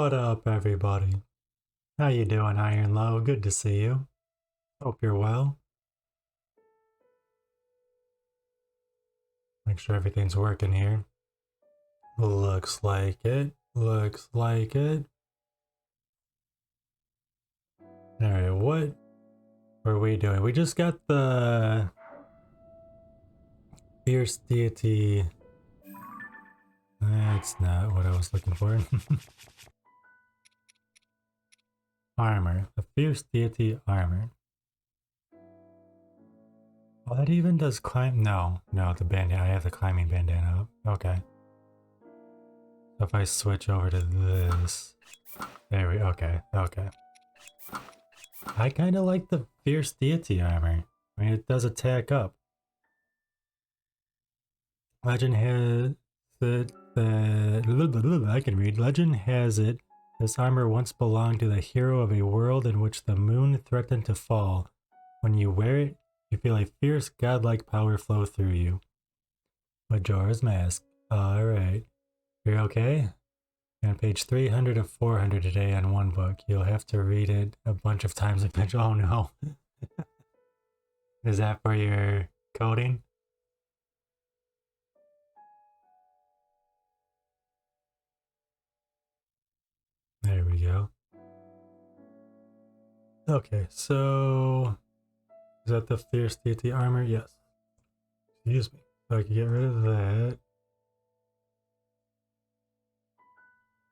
What up, everybody? How you doing, Iron Low? Good to see you. Hope you're well. Make sure everything's working here. Looks like it. Looks like it. Alright, what were we doing? We just got the fierce deity. That's not what I was looking for. Armor. The fierce deity armor. Oh, that even does climb. No, the bandana. I have the climbing bandana up. Okay. So if I switch over to this. There we okay. I kind of like the fierce deity armor. I mean, it does attack up. Legend has it that I can read. Legend has it. This armor once belonged to the hero of a world in which the moon threatened to fall. When you wear it, you feel a fierce godlike power flow through you. Majora's Mask. Alright. You're okay? On page 300 and 400 today on one book. You'll have to read it a bunch of times. Oh no. Is that for your coding? There we go. Okay, so is that the fierce deity armor? Yes. Excuse me. So I can get rid of that.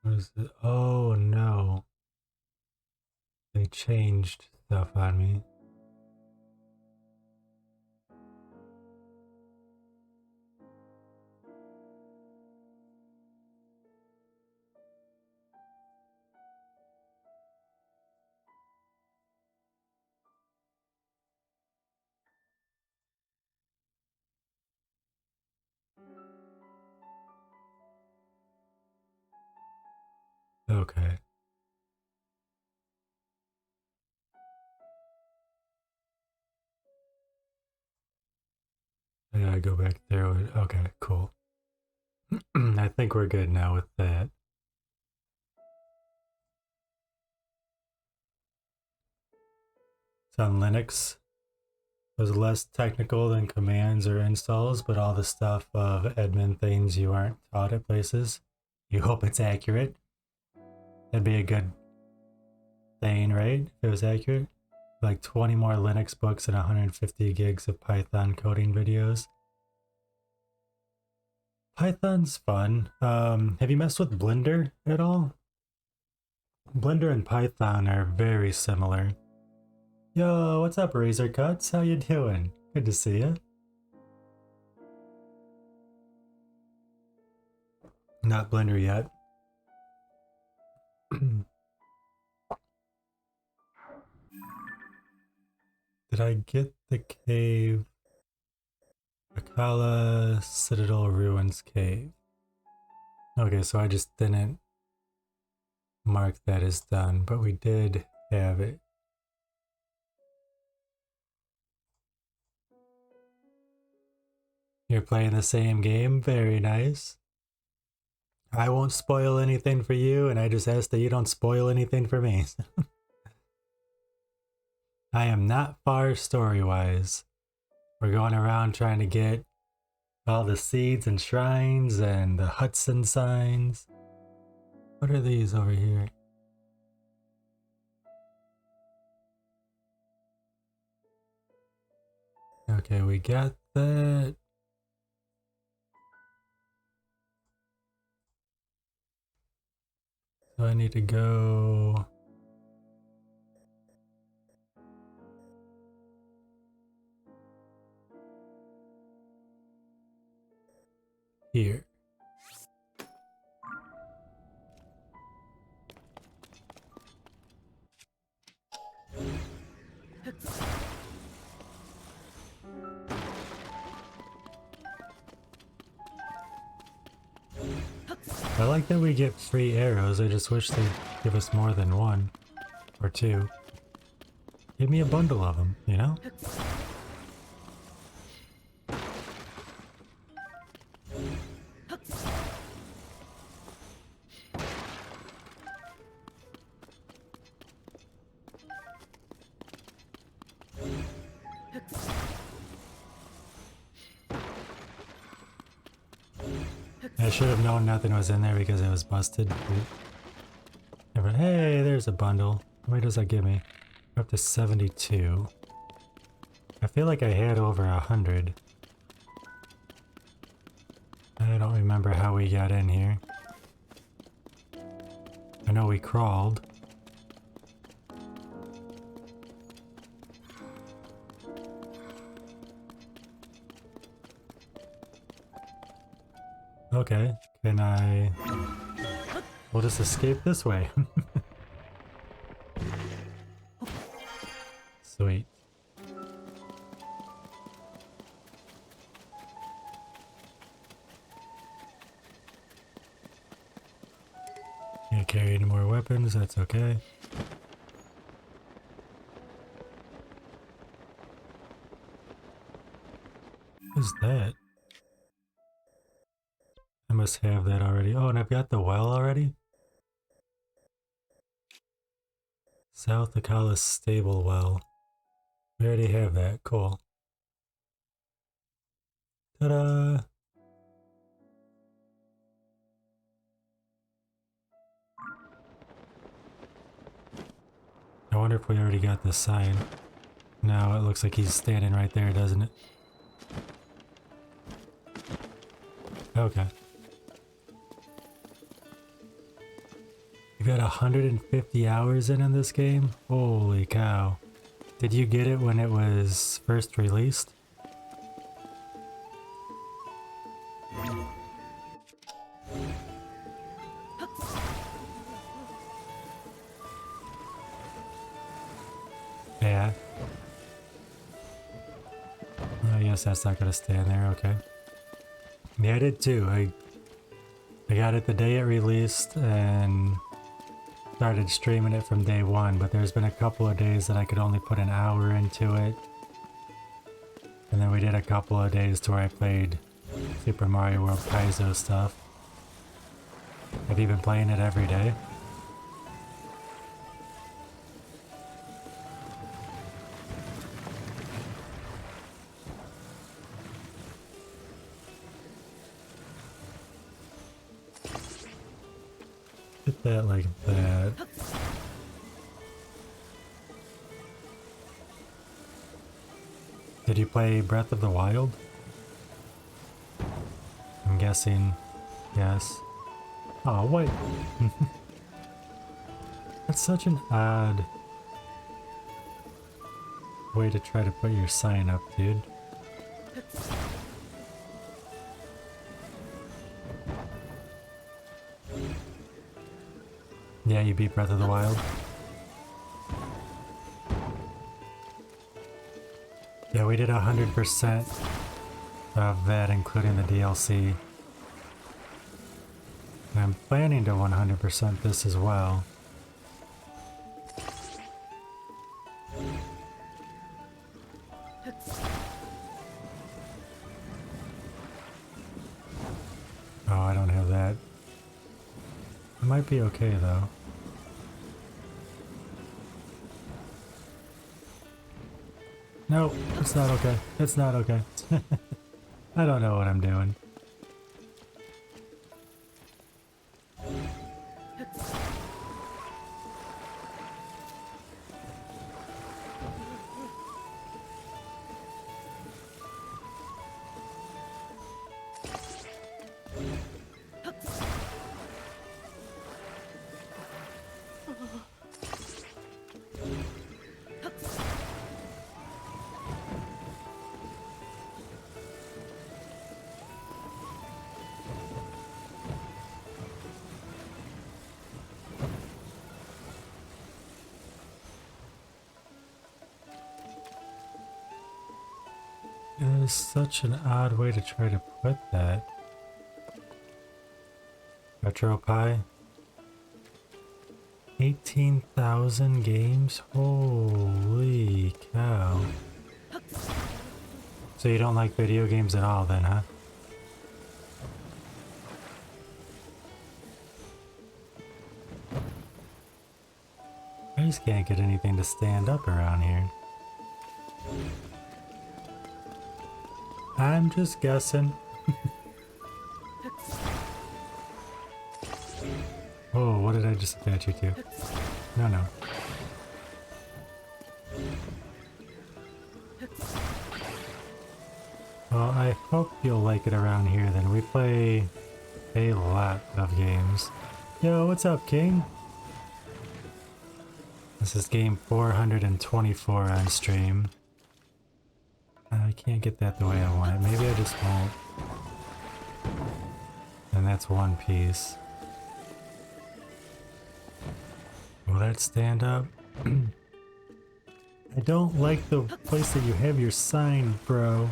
What is it? Oh no. They changed stuff on me. Okay. I gotta go back through it. Okay, cool. I think we're good now with that. It's on Linux. It was less technical than commands or installs, but all the stuff of admin things you aren't taught at places. You hope it's accurate. That'd be a good thing, right? If it was accurate. Like 20 more Linux books and 150 gigs of Python coding videos. Python's fun. Have you messed with Blender at all? Blender and Python are very similar. Yo, what's up, Razor Cuts? How you doing? Good to see you. Not Blender yet. Did I get the cave? Akala Citadel Ruins Cave. Okay, so I just didn't mark that as done, but we did have it. You're playing the same game? Very nice. I won't spoil anything for you, and I just ask that you don't spoil anything for me. I am not far story-wise. We're going around trying to get all the seeds and shrines and the Hudson signs. What are these over here? Okay, we got that. So I need to go... here. I like that we get free arrows. I just wish they'd give us more than one or two. Give me a bundle of them, you know? I should have known nothing was in there because it was busted. Hey, there's a bundle. How many does that give me? Up to 72. I feel like I had over 100. I don't remember how we got in here. I know we crawled. Okay, can I... We'll just escape this way. Sweet. Can't carry any more weapons, that's okay. What is that? I must have that already. Oh, and I've got the well already? South Akala Stable Well. We already have that. Cool. Ta-da! I wonder if we already got the sign. No, it looks like he's standing right there, doesn't it? Okay. You got 150 hours in this game? Holy cow. Did you get it when it was first released? Yeah. I guess that's not gonna stand there, okay. Yeah, I did too. I got it the day it released and started streaming it from day one, but there's been a couple of days that I could only put an hour into it. And then we did a couple of days to where I played Super Mario World Kaizo stuff. Have you been playing it every day? Get that like that. Did you play Breath of the Wild? I'm guessing yes. Oh, wait. That's such an odd way to try to put your sign up, dude. Yeah, you beat Breath of the Wild. Yeah, we did 100% of that, including the DLC. And I'm planning to 100% this as well. Oh, I don't have that. It might be okay though. No, it's not okay. It's not okay. I don't know what I'm doing. It is such an odd way to try to put that. RetroPie. 18,000 games? Holy cow. So you don't like video games at all then, huh? I just can't get anything to stand up around here. I'm just guessing. Oh, what did I just attach you to? No, no. Well, I hope you'll like it around here then. We play a lot of games. Yo, what's up, King? This is game 424 on stream. I can't get that the way I want it. Maybe I just won't. And that's one piece. Will that stand up? I don't like the place that you have your sign, bro.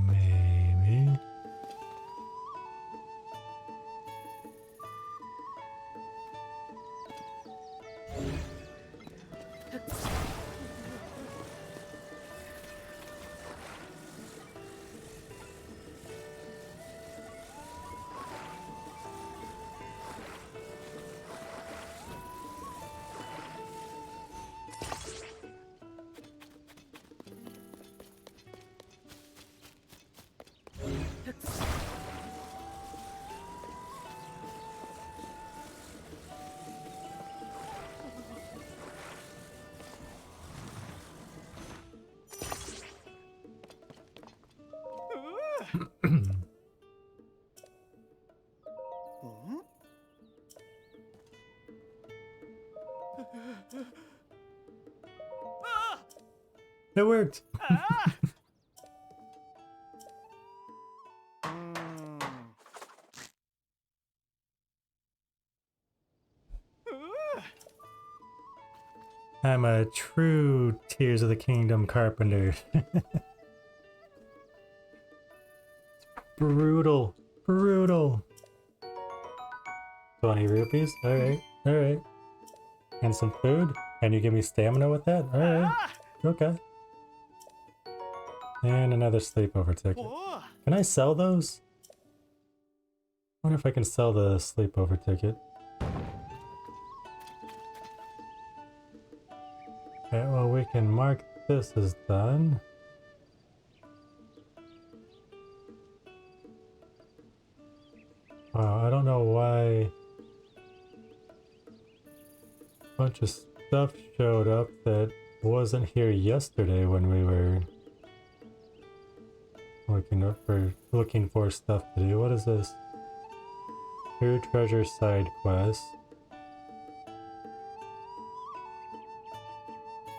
Maybe. It worked. I'm a true Tears of the Kingdom carpenter. Brutal. Brutal. 20 rupees? Alright, alright. And some food? Can you give me stamina with that? Alright. Okay. And another sleepover ticket. Can I sell those? I wonder if I can sell the sleepover ticket. Okay, well we can mark this as done. Wow, I don't know why a bunch of stuff showed up that wasn't here yesterday when we were looking for stuff to do. What is this? True treasure side quest.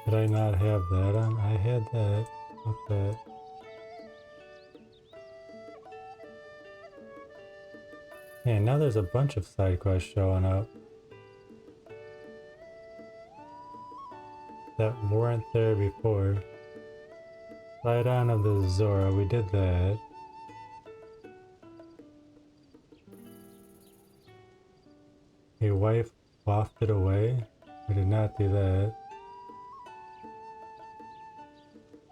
Did I not have that on? I had that. Okay. Man, now there's a bunch of side quests showing up that weren't there before. Slide on of the Zora, we did that. A wife wafted away. We did not do that.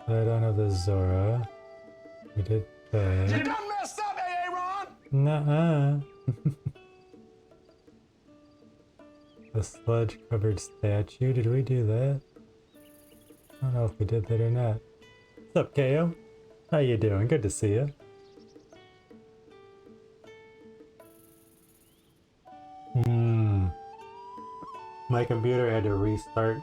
Slide on of the Zora. We did that. You done messed up, Aaron! Nuh-uh. The sludge covered statue, did we do that? I don't know if we did that or not. What's up, KO? How you doing? Good to see you. My computer had to restart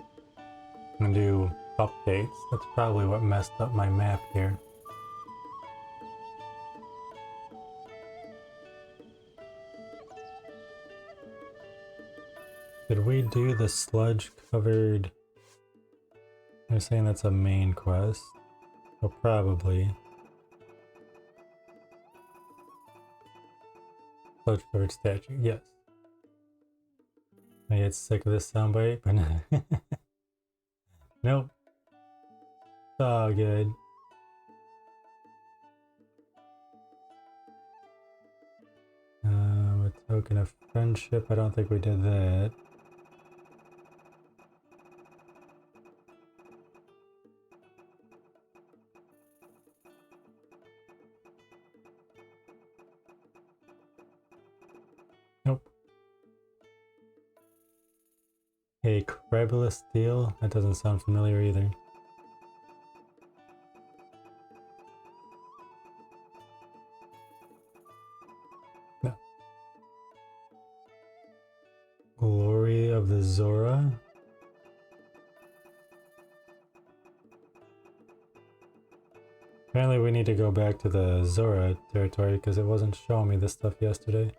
and do updates. That's probably what messed up my map here. Did we do the sludge covered? They're saying that's a main quest. So probably. Sludge covered statue, yes. I get sick of this soundbite, but nope. It's all good. A token of friendship. I don't think we did that. Nope. A Crabulous Steel? That doesn't sound familiar either. No. Glory of the Zora? Apparently we need to go back to the Zora territory because it wasn't showing me this stuff yesterday.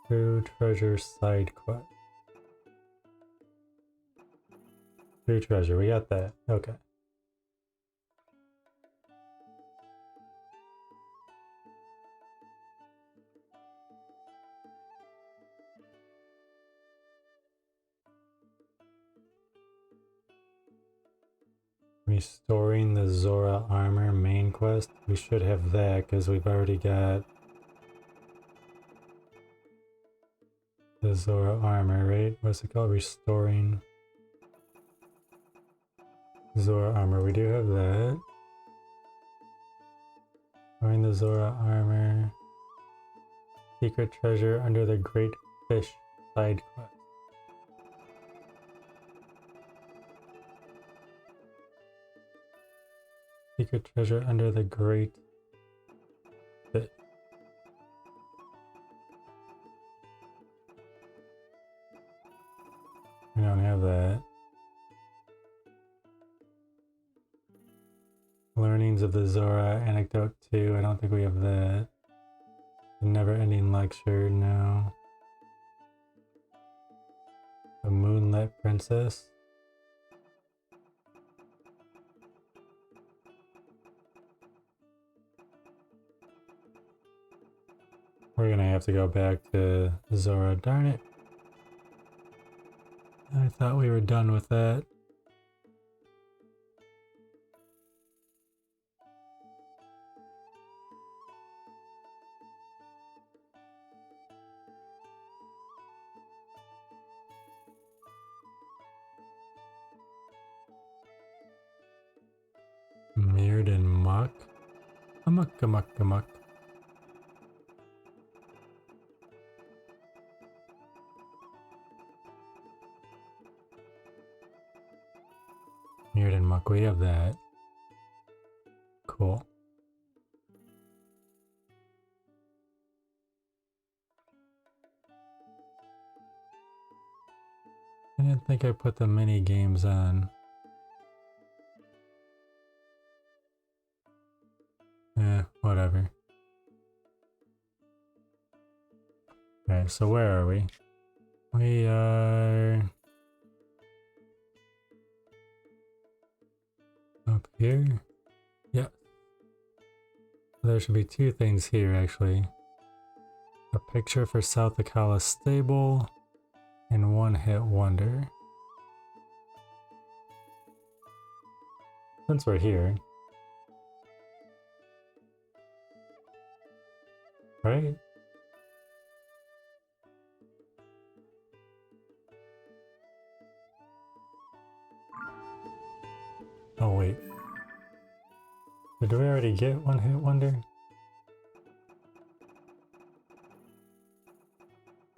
True Treasure side quest. True Treasure, we got that. Okay. Restoring the Zora armor main quest. We should have that because we've already got the Zora armor, right? What's it called? Restoring Zora armor. We do have that. Restoring the Zora armor. Secret treasure under the Great Fish side quest. Secret treasure under the Great Fish. We don't have that. Learnings of the Zora anecdote 2. I don't think we have that. The never-ending lecture, no. The Moonlit Princess. We're gonna have to go back to Zora, darn it. I thought we were done with that. Mirrored and muck. Amok, amok, amok. Mirrored and muck, we have that. Cool. I didn't think I put the mini games on. Whatever. Okay, so where are we? We are up here. Yep. There should be two things here actually. A picture for South Akala Stable and One Hit Wonder. Since we're here. Right? Oh wait. Did we already get One Hit Wonder?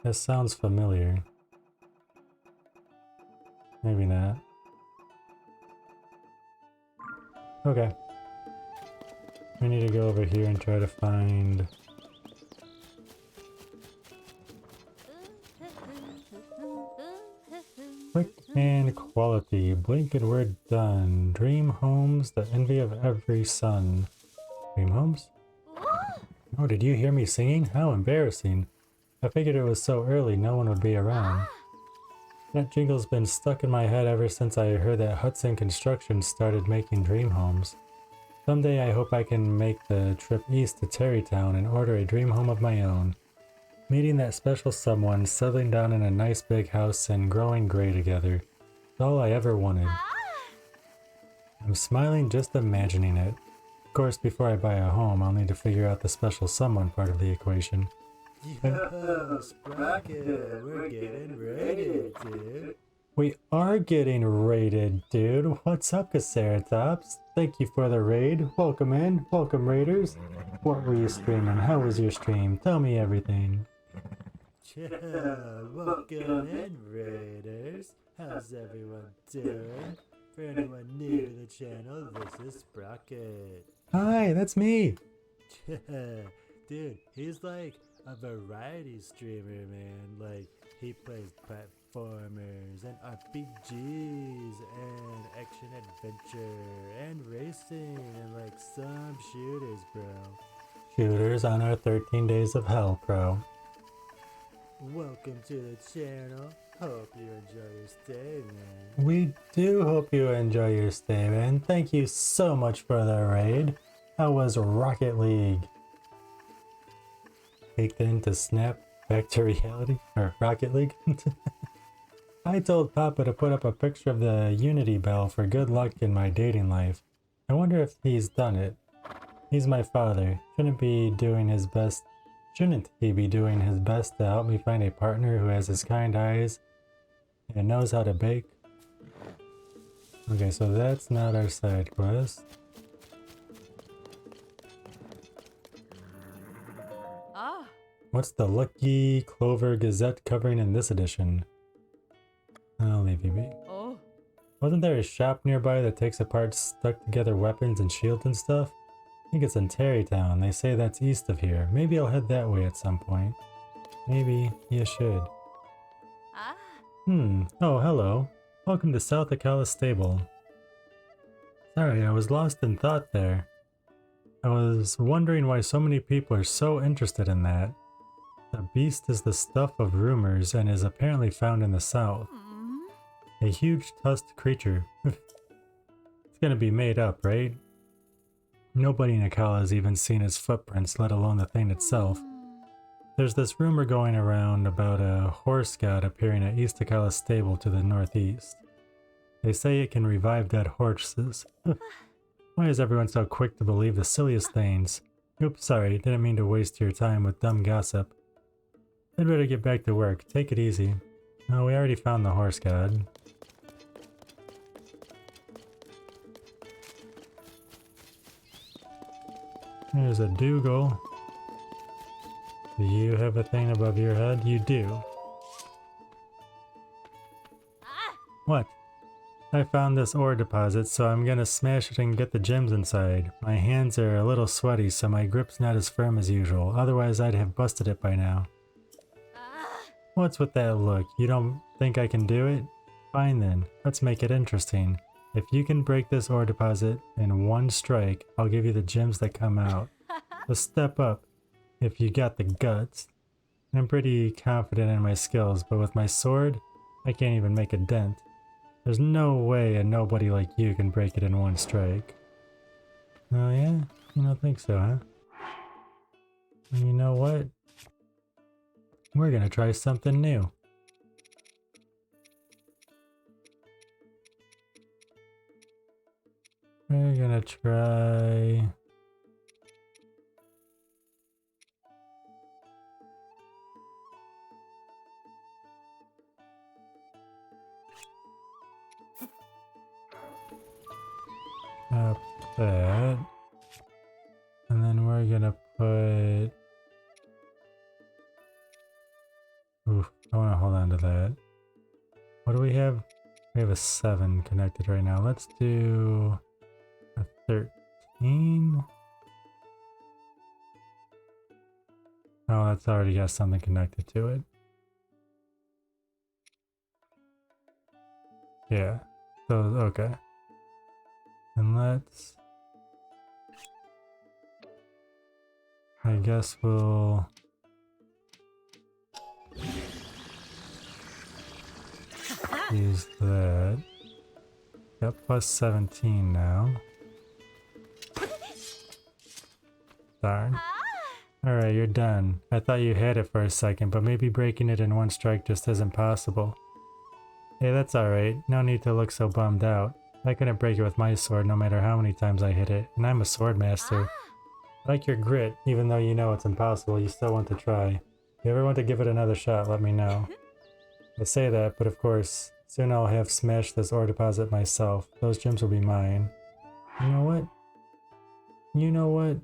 This sounds familiar. Maybe not. Okay. We need to go over here and try to find... And quality. Blink and we're done. Dream homes, the envy of every son. Dream homes? Oh, did you hear me singing? How embarrassing. I figured it was so early no one would be around. That jingle's been stuck in my head ever since I heard that Hudson Construction started making dream homes. Someday I hope I can make the trip east to Terrytown and order a dream home of my own. Meeting that special someone, settling down in a nice big house, and growing gray together. It's all I ever wanted. I'm smiling just imagining it. Of course, before I buy a home, I'll need to figure out the special someone part of the equation. Yo, Sprocket, we're getting raided, dude. We are getting raided, dude. What's up, Caceratops? Thank you for the raid. Welcome in. Welcome, raiders. What were you streaming? How was your stream? Tell me everything. Yo, welcome in, raiders. How's everyone doing? For anyone new to the channel, this is Sprocket. Hi, that's me. Dude, he's like a variety streamer, man. Like, he plays platformers and RPGs and action adventure and racing and like some shooters, bro. Shooters on our 13 Days of Hell, bro. Welcome to the channel. Hope you enjoy your stay, man. We do hope you enjoy your stay, man. Thank you so much for the raid. How was Rocket League? Take then to snap back to reality? Or Rocket League? I told Papa to put up a picture of the Unity Bell for good luck in my dating life. I wonder if he's done it. He's my father. Shouldn't he be doing his best to help me find a partner who has his kind eyes and knows how to bake? Okay, so that's not our side quest. What's the Lucky Clover Gazette covering in this edition? I'll leave you be. Oh. Wasn't there a shop nearby that takes apart stuck together weapons and shields and stuff? I think it's in Terrytown. They say that's east of here. Maybe I'll head that way at some point. Maybe you should. Oh, hello. Welcome to South Akala Stable. Sorry, I was lost in thought there. I was wondering why so many people are so interested in that. The beast is the stuff of rumors and is apparently found in the south. A huge tusked creature. It's gonna be made up, right? Nobody in Akala has even seen its footprints, let alone the thing itself. There's this rumor going around about a horse god appearing at East Akala Stable to the northeast. They say it can revive dead horses. Why is everyone so quick to believe the silliest things? Oops, sorry, didn't mean to waste your time with dumb gossip. I'd better get back to work. Take it easy. Oh, we already found the horse god. There's a Dougal. Do you have a thing above your head? You do. What? I found this ore deposit, so I'm gonna smash it and get the gems inside. My hands are a little sweaty, so my grip's not as firm as usual. Otherwise, I'd have busted it by now. What's with that look? You don't think I can do it? Fine then, let's make it interesting. If you can break this ore deposit in one strike, I'll give you the gems that come out. So step up if you got the guts. I'm pretty confident in my skills, but with my sword, I can't even make a dent. There's no way a nobody like you can break it in one strike. Oh yeah? You don't think so, huh? Well, you know what? We're gonna try something new. We're gonna try... up that. And then we're gonna put... Oof, I wanna hold on to that. What do we have? We have a 7 connected right now. Let's do a 13. Oh, that's already got something connected to it. Yeah. So, okay. And let's... I guess we'll... use that. Got plus 17 now. Darn. Alright, you're done. I thought you had it for a second, but maybe breaking it in one strike just isn't possible. Hey, that's alright. No need to look so bummed out. I couldn't break it with my sword no matter how many times I hit it, and I'm a sword master. I like your grit, even though you know it's impossible, you still want to try. If you ever want to give it another shot, let me know. I say that, but of course, soon I'll have smashed this ore deposit myself. Those gems will be mine. You know what? You know what?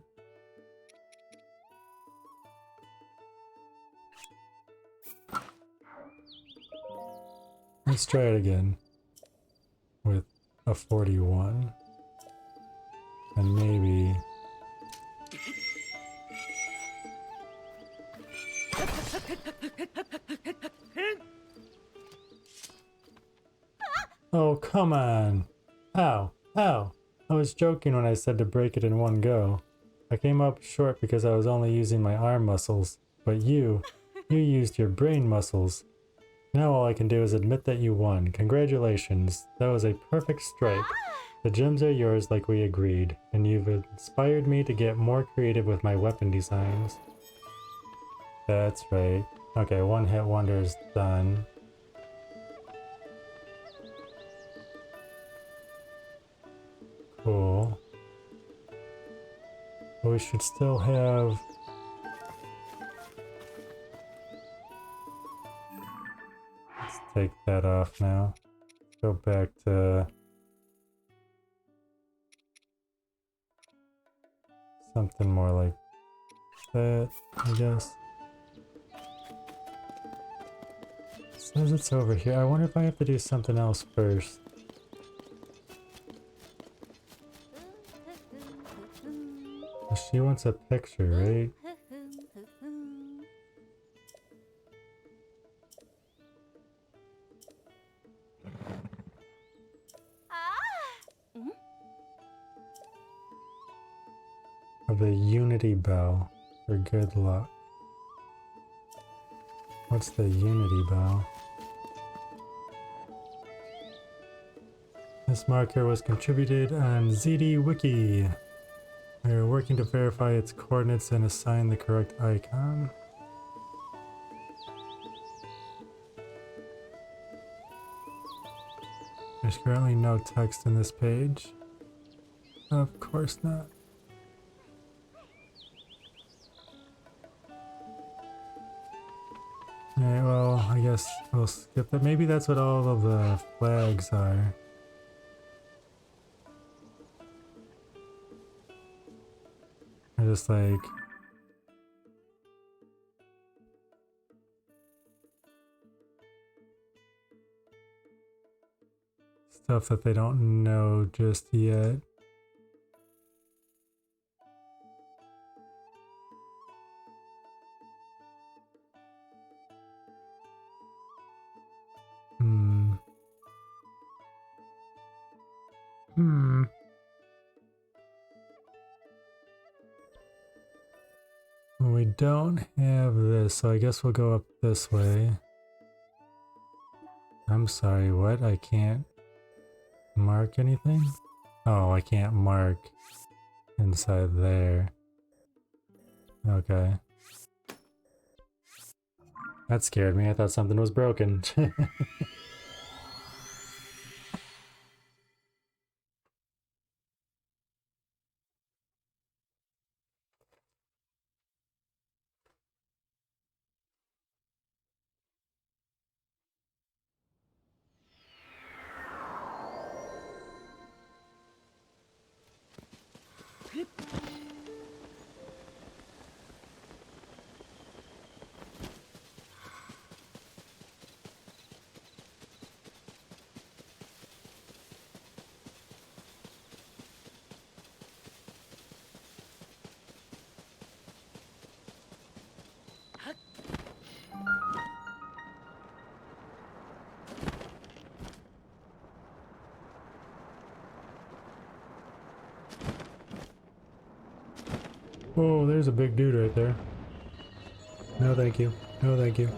Let's try it again. With a 41. And maybe... Oh, come on! Ow! Ow! I was joking when I said to break it in one go. I came up short because I was only using my arm muscles. But you used your brain muscles. Now all I can do is admit that you won. Congratulations. That was a perfect strike. The gems are yours like we agreed, and you've inspired me to get more creative with my weapon designs. That's right. Okay, one hit wonder is done. Cool. But we should still have... Let's take that off now. Go back to... something more like that, I guess. It says it's over here. I wonder if I have to do something else first. She wants a picture, right? Of the Unity Bell for good luck. What's the Unity Bell? This marker was contributed on ZD Wiki. We are working to verify its coordinates and assign the correct icon. There's currently no text in this page. Of course not. Alright, well, I guess we'll skip that. Maybe that's what all of the flags are. They're just like... stuff that they don't know just yet. Well, we don't have this, so I guess we'll go up this way. I'm sorry, what? I can't mark anything? Oh, I can't mark inside there. Okay. That scared me. I thought something was broken. Whoa, there's a big dude right there. No, thank you. No, thank you.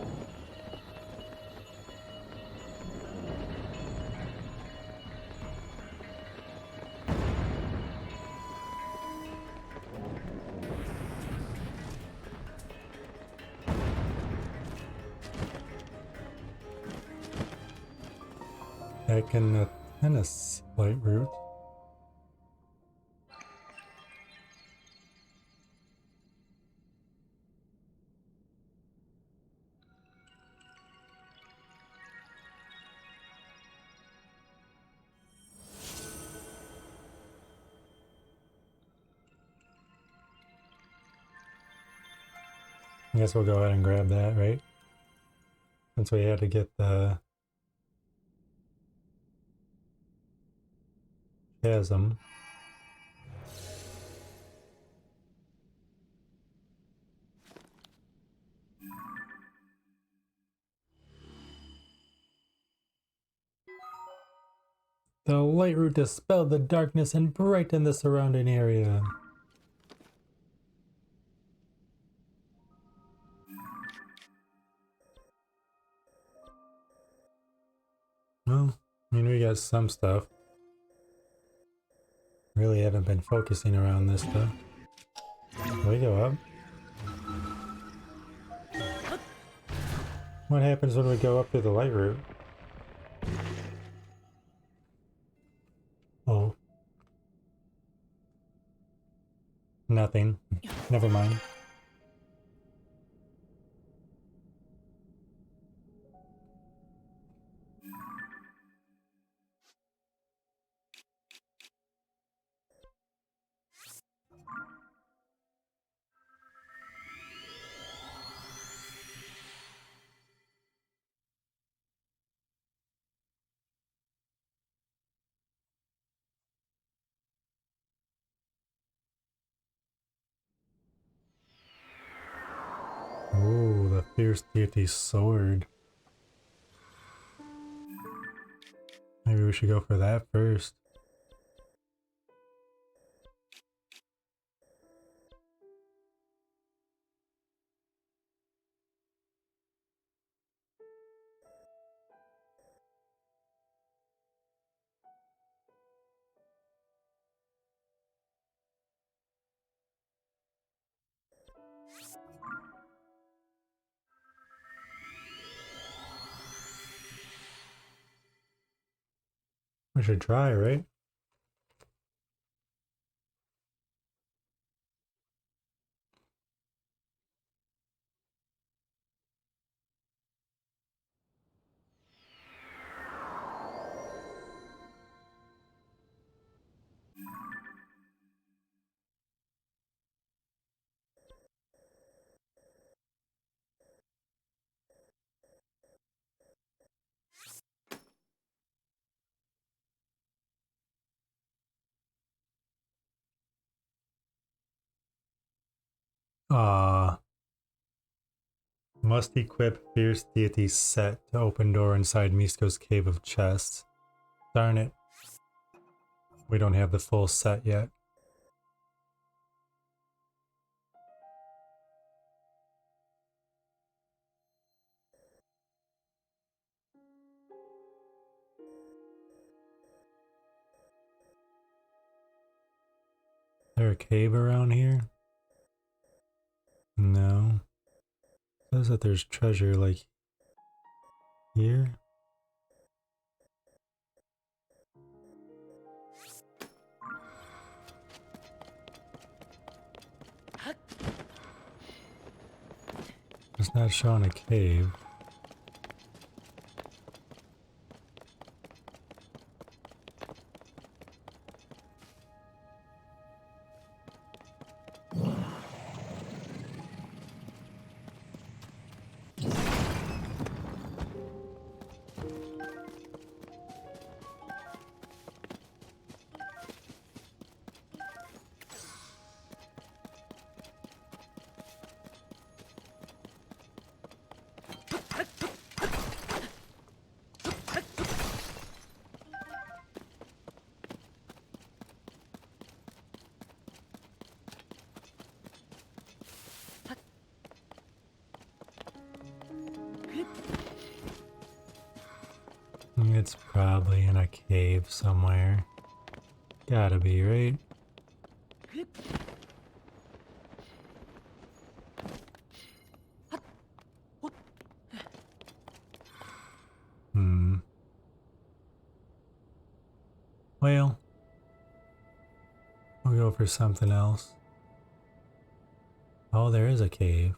Back in the tennis light route. I guess we'll go ahead and grab that, right? Since we had to get the chasm. The light route dispelled the darkness and brightened the surrounding area. Well, I mean, we got some stuff. Really haven't been focusing around this stuff. Can we go up? What happens when we go up through the light route? Oh. Nothing. Never mind. Ooh, the fierce deity sword. Maybe we should go for that first. We should try, right? Ah. Must equip fierce deity set to open door inside Misko's cave of chests. Darn it. We don't have the full set yet. Is there a cave around here? No. It says that there's treasure like here. It's not showing a cave. It's probably in a cave somewhere. Gotta be, right? Hmm. Well, we'll go for something else. Oh, there is a cave.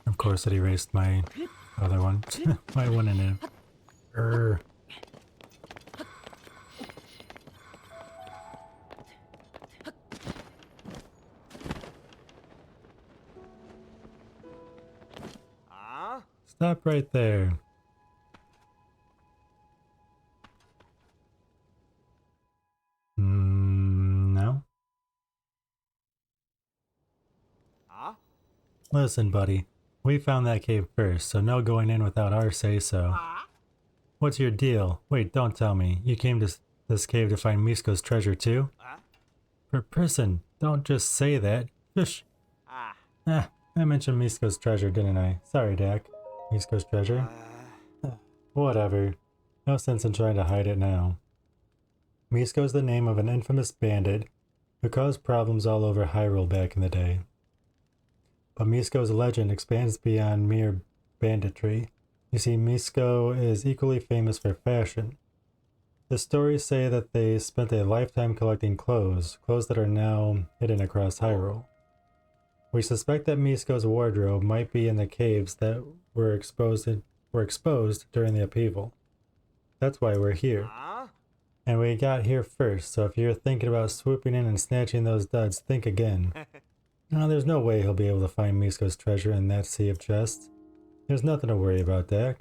Of course, it erased my other one. My one in it. Err. Stop right there. No. Listen, buddy. We found that cave first, so no going in without our say-so. What's your deal? Wait, don't tell me. You came to this cave to find Misko's treasure too? For person, don't just say that. Shush. Ah, I mentioned Misko's treasure, didn't I? Sorry, Dak. Misko's treasure? Whatever. No sense in trying to hide it now. Misko's the name of an infamous bandit who caused problems all over Hyrule back in the day. But Misko's legend expands beyond mere banditry. You see, Misko is equally famous for fashion. The stories say that they spent a lifetime collecting clothes that are now hidden across Hyrule. We suspect that Misko's wardrobe might be in the caves that were exposed during the upheaval. That's why we're here. And we got here first, so if you're thinking about swooping in and snatching those duds, think again. No, there's no way he'll be able to find Misko's treasure in that sea of chests. There's nothing to worry about, Dak.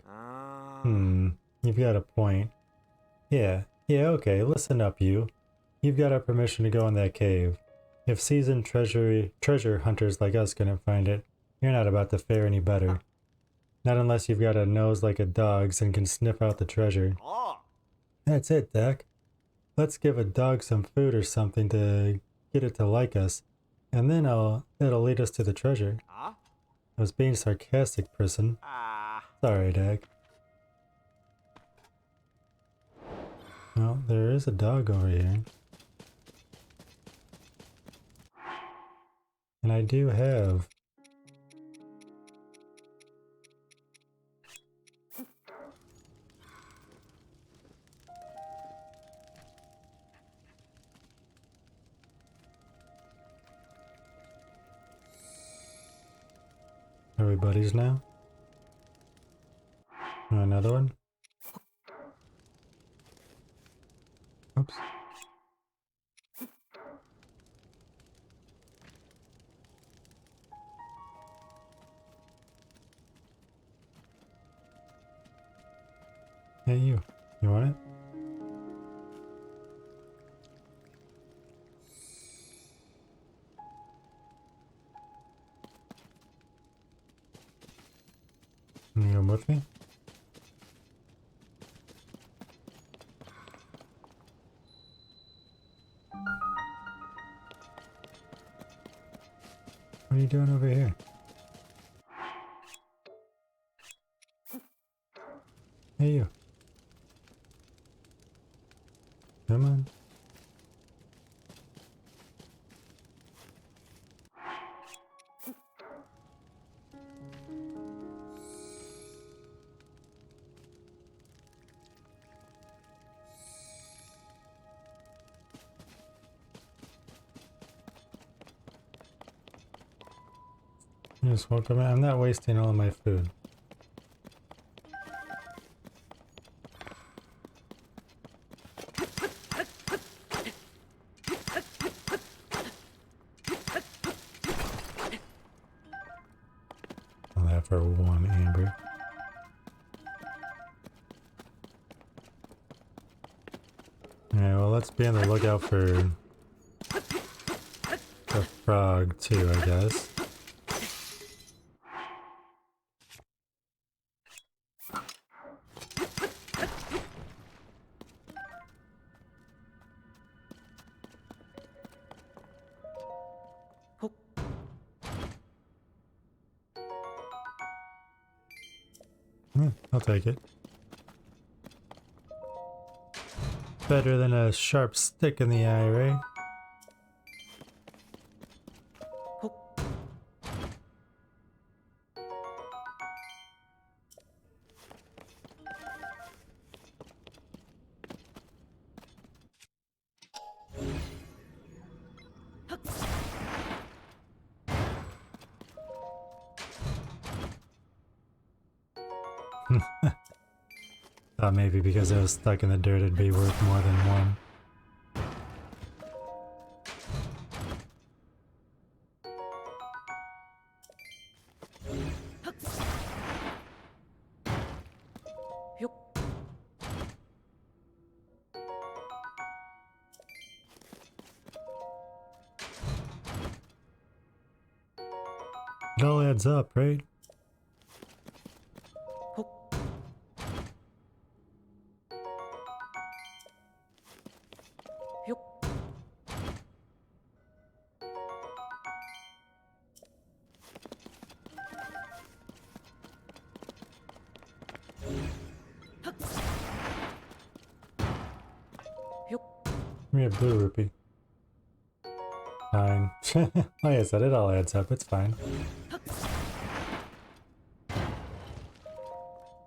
You've got a point. Yeah, okay, listen up, you. You've got our permission to go in that cave. If seasoned treasure hunters like us couldn't find it, you're not about to fare any better. Not unless you've got a nose like a dog's and can sniff out the treasure. That's it, Dak. Let's give a dog some food or something to get it to like us, and then it'll lead us to the treasure. I was being sarcastic, person. Sorry, Dak. Well, there is a dog over here. And I do have... Are we buddies now? Another one? Oops. Hey, you. You want it? You come with me? What are you doing over here? Hey, you. Come on. You just welcome it. I'm not wasting all of my food. for one amber. Alright, well, let's be on the lookout for the frog too, I guess. I'll take it. Better than a sharp stick in the eye, right? Thought maybe because I was stuck in the dirt it'd be worth more than one. It all adds up, right? Give me a blue rupee. Fine. Like I said, it all adds up. It's fine.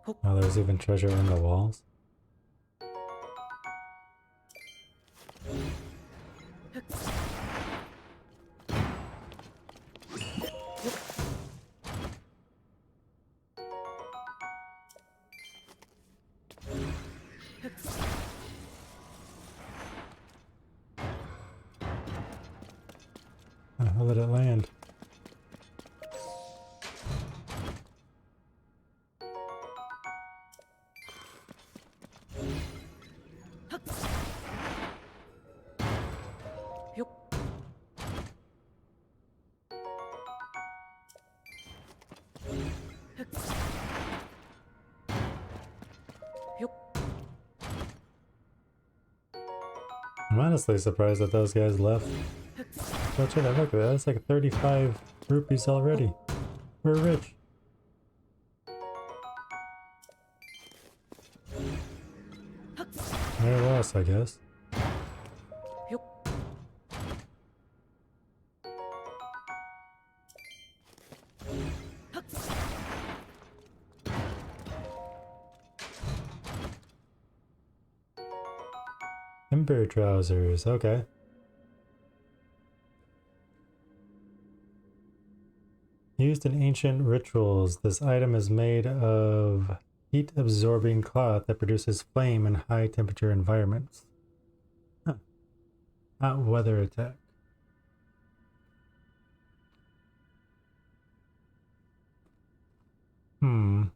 Oh, there's even treasure in the walls. How did it land? I'm honestly surprised that those guys left. Watch it, look at that. That's like 35 rupees already. We're rich. They're lost, I guess. Ember trousers, okay. Used in ancient rituals, this item is made of heat-absorbing cloth that produces flame in high-temperature environments. Huh. Not weather attack. Huh?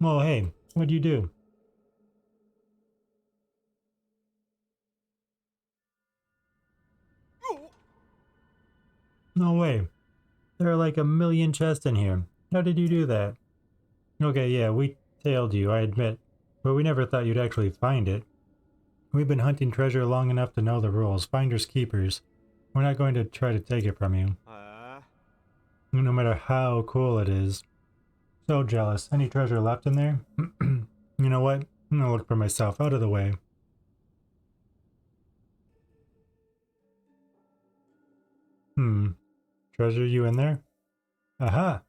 Oh, hey, what'd you do? No way. There are like a million chests in here. How did you do that? Okay, yeah, we tailed you, I admit. But we never thought you'd actually find it. We've been hunting treasure long enough to know the rules. Finders keepers. We're not going to try to take it from you. No matter how cool it is. So jealous. Any treasure left in there? You know what? I'm gonna look for myself. Out of the way. Treasure you in there? Aha!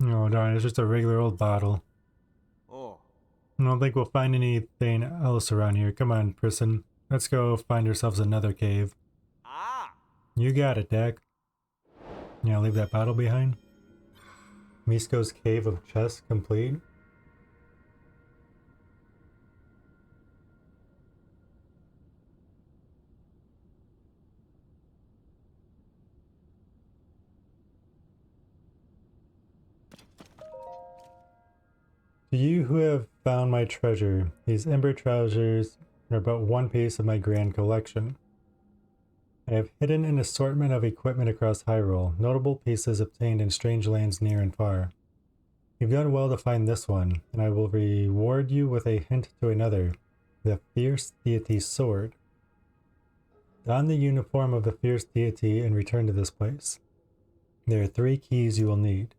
Oh darn, it's just a regular old bottle. Oh. I don't think we'll find anything else around here. Come on, person. Let's go find ourselves another cave. You got it, Dak. Yeah, leave that bottle behind. Misko's Cave of Chests complete. To you who have found my treasure, these ember trousers are but one piece of my grand collection. I have hidden an assortment of equipment across Hyrule, notable pieces obtained in strange lands near and far. You've done well to find this one, and I will reward you with a hint to another, the Fierce Deity's Sword. Don the uniform of the Fierce Deity and return to this place. There are 3 keys you will need.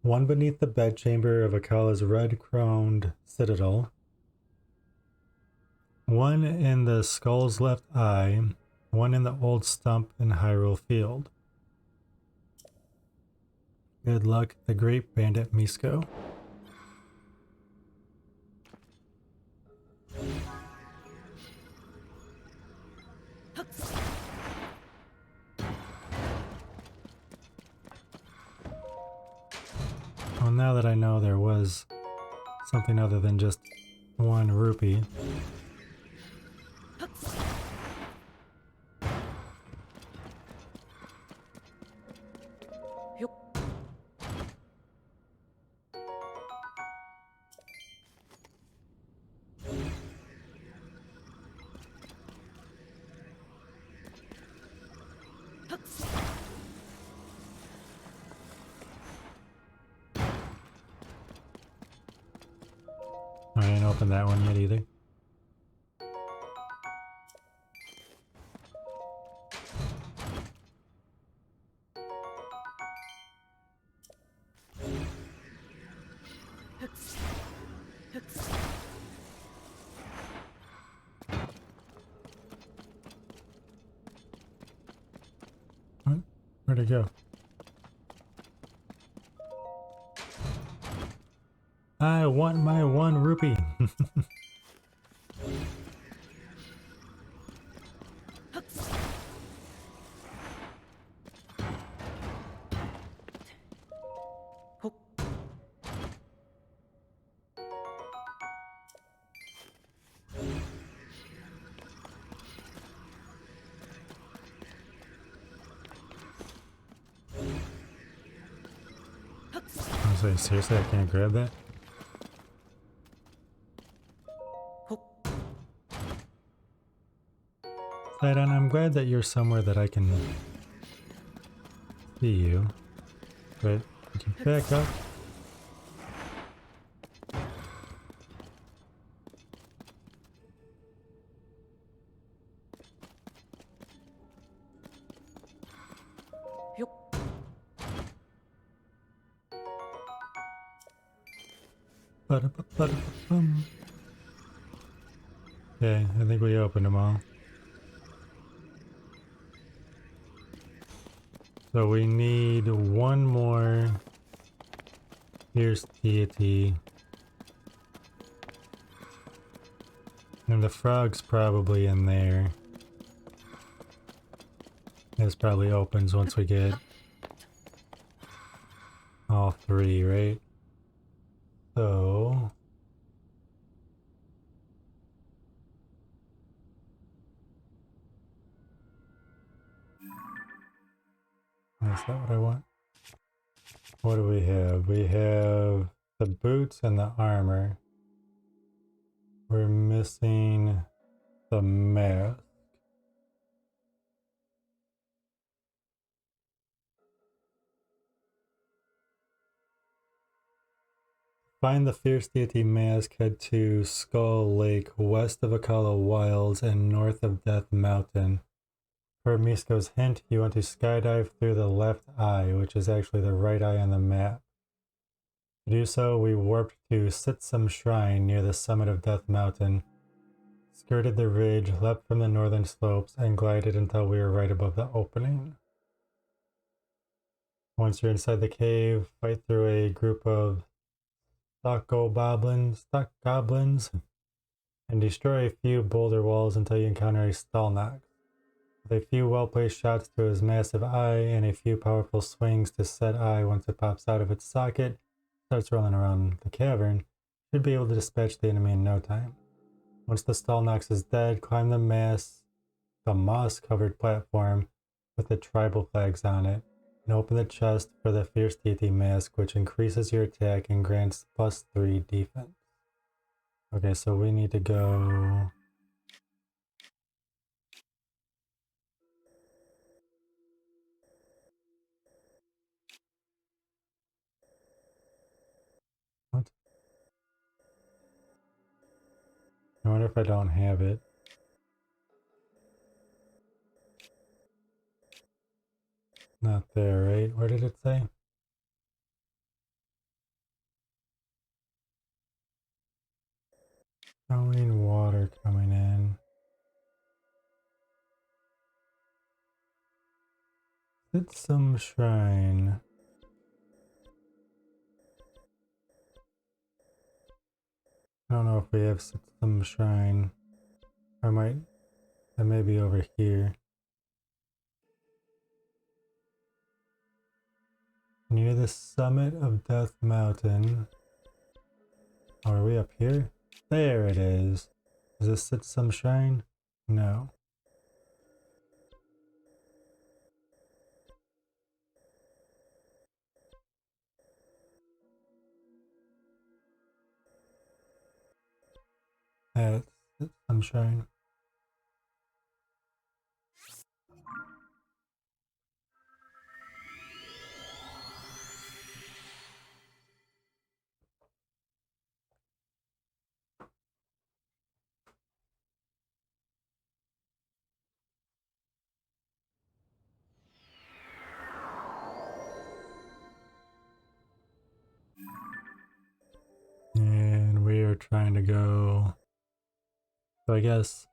One beneath the bedchamber of Akala's red-crowned citadel, one in the skull's left eye, one in the old stump in Hyrule Field. Good luck, the great bandit Misko. Well, now that I know there was something other than just 1 rupee. I didn't open that one yet either. What? Where'd it go? I want my 1 rupee. I was like, seriously, I can't grab that? Sidon, I'm glad that you're somewhere that I can see you. But could you back up? Ba-da-ba-ba-da-ba-bum. Okay, I think we opened them all. So we need 1 more Fierce Deity. And the frog's probably in there. This probably opens once we get all 3, right? So is that what I want? What do we have? We have the boots and the armor. We're missing the mask. Find the Fierce Deity mask, head to Skull Lake, west of Akala Wilds and north of Death Mountain. Per Misko's hint, you want to skydive through the left eye, which is actually the right eye on the map. To do so, we warped to Sitsum Shrine near the summit of Death Mountain, skirted the ridge, leapt from the northern slopes, and glided until we were right above the opening. Once you're inside the cave, fight through a group of stock goblins, and destroy a few boulder walls until you encounter a Stalnox. With a few well-placed shots to his massive eye and a few powerful swings to said eye once it pops out of its socket, starts rolling around the cavern, should be able to dispatch the enemy in no time. Once the Stalnox is dead, climb the moss-covered platform with the tribal flags on it, And open the chest for the Fierce Deity Mask, which increases your attack and grants +3 defense. Okay, so we need to go... What? I wonder if I don't have it. Not there, right? Where did it say? Showing water coming in. It's some shrine. I don't know if we have some shrine. I might. That may be over here. Near the summit of Death Mountain. Oh, are we up here? There it is. Is this some shrine? No. That's some shrine. And we are trying to go. So I guess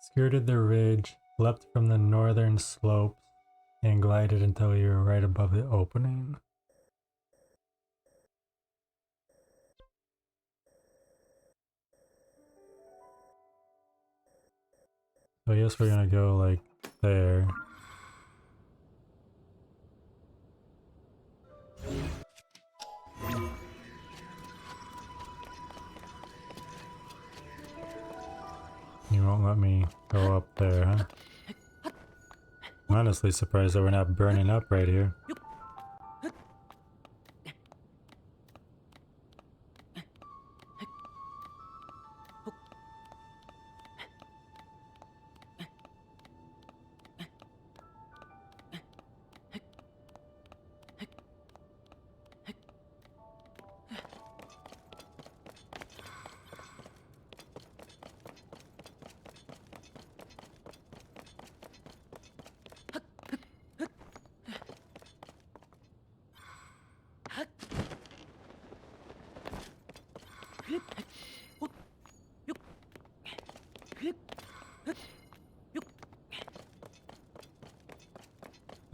skirted the ridge, leapt from the northern slopes, and glided until we were right above the opening. So I guess we're gonna go like there. You won't let me go up there, huh? I'm honestly surprised that we're not burning up right here.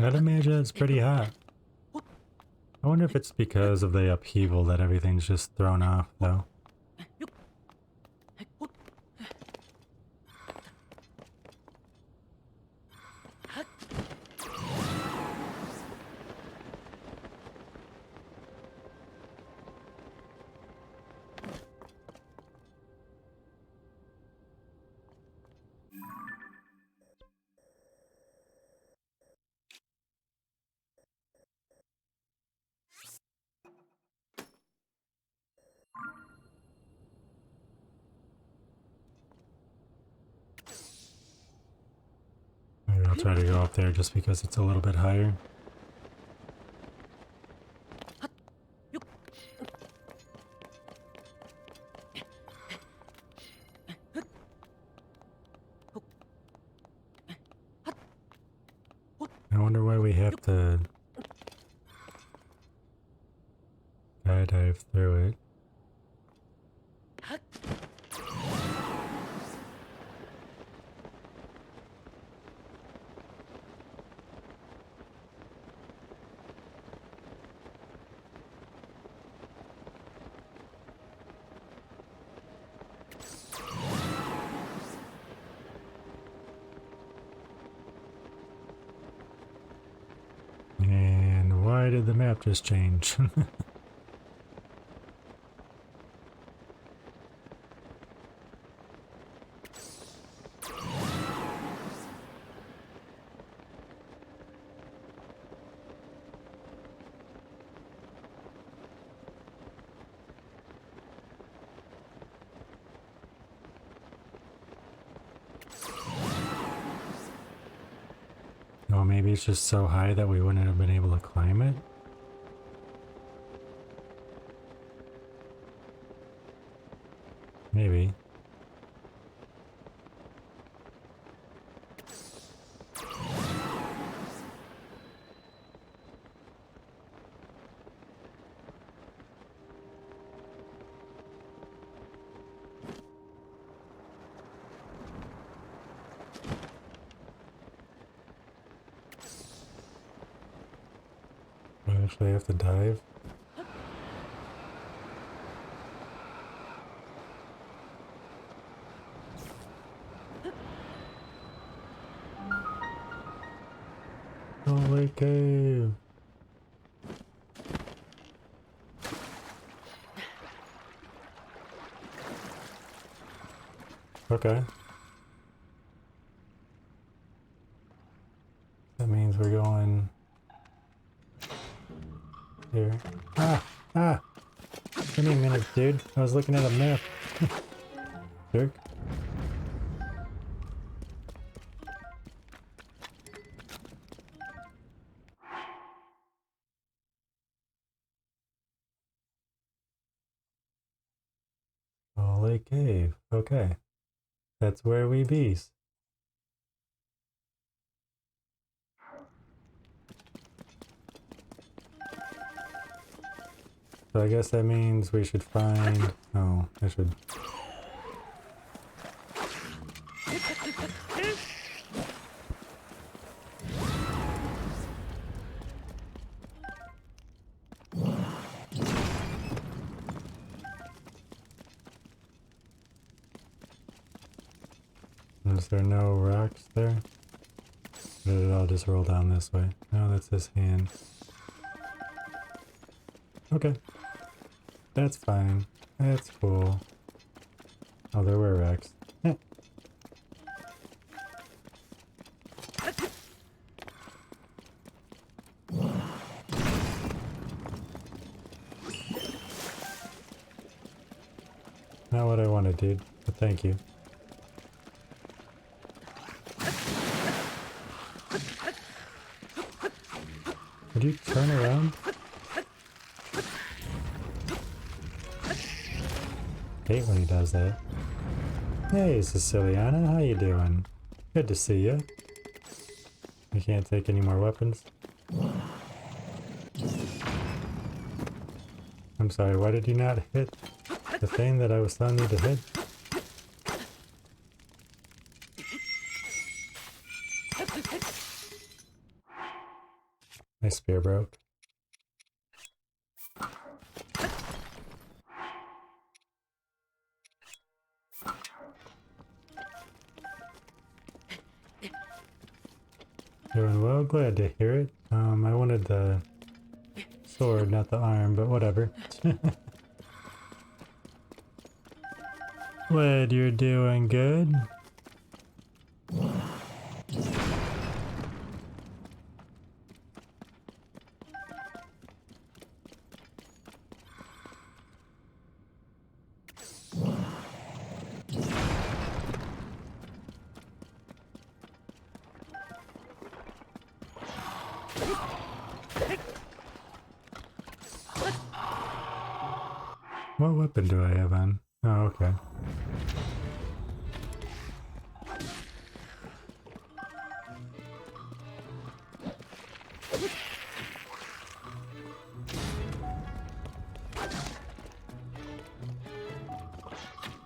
I'd imagine it's pretty hot. I wonder if it's because of the upheaval that everything's just thrown off, though. Maybe I'll try to go up there just because it's a little bit higher. I wonder why we have to dive through it. And why did the map just change? maybe it's just so high that we wouldn't have been able to climb it? Maybe. Do I actually have to dive? Holy cave! Okay. That means we're going here. Ah! Ah! Give me a minute, dude. I was looking at a map. Jerk. Holy cave. Okay. That's where we bees. So I guess that means we should find... Oh, I should... Is there no rocks there? Or did it all just roll down this way? No, that's his hand. Okay. That's fine. That's cool. Oh, there were rocks. Eh. Not what I wanted, dude. But thank you. Would you turn around? Hate when he does that. Hey, Siciliana, how you doing? Good to see you. You can't take any more weapons? I'm sorry, why did you not hit the thing that I was telling you to hit? My spear broke. Doing well, glad to hear it. I wanted the sword, not the arm, but whatever. Glad you're doing good. What weapon do I have on? Oh, okay.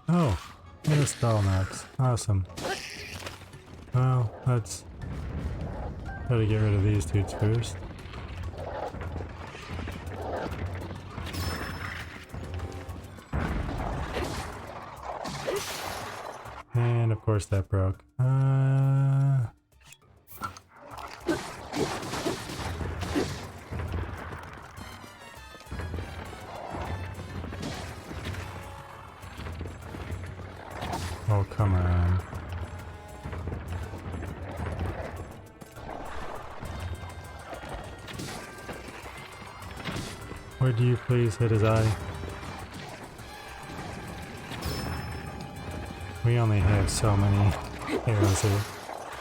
Oh, and a stall knocks. Awesome. Well, let's try to get rid of these dudes first. And of course that broke. Oh, come on. Would you please hit his eye? We only have so many arrows here.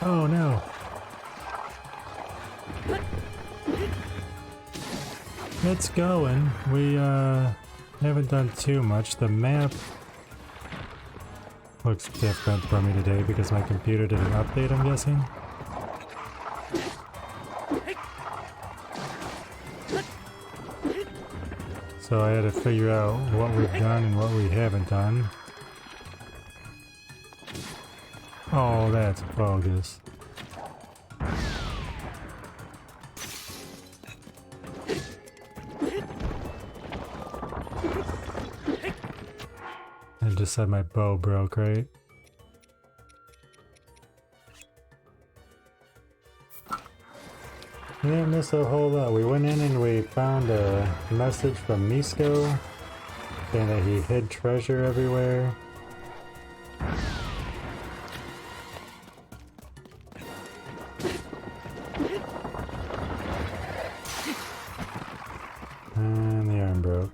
Oh no! It's going. We haven't done too much. The map looks different for me today because my computer did an update, I'm guessing. So I had to figure out what we've done and what we haven't done. Oh, that's bogus. I just said my bow broke, right? We didn't miss a whole lot. We went in and we found a message from Misko saying that he hid treasure everywhere. And the arm broke.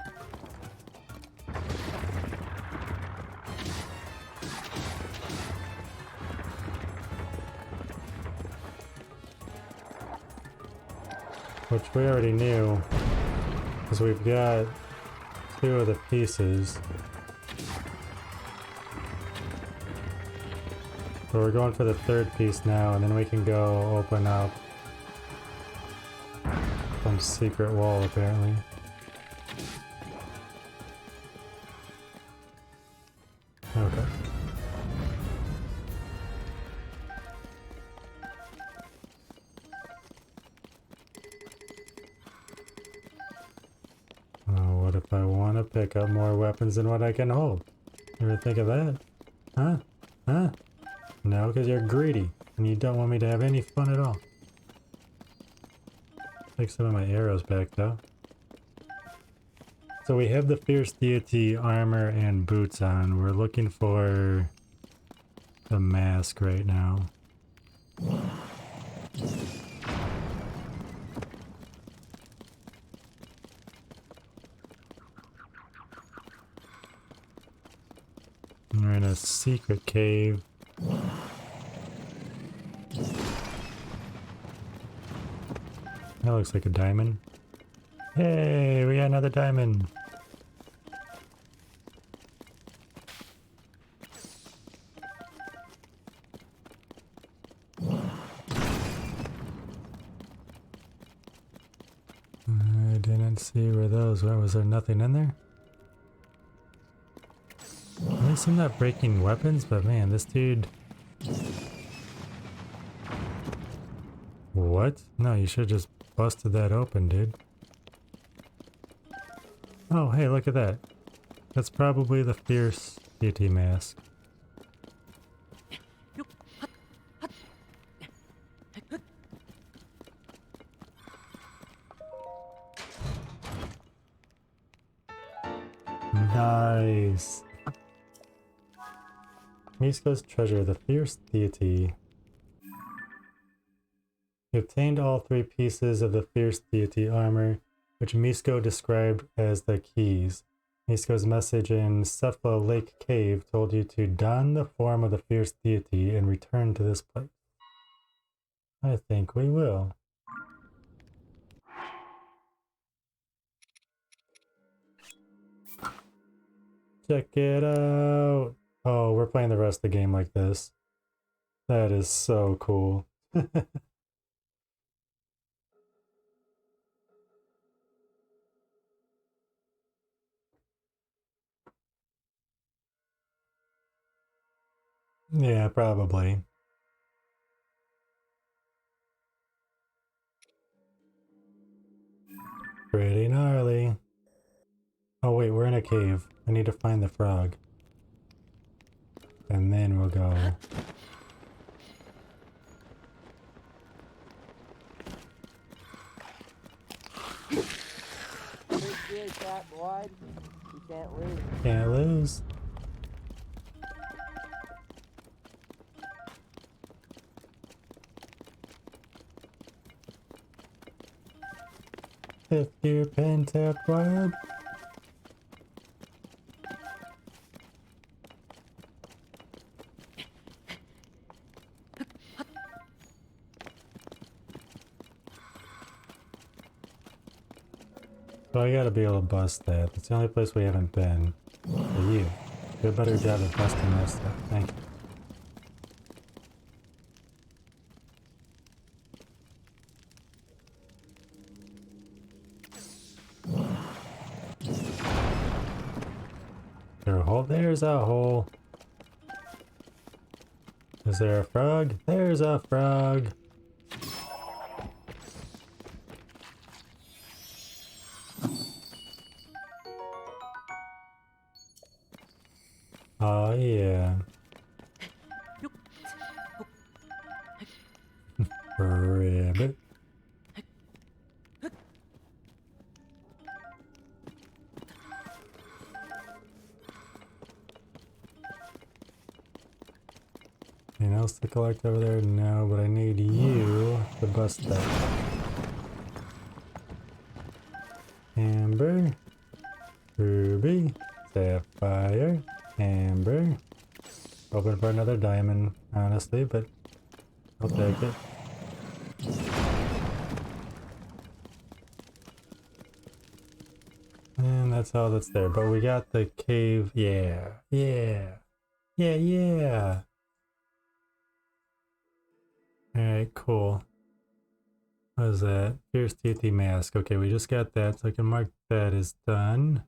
Which we already knew, because we've got 2 of the pieces. So we're going for the 3rd piece now, and then we can go open up some secret wall, apparently. Okay. Oh, what if I want to pick up more weapons than what I can hold? You ever think of that? Huh? Huh? No, because you're greedy, and you don't want me to have any fun at all. Take some of my arrows back, though. So we have the Fierce Deity armor and boots on. We're looking for the mask right now. We're in a secret cave. That looks like a diamond. Hey, we got another diamond. I didn't see where those were. Was there nothing in there? At least I'm not breaking weapons, but man, this dude... What? No, you should have just busted that open, dude. Oh, hey, look at that. That's probably the Fierce Deity mask. Nice. Misko's treasure, the Fierce Deity. He obtained all 3 pieces of the Fierce Deity armor, which Misko described as the keys. Misko's message in Cepha Lake Cave told you to don the form of the Fierce Deity and return to this place. I think we will. Check it out! Oh, we're playing the rest of the game like this. That is so cool. Yeah, probably. Pretty gnarly. Oh wait, we're in a cave. I need to find the frog. And then we'll go. Appreciate that, boy. You can't lose. Can't lose. Fifth gear pentap wide. So I gotta be able to bust that. That's the only place we haven't been. For you. Do a better job at busting that stuff. Thank you. Is there a hole? There's a hole. Is there a frog? There's a frog. Oh yeah. Ribbit. Anything else to collect over there? No, but I need you to bust that. Amber. Ruby. Sapphire. Amber. Hoping for another diamond, honestly, but I'll take it. And that's all that's there. But we got the cave. Yeah. Yeah. Yeah, yeah. Alright, cool. What is that? Fierce Teethy Mask. Okay, we just got that, so I can mark that as done.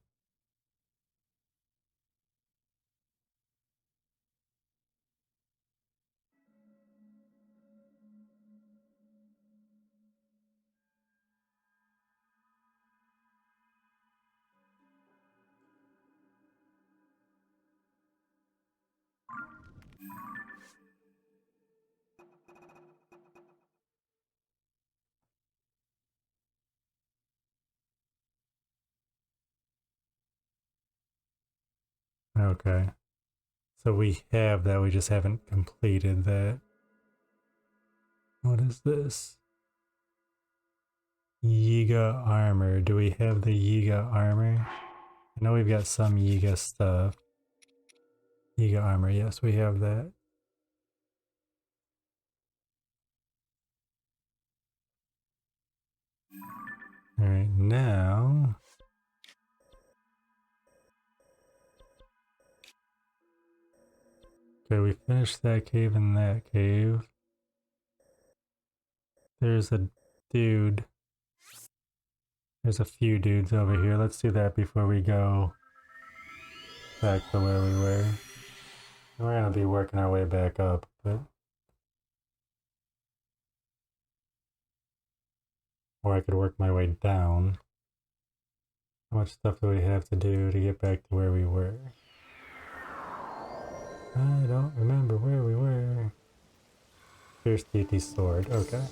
Okay. So we have that, we just haven't completed that. What is this? Yiga armor. Do we have the Yiga armor? I know we've got some Yiga stuff. Yiga armor, yes, we have that. Alright, now... Okay, we finished that cave and that cave. There's a dude. There's a few dudes over here. Let's do that before we go back to where we were. We're gonna be working our way back up, but... Or I could work my way down. How much stuff do we have to do to get back to where we were? I don't remember where we were. Fierce Teethy's sword, okay.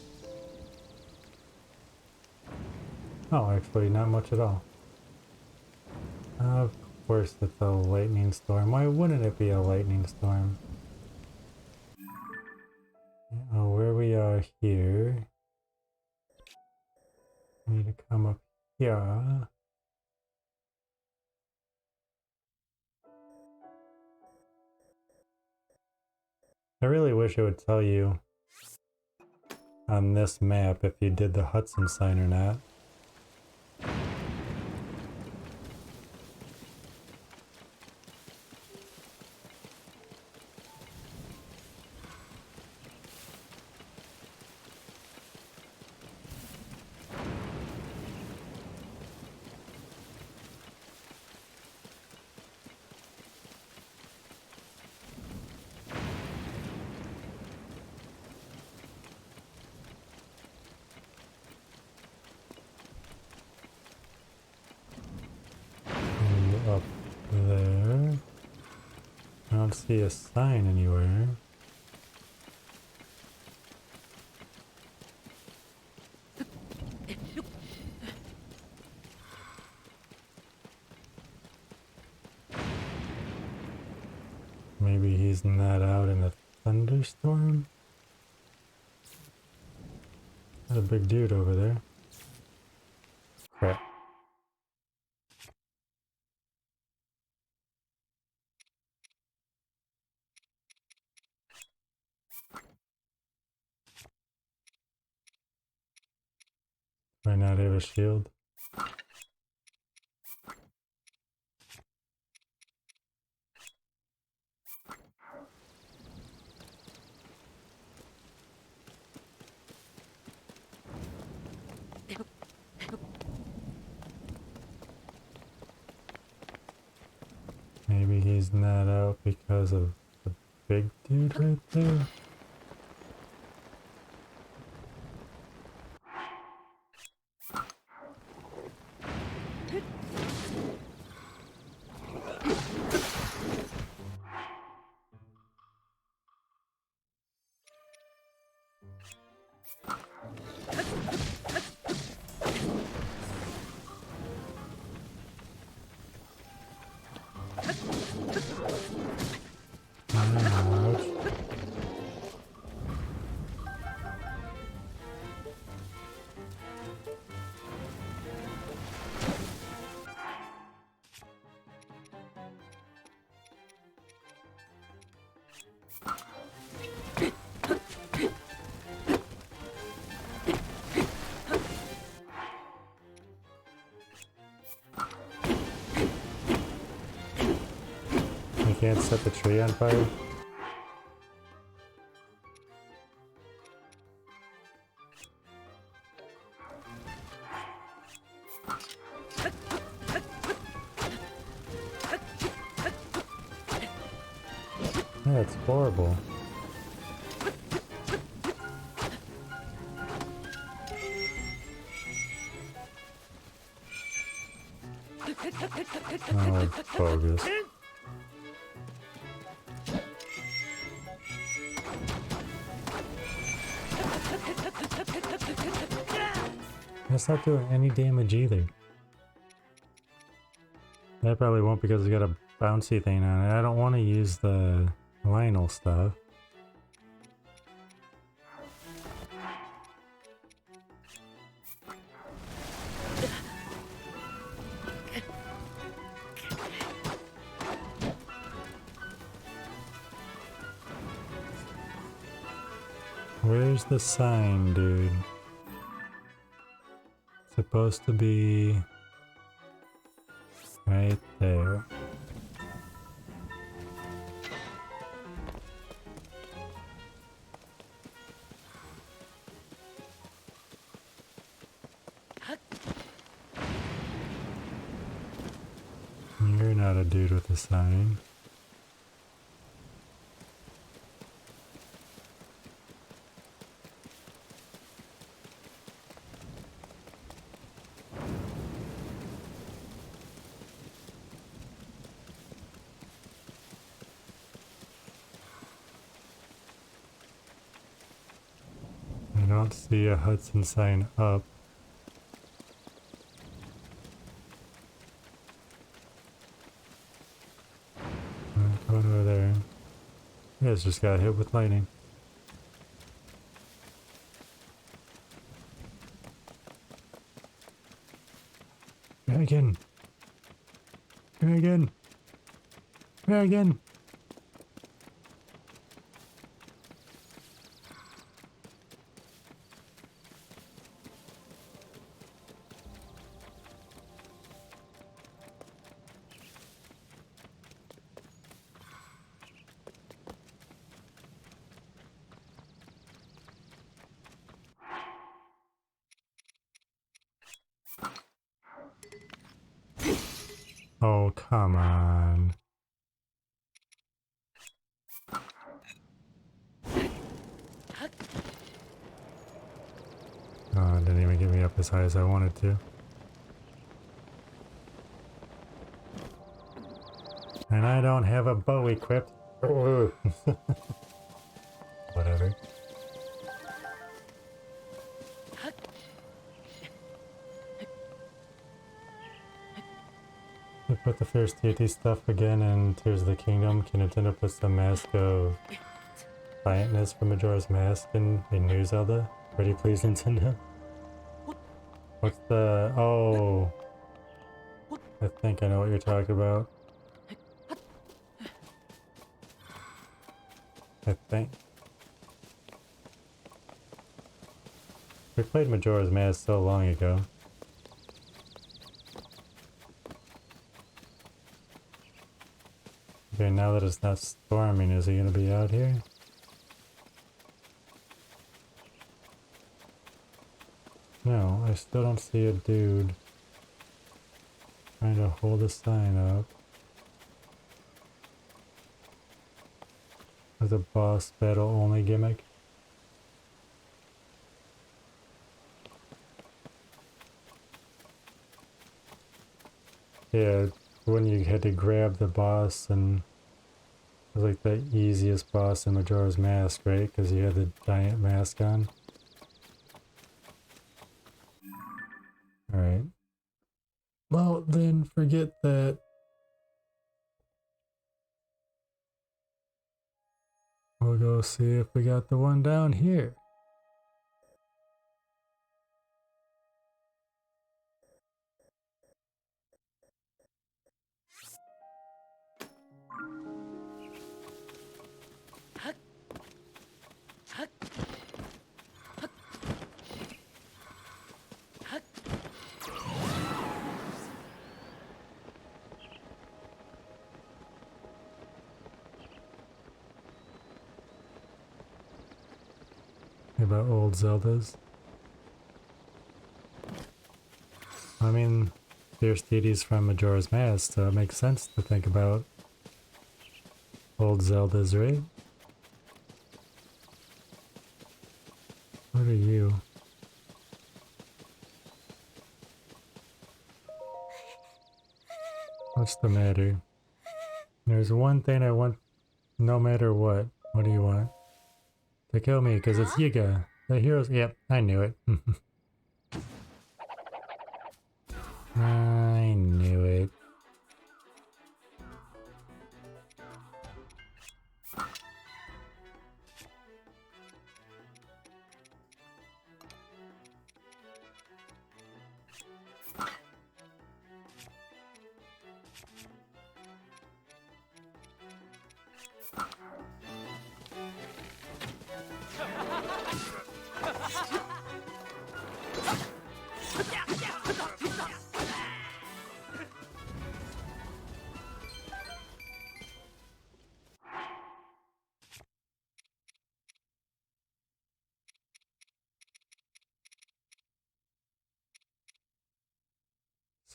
Oh, actually not much at all. Of course it's a lightning storm. Why wouldn't it be a lightning storm? Oh, where we are here. I need to come up here. I really wish it would tell you on this map if you did the Hudson sign or not. And up there. I don't see a sign anywhere. Maybe he's not out in a thunderstorm? There's a big dude over there. Crap. Might not have a shield. Maybe he's not out because of the big dude right there. Ouch. I can't set the tree on fire. That's horrible. Oh, bogus. That's not doing any damage either. That probably won't because it's got a bouncy thing on it. I don't want to use the Lionel stuff. Where's the sign, dude? It's supposed to be right there. You're not a dude with a sign. I don't see a Hudson sign up. Going over there. You guys just got hit with lightning. Try again. Try again. Try again. Oh, come on. Oh, it didn't even get me up as high as I wanted to. And I don't have a bow equipped. Whatever. We put the first deity stuff again in Tears of the Kingdom. Can Nintendo put some mask of quietness from Majora's Mask in New Zelda? Pretty please, Nintendo. What's the... Oh... I think I know what you're talking about. I think. We played Majora's Mask so long ago. Okay, now that it's not storming, is he gonna be out here? No, I still don't see a dude trying to hold a sign up. As a boss battle only gimmick. Yeah, when you had to grab the boss, and it was like the easiest boss in Majora's Mask, right? Because you had the giant mask on. Alright. Well, then forget that. We'll go see if we got the one down here. About old Zeldas. I mean, there's deities from Majora's Mask, so it makes sense to think about old Zeldas, right? What are you? What's the matter? There's one thing I want no matter what. What do you want? To kill me, because it's Yiga. The heroes. Yep, I knew it. I knew it.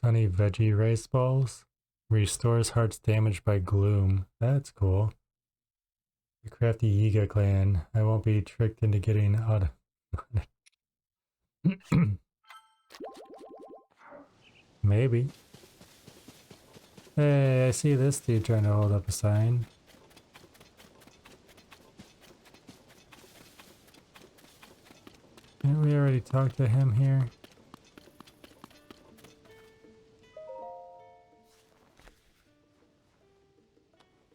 Sunny veggie rice balls. Restores hearts damaged by gloom. That's cool. The crafty Yiga clan. I won't be tricked into getting out of... Maybe. Hey, I see this dude trying to hold up a sign. Didn't we already talk to him here?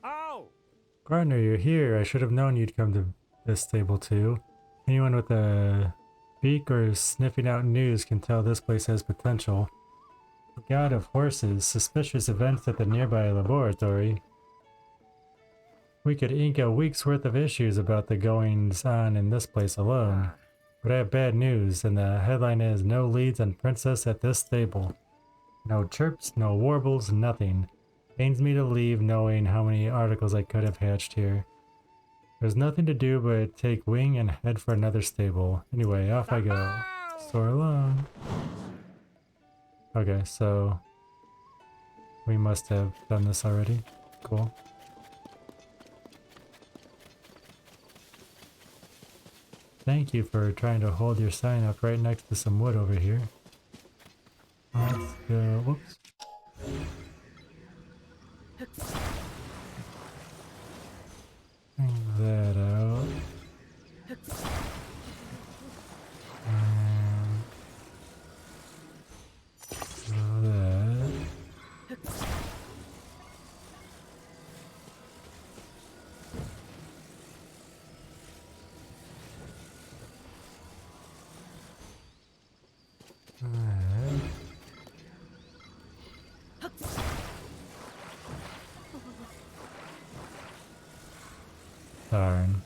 Oh! Gardner, you're here. I should have known you'd come to this stable too. Anyone with a beak or sniffing out news can tell this place has potential. God of horses, suspicious events at the nearby laboratory. We could ink a week's worth of issues about the goings on in this place alone. But I have bad news, and the headline is no leads on Princess at this stable. No chirps, no warbles, nothing. Pains me to leave knowing how many articles I could have hatched here. There's nothing to do but take wing and head for another stable. Anyway, off I go. Soar along. Okay, so we must have done this already. Cool. Thank you for trying to hold your sign up right next to some wood over here. Let's go. Whoops. Bring that out. And throw that. That. Darn.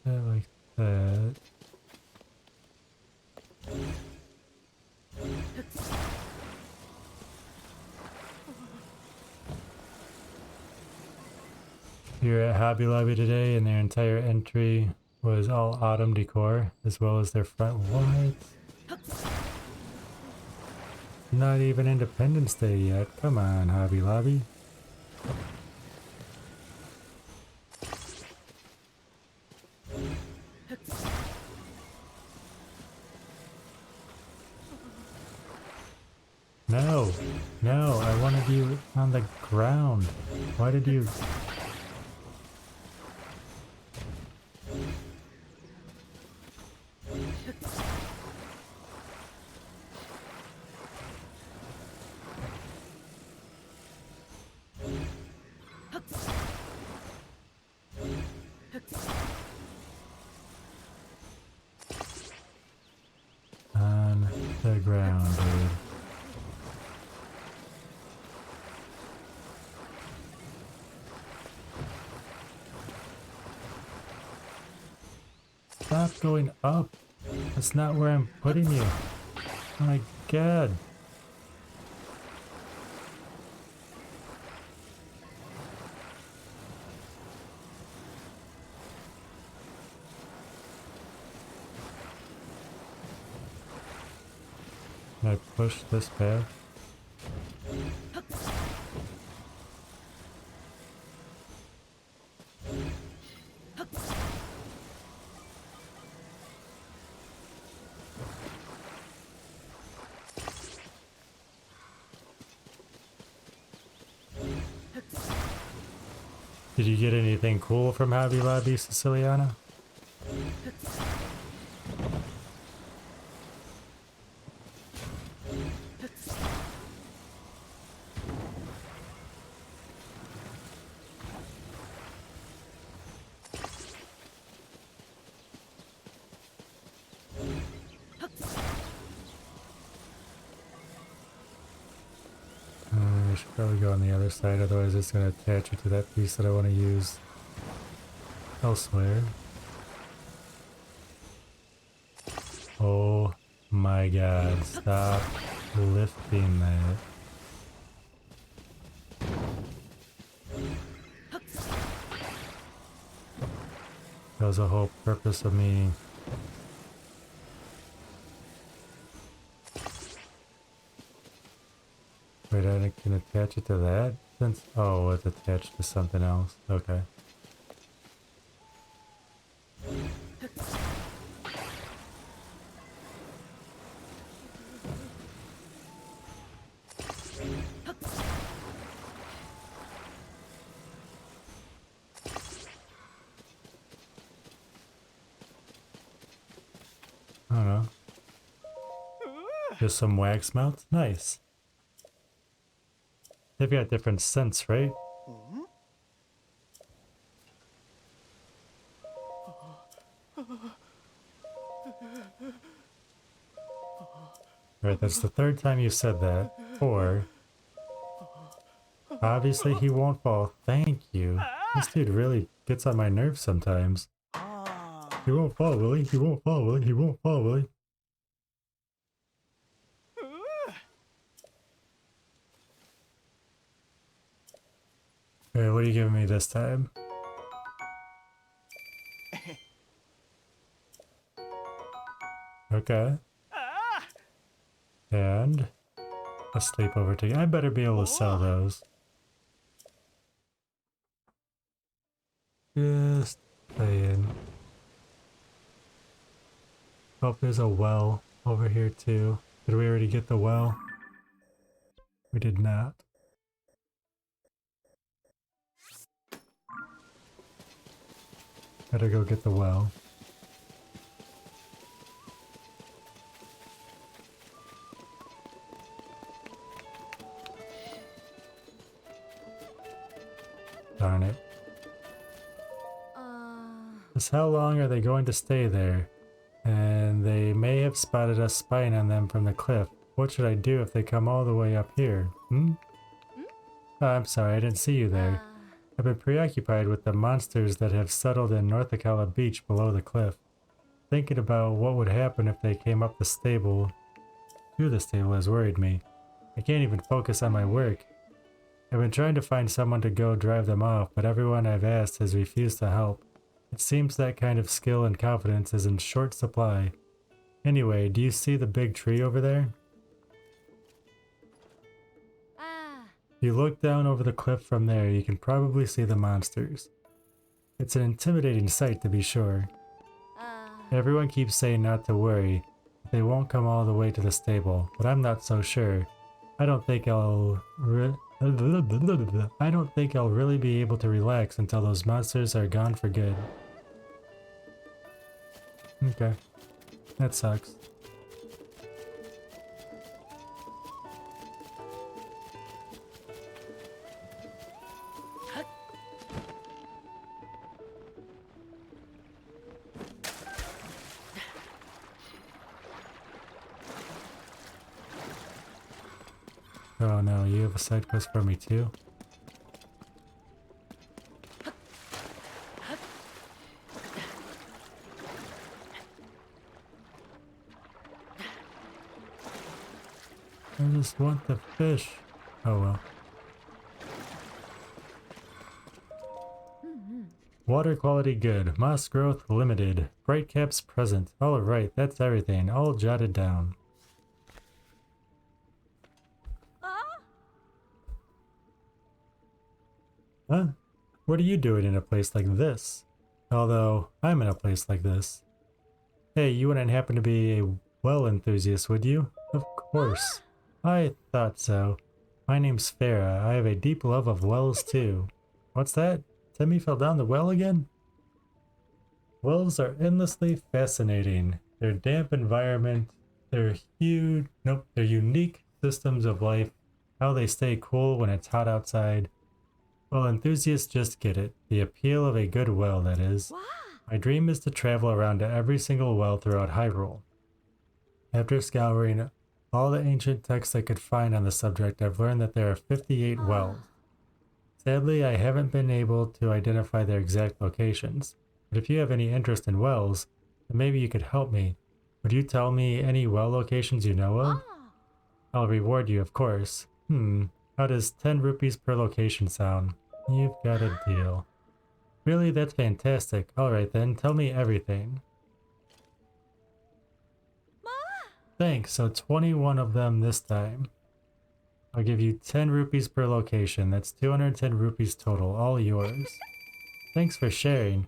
That like that. You're at Hobby Lobby today and their entire entry was all autumn decor, as well as their front lights. Not even Independence Day yet. Come on, Hobby Lobby. No, no, I wanted you on the ground. Why did you... On the ground, dude. Stop going up. That's not where I'm putting you. Oh my god. Can I push this path? Did you get anything cool from Hobby Lobby, Siciliana? I should probably go on the other side, otherwise it's going to attach you to that piece that I want to use elsewhere. Oh my god, stop lifting that. That was the whole purpose of me. Wait, I can attach it to that? Since, oh, it's attached to something else. Okay. I don't know. Just some wax melts? Nice. They've got different scents, right? Right, that's the third time you said that. Or... obviously he won't fall. Thank you. This dude really gets on my nerves sometimes. He won't fall, will he? He won't fall, will he? He won't fall, will he? Okay, what are you giving me this time? Okay. And a sleepover ticket. I better be able to sell those. Just saying. Oh, there's a well over here too. Did we already get the well? We did not. Better go get the well. Darn it. Just how long are they going to stay there? And they may have spotted us spying on them from the cliff. What should I do if they come all the way up here? Oh, I'm sorry, I didn't see you there. I've been preoccupied with the monsters that have settled in North Akala Beach below the cliff. Thinking about what would happen if they came up the stable, through the stable has worried me. I can't even focus on my work. I've been trying to find someone to go drive them off, but everyone I've asked has refused to help. It seems that kind of skill and confidence is in short supply. Anyway, do you see the big tree over there? If you look down over the cliff from there, you can probably see the monsters. It's an intimidating sight to be sure. Everyone keeps saying not to worry, they won't come all the way to the stable, but I'm not so sure. I don't think I'll really be able to relax until those monsters are gone for good. Okay. That sucks. Oh no, you have a side quest for me too? I just want the fish. Oh well. Water quality good. Moss growth limited. Bright caps present. Alright, that's everything. All jotted down. Huh? What are you doing in a place like this? Although, I'm in a place like this. Hey, you wouldn't happen to be a well enthusiast, would you? Of course. I thought so. My name's Farah. I have a deep love of wells too. What's that? Timmy fell down the well again? Wells are endlessly fascinating. Their damp environment, their their unique systems of life, how they stay cool when it's hot outside. Well, enthusiasts just get it. The appeal of a good well, that is. My dream is to travel around to every single well throughout Hyrule. After scouring all the ancient texts I could find on the subject, I've learned that there are 58 wells. Sadly, I haven't been able to identify their exact locations. But if you have any interest in wells, then maybe you could help me. Would you tell me any well locations you know of? I'll reward you, of course. How does 10 rupees per location sound? You've got a deal. Really? That's fantastic. Alright then, tell me everything. Thanks, so 21 of them this time. I'll give you 10 rupees per location. That's 210 rupees total, all yours. Thanks for sharing.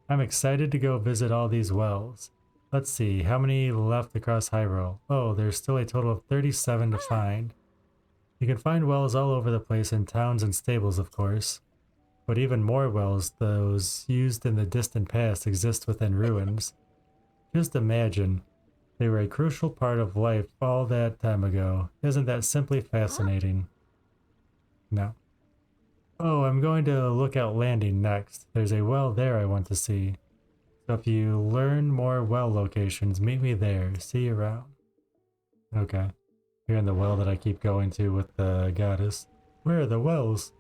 I'm excited to go visit all these wells. Let's see, how many left across Hyrule? Oh, there's still a total of 37 to find. You can find wells all over the place in towns and stables, of course. But even more wells, those used in the distant past, exist within ruins. Just imagine, they were a crucial part of life all that time ago. Isn't that simply fascinating? No. Oh, I'm going to Lookout Landing next. There's a well there I want to see. So if you learn more well locations, meet me there. See you around. Okay. You're in the well that I keep going to with the goddess. Where are the wells?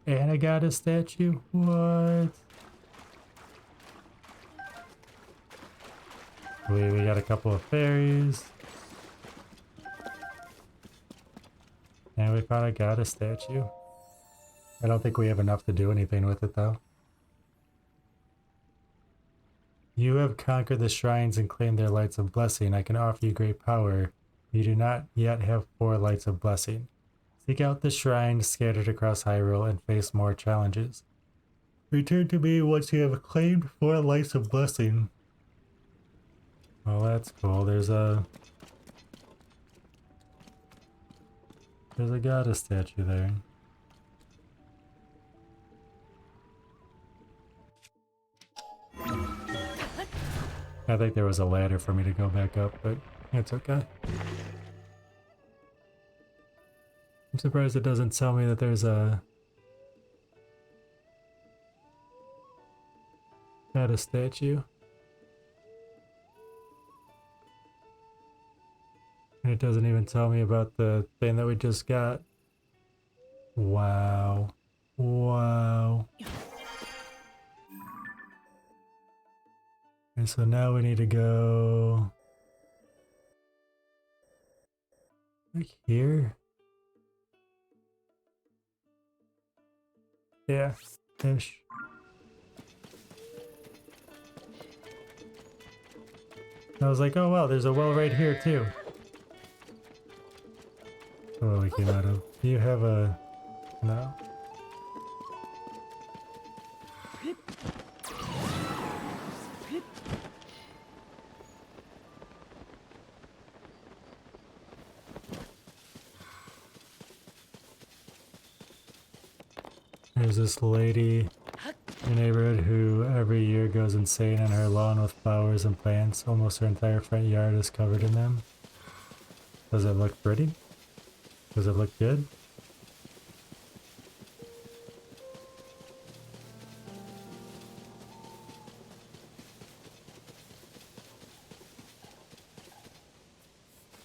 And I got a statue? What? We got a couple of fairies. And we found a goddess statue. I don't think we have enough to do anything with it though. You have conquered the shrines and claimed their lights of blessing. I can offer you great power. You do not yet have 4 lights of blessing. Seek out the shrines scattered across Hyrule and face more challenges. Return to me once you have claimed 4 lights of blessing. Well, that's cool. There's a goddess statue there. I think there was a ladder for me to go back up, but it's okay. I'm surprised it doesn't tell me that there's a goddess statue. And it doesn't even tell me about the thing that we just got. Wow. Wow. And so now we need to go like here. Yeah, ish. I was like, oh wow, there's a well right here too. Oh, we came out of. Do you have a... No? There's this lady in the neighborhood who every year goes insane on her lawn with flowers and plants. Almost her entire front yard is covered in them. Does it look pretty? Does it look good?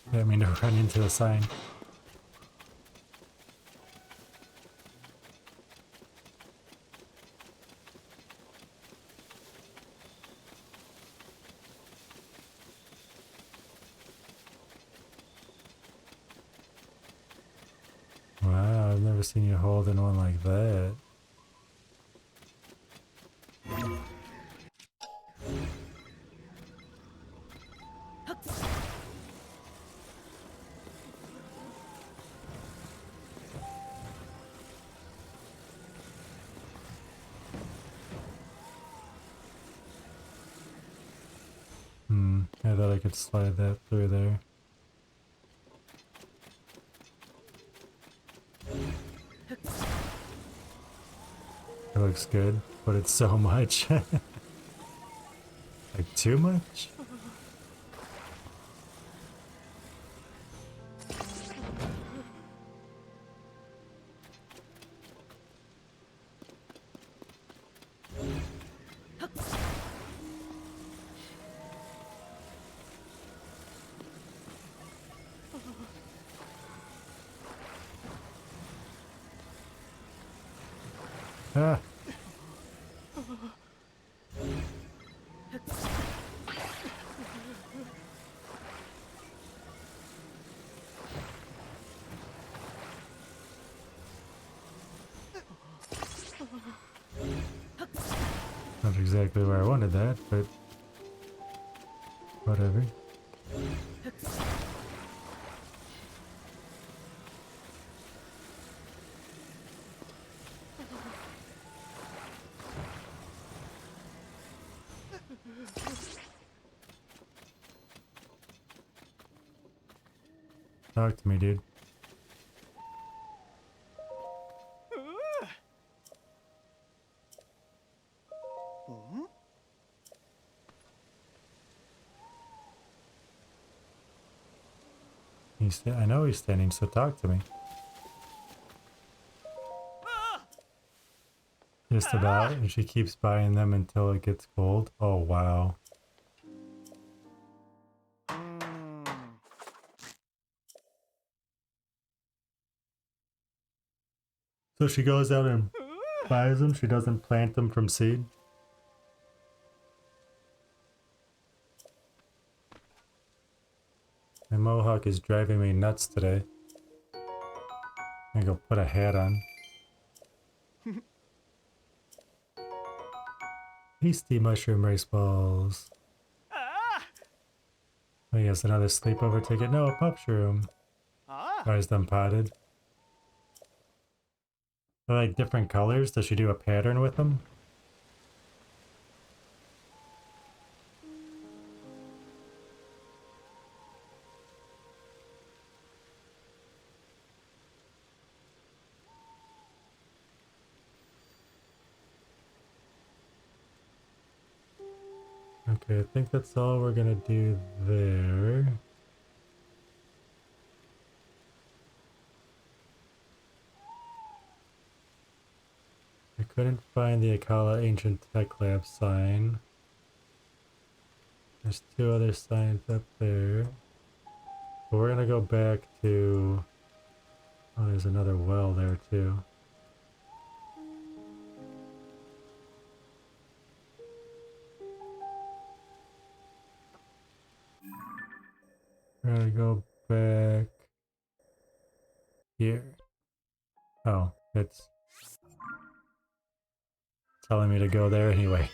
I didn't mean to run into the sign. Wow, I've never seen you holding one like that. I thought I could slide that through there. It looks good, but it's so much. Like too much? Ah! Not exactly where I wanted that, but whatever. Talk to me, dude. I know he's standing, so talk to me. Just about, and she keeps buying them until it gets cold. Oh, wow. So she goes out and buys them, she doesn't plant them from seed? My mohawk is driving me nuts today. I'm gonna go put a hat on. Tasty mushroom rice balls. Oh yes, another sleepover ticket. No, a pup shroom. Why is them potted? They're like different colors. Does she do a pattern with them? Okay, I think that's all we're gonna do there. I couldn't find the Akala Ancient Tech Lab sign. There's two other signs up there. But we're gonna go back to Oh, there's another well there too. Gotta go back here. Oh, it's telling me to go there anyway.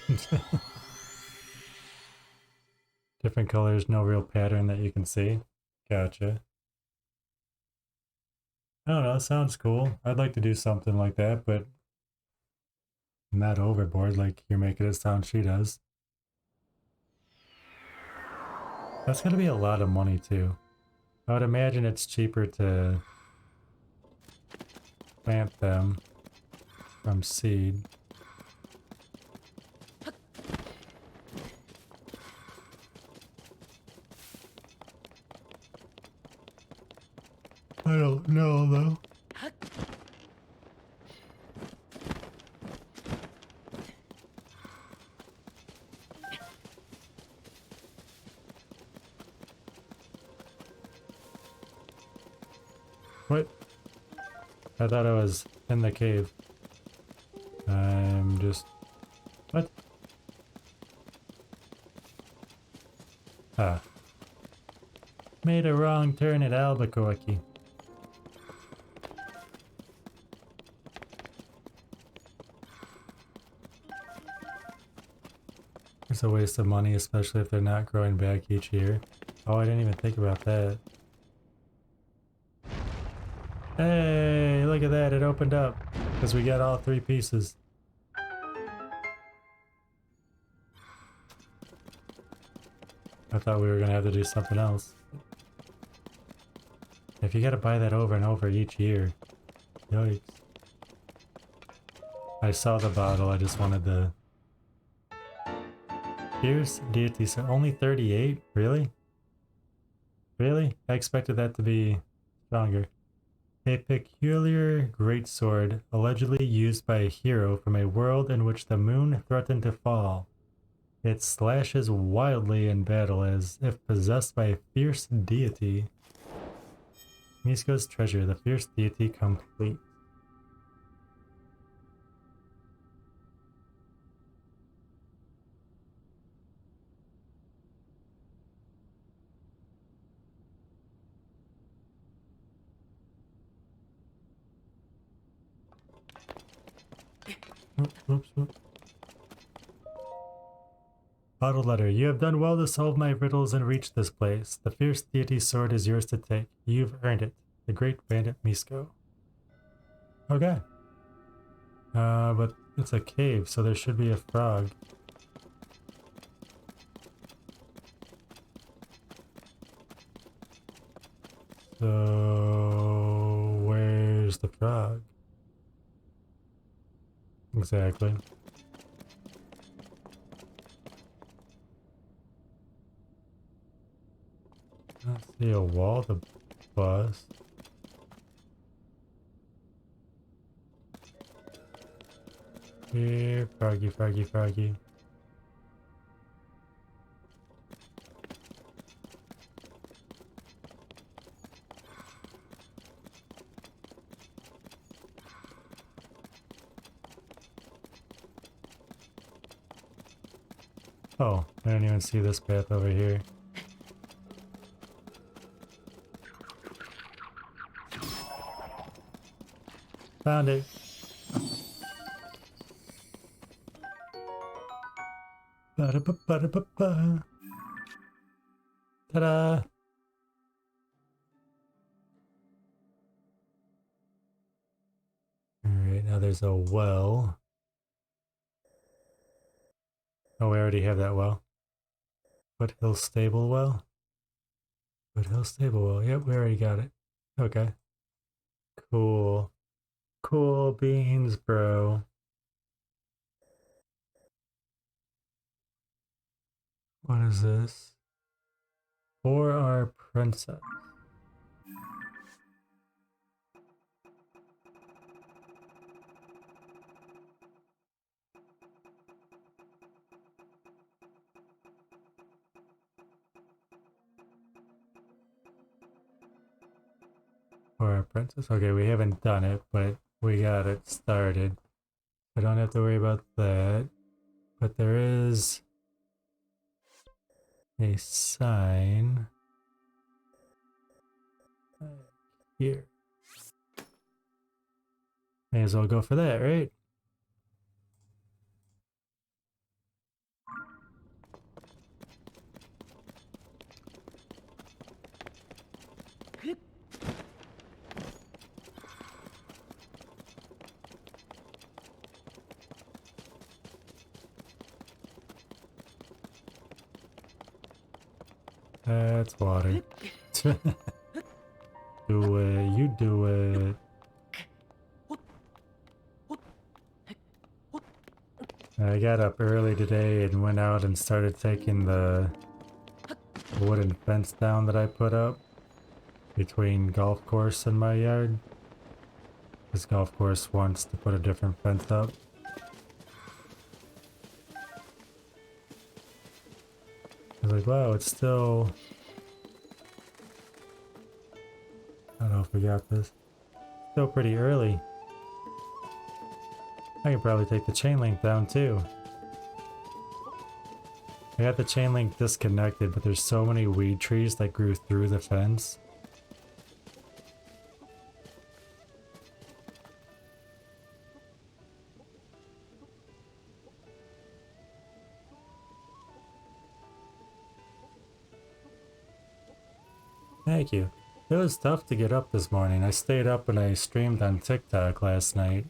Different colors, no real pattern that you can see. Gotcha. I don't know, sounds cool. I'd like to do something like that, but not overboard like you're making it sound she does. That's gonna be a lot of money too. I would imagine it's cheaper to plant them from seed. I don't know though. What? I thought I was in the cave. I'm just... What? Ah. Made a wrong turn at Albuquerque. It's a waste of money, especially if they're not growing back each year. Oh, I didn't even think about that. Hey, look at that, it opened up. Because we got all 3 pieces. I thought we were going to have to do something else. If you got to buy that over and over each year. Yikes. I saw the bottle, I just wanted the... Fierce deity, so only 38? Really? Really? I expected that to be stronger. A peculiar greatsword, allegedly used by a hero from a world in which the moon threatened to fall. It slashes wildly in battle as if possessed by a fierce deity. Misko's treasure, the fierce deity complete. Oops, oops. Bottled letter. You have done well to solve my riddles and reach this place. The fierce deity's sword is yours to take. You've earned it. The great bandit Misko. Okay. But it's a cave, so there should be a frog. So where's the frog? Exactly. I see a wall to bust. Here, froggy, froggy, froggy. Oh, I don't even see this path over here. Found it. Ba-da-ba-ba-da-ba-ba. Ta-da! Alright, now there's a well. Oh, we already have that well. Foothill Stable well? Foothill Stable well. Yep, we already got it. Okay. Cool. Cool beans, bro. What is this? For our princess. for apprentice. Okay, we haven't done it, but we got it started. I don't have to worry about that. But there is a sign here. May as well go for that, right? That's water. Do it, you do it. I got up early today and went out and started taking the wooden fence down that I put up between golf course and my yard. This golf course wants to put a different fence up. I was like, wow, it's still... I don't know if we got this. Still pretty early. I can probably take the chain link down too. I got the chain link disconnected, but there's so many weed trees that grew through the fence. Thank you. It was tough to get up this morning. I stayed up and I streamed on TikTok last night.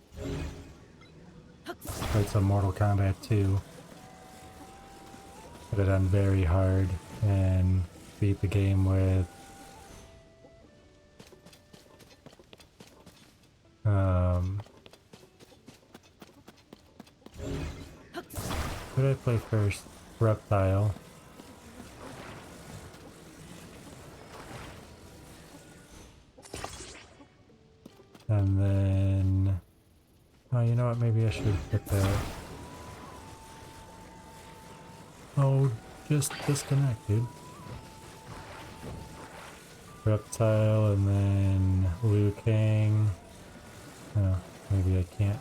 Played some Mortal Kombat 2. Put it on very hard and beat the game with what did I play first? Reptile. And then oh, you know what, maybe I should get that. Oh, just disconnected. Reptile and then Liu Kang. Oh, maybe I can't.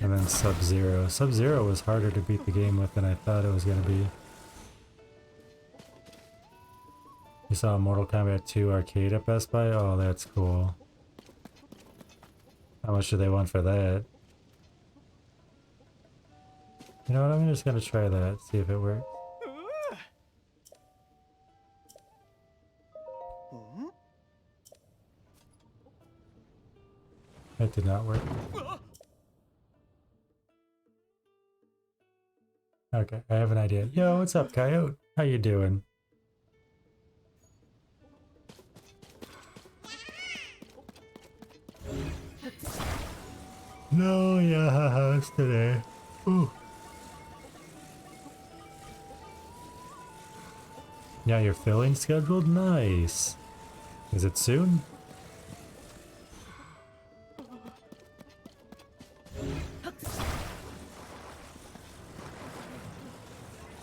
And then Sub-Zero. Sub-Zero was harder to beat the game with than I thought it was going to be. You saw Mortal Kombat 2 arcade at Best Buy? Oh, that's cool. How much do they want for that? You know what, I'm just gonna try that, see if it works. That did not work. Okay, I have an idea. Yo, what's up, Coyote? How you doing? No, yeah, it's today. Ooh. Yeah, you're filling scheduled? Nice. Is it soon?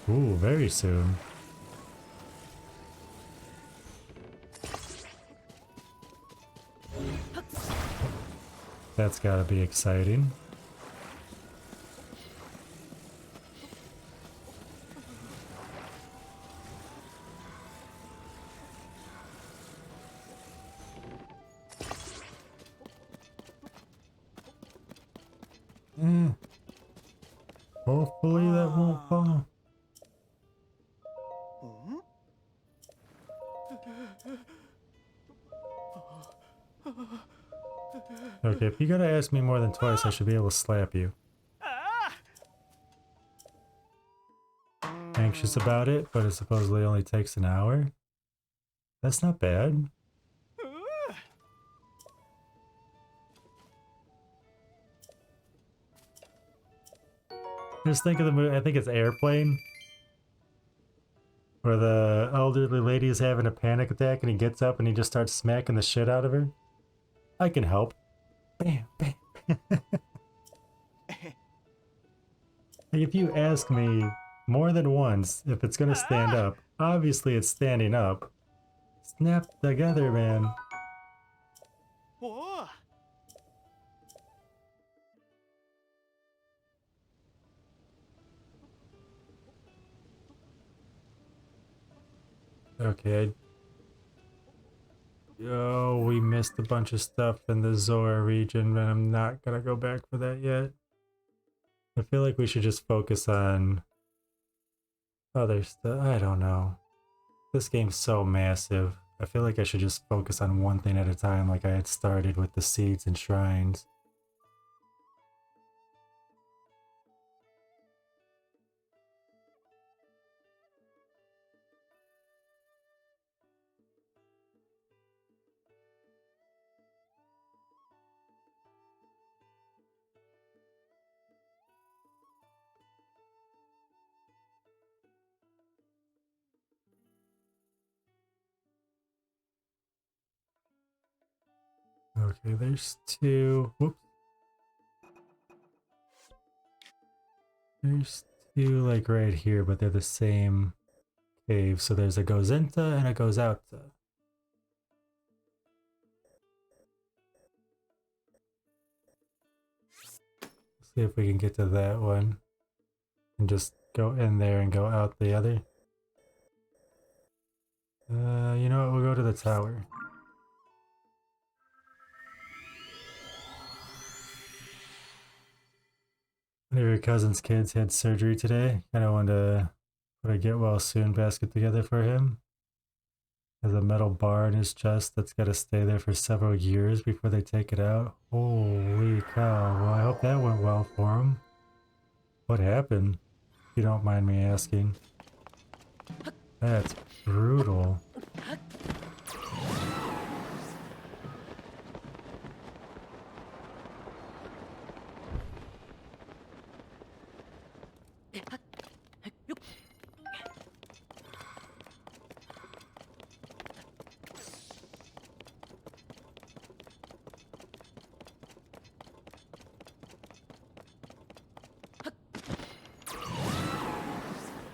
Ooh, very soon. That's gotta be exciting. Hopefully that won't fall. Okay, if you gotta ask me more than twice, I should be able to slap you. Anxious about it, but it supposedly only takes an hour. That's not bad. Just think of the movie, I think it's Airplane, where the elderly lady is having a panic attack and he gets up and he just starts smacking the shit out of her. I can help. Bam, bam. If you ask me more than once if it's gonna stand up, Obviously, it's standing up. Snap together, man. Whoa. Okay. Yo, we missed a bunch of stuff in the Zora region, and I'm not gonna go back for that yet. I feel like we should just focus on other stuff. I don't know. This game's so massive. I feel like I should just focus on one thing at a time like I had started with the seeds and shrines. Okay, there's two. Whoops. There's two like right here, but they're the same cave. So there's a goes into and a goes out to. See if we can get to that one and just go in there and go out the other. You know what? We'll go to the tower. One of your cousin's kids had surgery today. Kind of wanted to put a get well soon basket together for him. Has a metal bar in his chest that's got to stay there for several years before they take it out. Holy cow. Well, I hope that went well for him. What happened? If you don't mind me asking. That's brutal.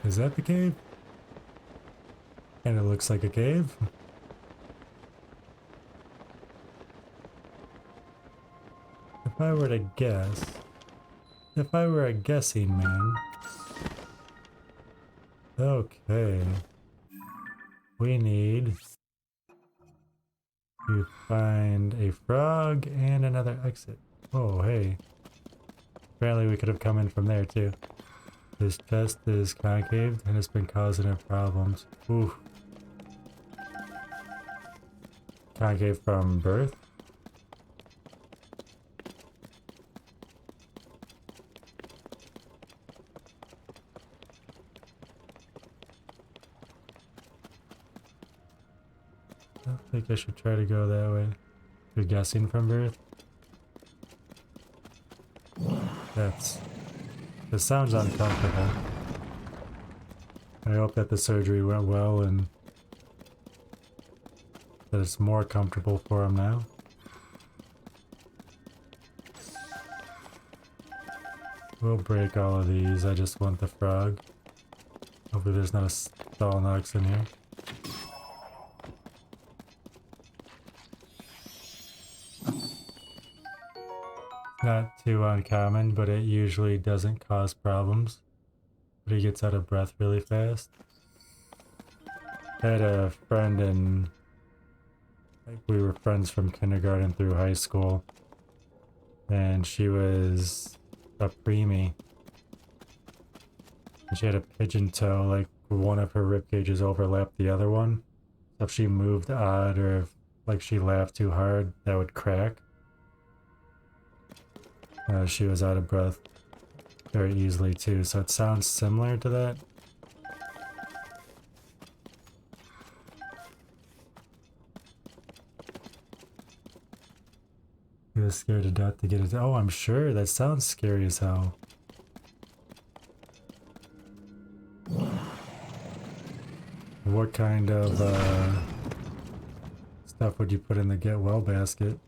Is that the cave? And it looks like a cave. If I were to guess, if I were a guessing man. Okay. We need to find a frog and another exit. Oh, hey. Apparently we could have come in from there too. His chest is concaved and it's been causing him problems. Ooh. Concave from birth? I don't think I should try to go that way. You're guessing from birth? This sounds uncomfortable. I hope that the surgery went well and that it's more comfortable for him now. We'll break all of these. I just want the frog. Hopefully there's not a Stalnox in here. Not too uncommon, but it usually doesn't cause problems. But he gets out of breath really fast. I had a friend in, like, we were friends from kindergarten through high school, and she was a preemie. And she had a pigeon toe, like one of her rib cages overlapped the other one. So if she moved odd or if like she laughed too hard, that would crack. She was out of breath very easily too, so it sounds similar to that. He was scared to death to get it. Oh, I'm sure. That sounds scary as hell. What kind of stuff would you put in the get well basket?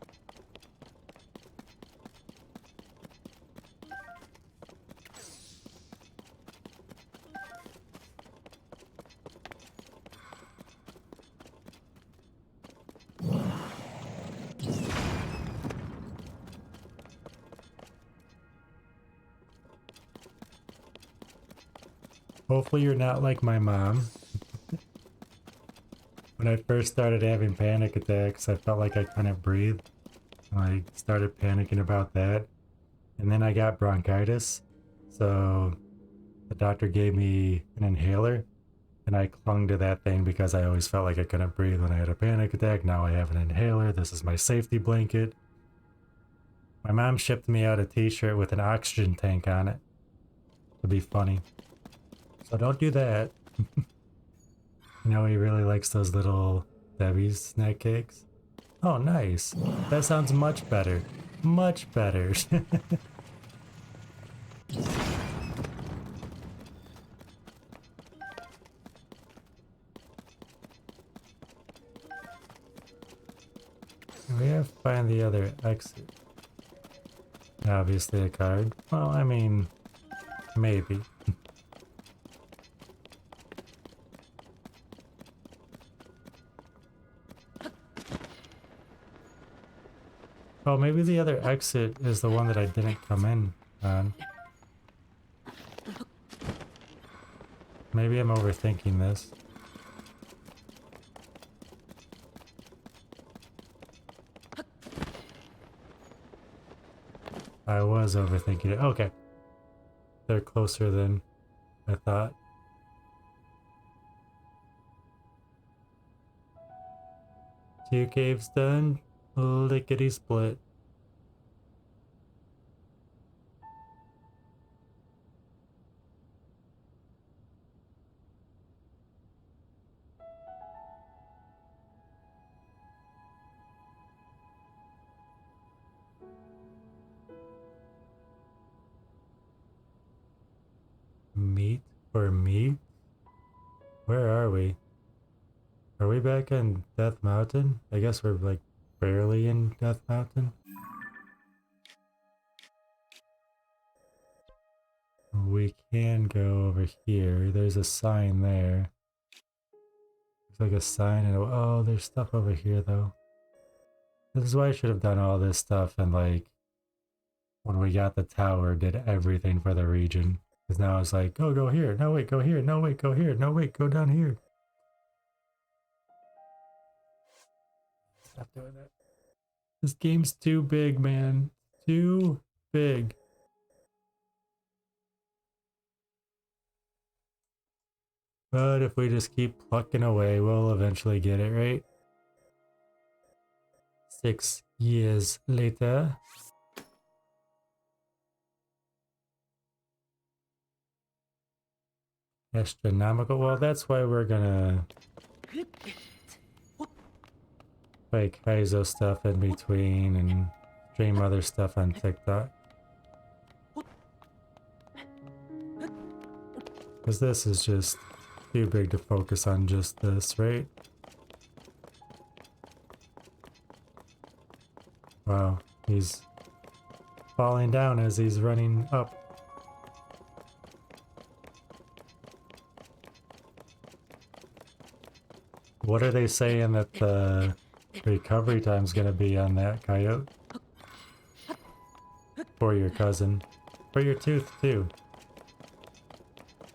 Hopefully you're not like my mom. When I first started having panic attacks, I felt like I couldn't breathe. I started panicking about that. And then I got bronchitis. So the doctor gave me an inhaler. And I clung to that thing because I always felt like I couldn't breathe when I had a panic attack. Now I have an inhaler. This is my safety blanket. My mom shipped me out a t-shirt with an oxygen tank on it. To be funny. So don't do that. You know, he really likes those little Debbie's snack cakes. Oh, nice. That sounds much better. Much better. We have to find the other exit. Obviously a card. Well, I mean, maybe. Oh, maybe the other exit is the one that I didn't come in on. Maybe I'm overthinking this. I was overthinking it. Okay. They're closer than I thought. Two caves done. Lickety split. Meat for meat? Where are we? Are we back in Death Mountain? I guess we're like barely in Death Mountain. We can go over here. There's a sign there. Looks like a sign and oh, there's stuff over here though. This is why I should have done all this stuff and like when we got the tower did everything for the region. Because now it's like, oh, go here. No, wait, go here. No, wait, go here. No, wait, go down here. Stop doing that. This game's too big, man. Too big. But if we just keep plucking away, we'll eventually get it, right? 6 years later. Astronomical. Well, that's why we're gonna like Kaizo stuff in between and stream other stuff on TikTok. Because this is just too big to focus on just this, right? Wow, he's falling down as he's running up. What are they saying that the recovery time's gonna be on that coyote? For your cousin. For your tooth too.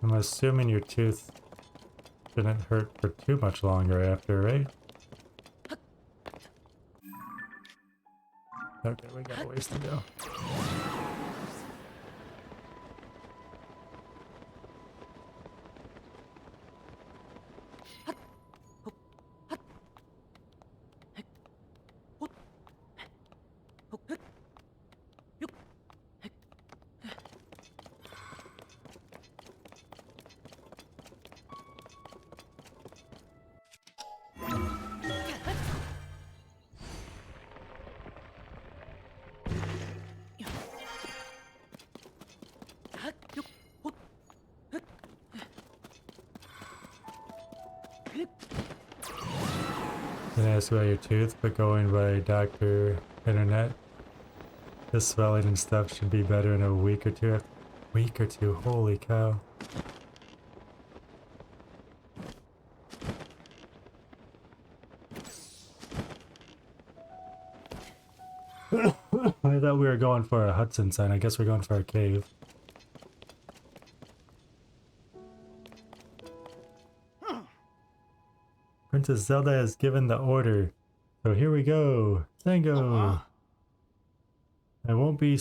I'm assuming your tooth shouldn't hurt for too much longer after, right? Okay, we got a ways to go. Didn't ask about your tooth, but going by Dr. Internet, the swelling and stuff should be better in a week or two. Week or two, holy cow. I thought we were going for a Hudson sign. I guess we're going for a cave. Princess Zelda has given the order. So here we go. Tango! It won't be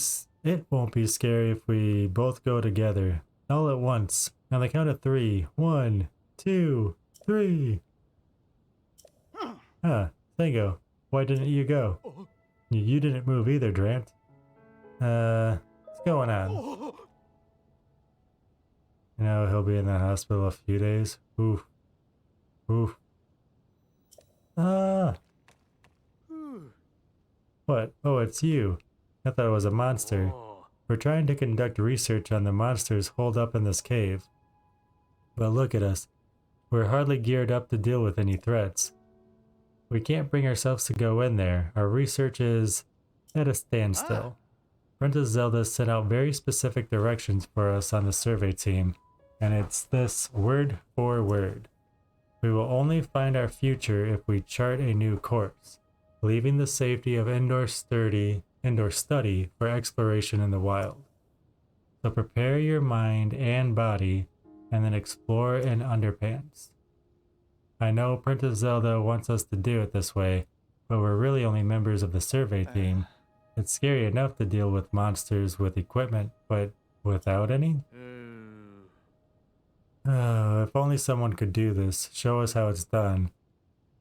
scary if we both go together. All at once. On the count of 3. 1, 2, 3. Tango. Why didn't you go? You didn't move either, Drant. What's going on? You know, he'll be in the hospital a few days. Oof. Oof. Ah! What? Oh, it's you. I thought it was a monster. We're trying to conduct research on the monsters holed up in this cave. But look at us. We're hardly geared up to deal with any threats. We can't bring ourselves to go in there. Our research is at a standstill. Princess Zelda sent out very specific directions for us on the survey team, and it's this word for word. We will only find our future if we chart a new course, leaving the safety of indoor study for exploration in the wild. So prepare your mind and body, and then explore in underpants. I know Princess Zelda wants us to do it this way, but we're really only members of the survey team. It's scary enough to deal with monsters with equipment, but without any? If only someone could do this, show us how it's done.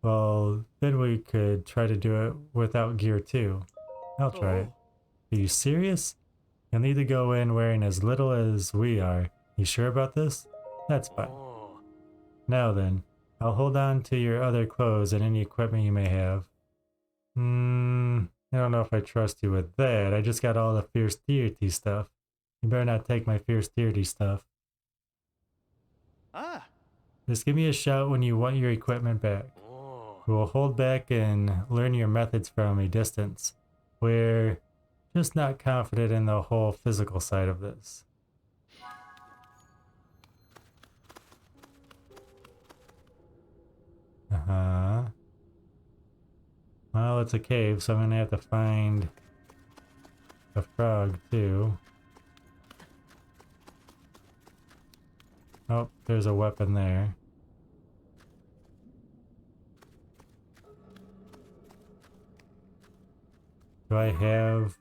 Well, then we could try to do it without gear too. I'll try it. Are you serious? You'll need to go in wearing as little as we are. You sure about this? That's fine. Now then, I'll hold on to your other clothes and any equipment you may have. I don't know if I trust you with that. I just got all the fierce deity stuff. You better not take my fierce deity stuff. Just give me a shout when you want your equipment back. We will hold back and learn your methods from a distance. We're just not confident in the whole physical side of this. Well, it's a cave, so I'm gonna have to find a frog too. Oh, there's a weapon there. Do I have...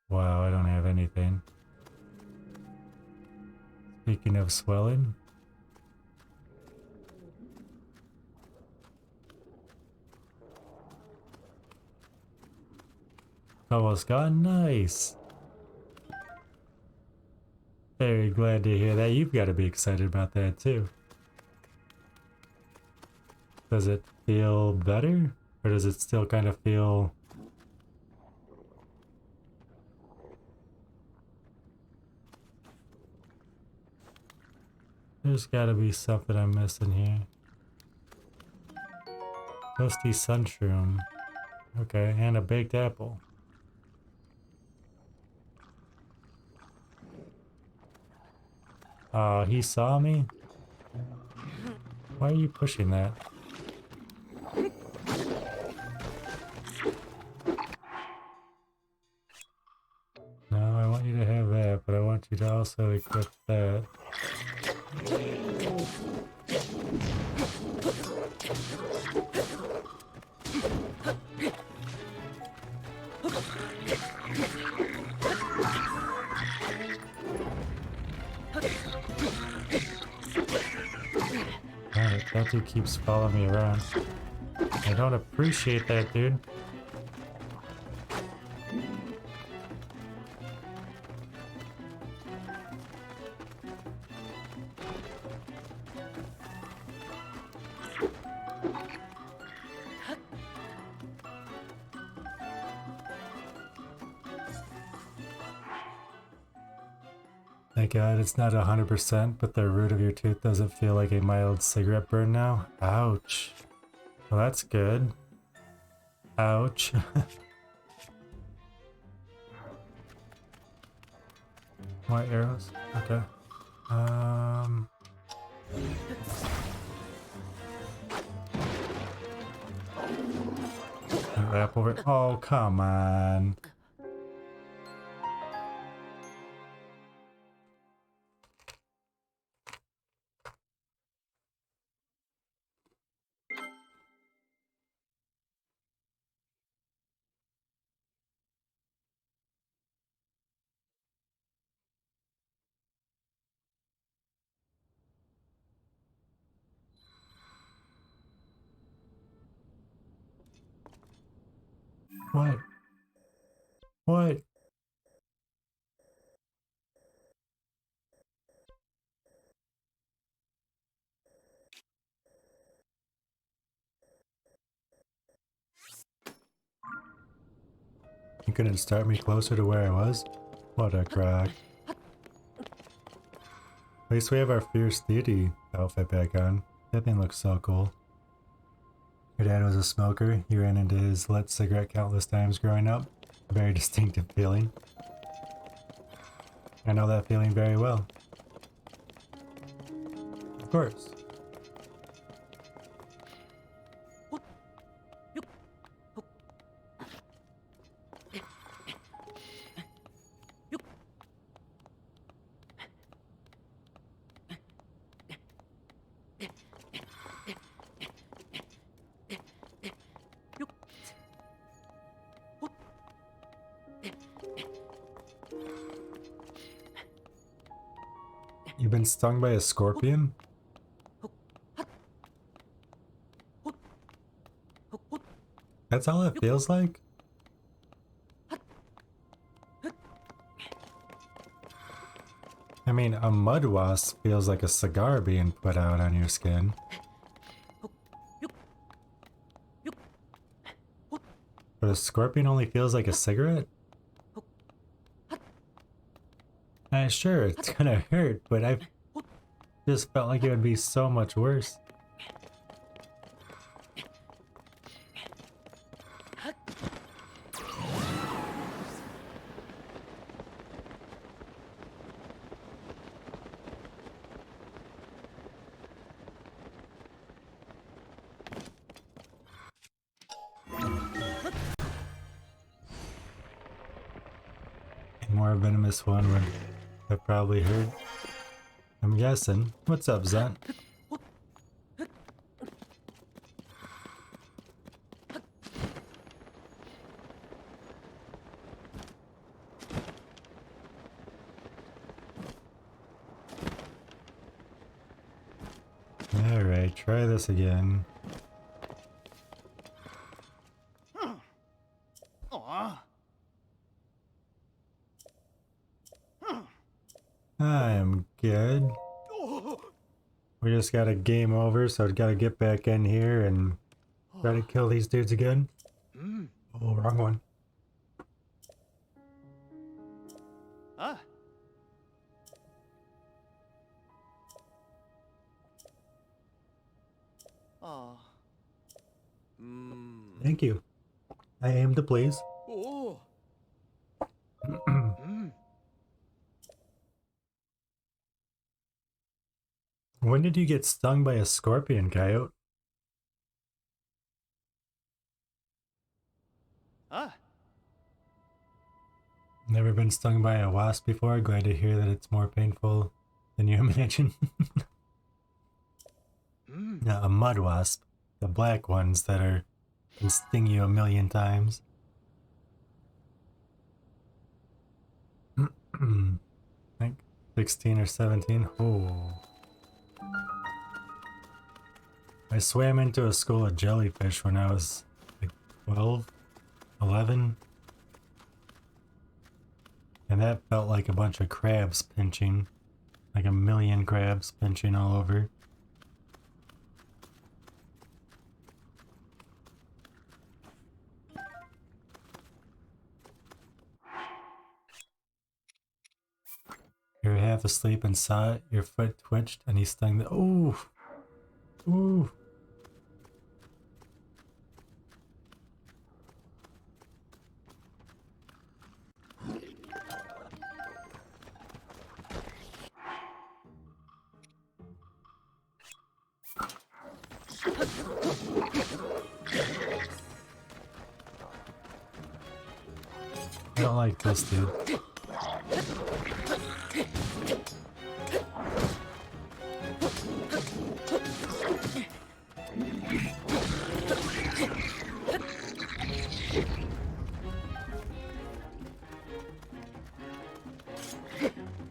Wow, I don't have anything. Speaking of swelling. Almost gone. Nice. Very glad to hear that. You've got to be excited about that too. Does it feel better? Or does it still kind of feel... There's got to be something I'm missing here. Toasty sunshroom. Okay, and a baked apple. Oh, he saw me? Why are you pushing that? No, I want you to have that, but I want you to also equip that. Alright, that dude keeps following me around. I don't appreciate that, dude. Thank God it's not 100%, but the root of your tooth doesn't feel like a mild cigarette burn now. Ouch. Well, that's good. Ouch. More arrows? Okay. Apple. Oh, come on. What? What? You couldn't start me closer to where I was? What a crock. At least we have our Fierce Deity outfit back on. That thing looks so cool. Your dad was a smoker. You ran into his lit cigarette countless times growing up. A very distinctive feeling. I know that feeling very well. Of course. You've been stung by a scorpion? That's all it feels like? I mean, a mud wasp feels like a cigar being put out on your skin. But a scorpion only feels like a cigarette? Sure, it's gonna hurt, but I just felt like it would be so much worse. A more venomous one would have probably hurt. I'm guessing. What's up, Zent? Alright, try this again. I am good. We just got a game over, so I gotta get back in here and try to kill these dudes again. Oh, wrong one. Thank you. I aim to please. When did you get stung by a scorpion, Coyote? Never been stung by a wasp before. Glad to hear that it's more painful than you imagine. No, a mud wasp. The black ones that can sting you a million times. I think 16 or 17. Oh. I swam into a school of jellyfish when I was like 12, 11. And that felt like a bunch of crabs pinching. Like a million crabs pinching all over. You're half asleep and saw it, your foot twitched, and he stung the— ooh! Ooh! I don't like this dude.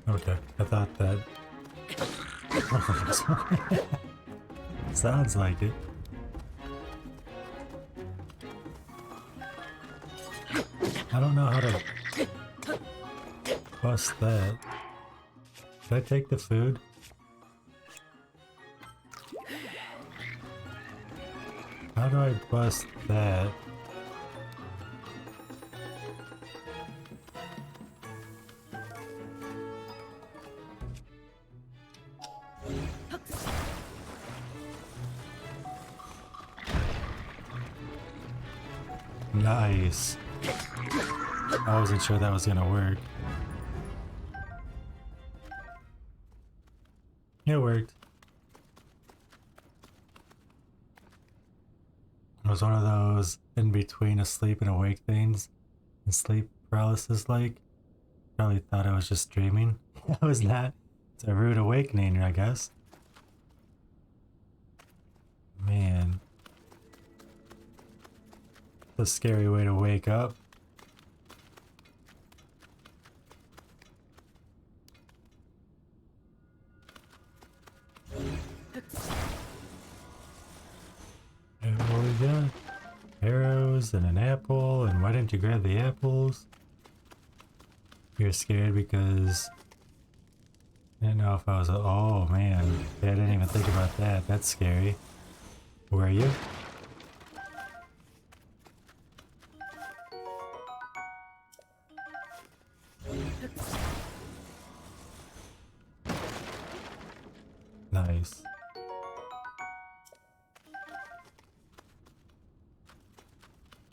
Okay, I thought that sounds like it. I don't know how to bust that. Did I take the food? How do I bust that? Nice. I wasn't sure that was gonna work. It worked. It was one of those in between asleep and awake things. And sleep paralysis like. Probably thought I was just dreaming. I was not. It's a rude awakening, I guess. Man. It's a scary way to wake up. And what we got? Arrows and an apple, and why didn't you grab the apples? You're scared because I didn't know if I was oh man. Yeah, I didn't even think about that. That's scary. Where are you? Nice.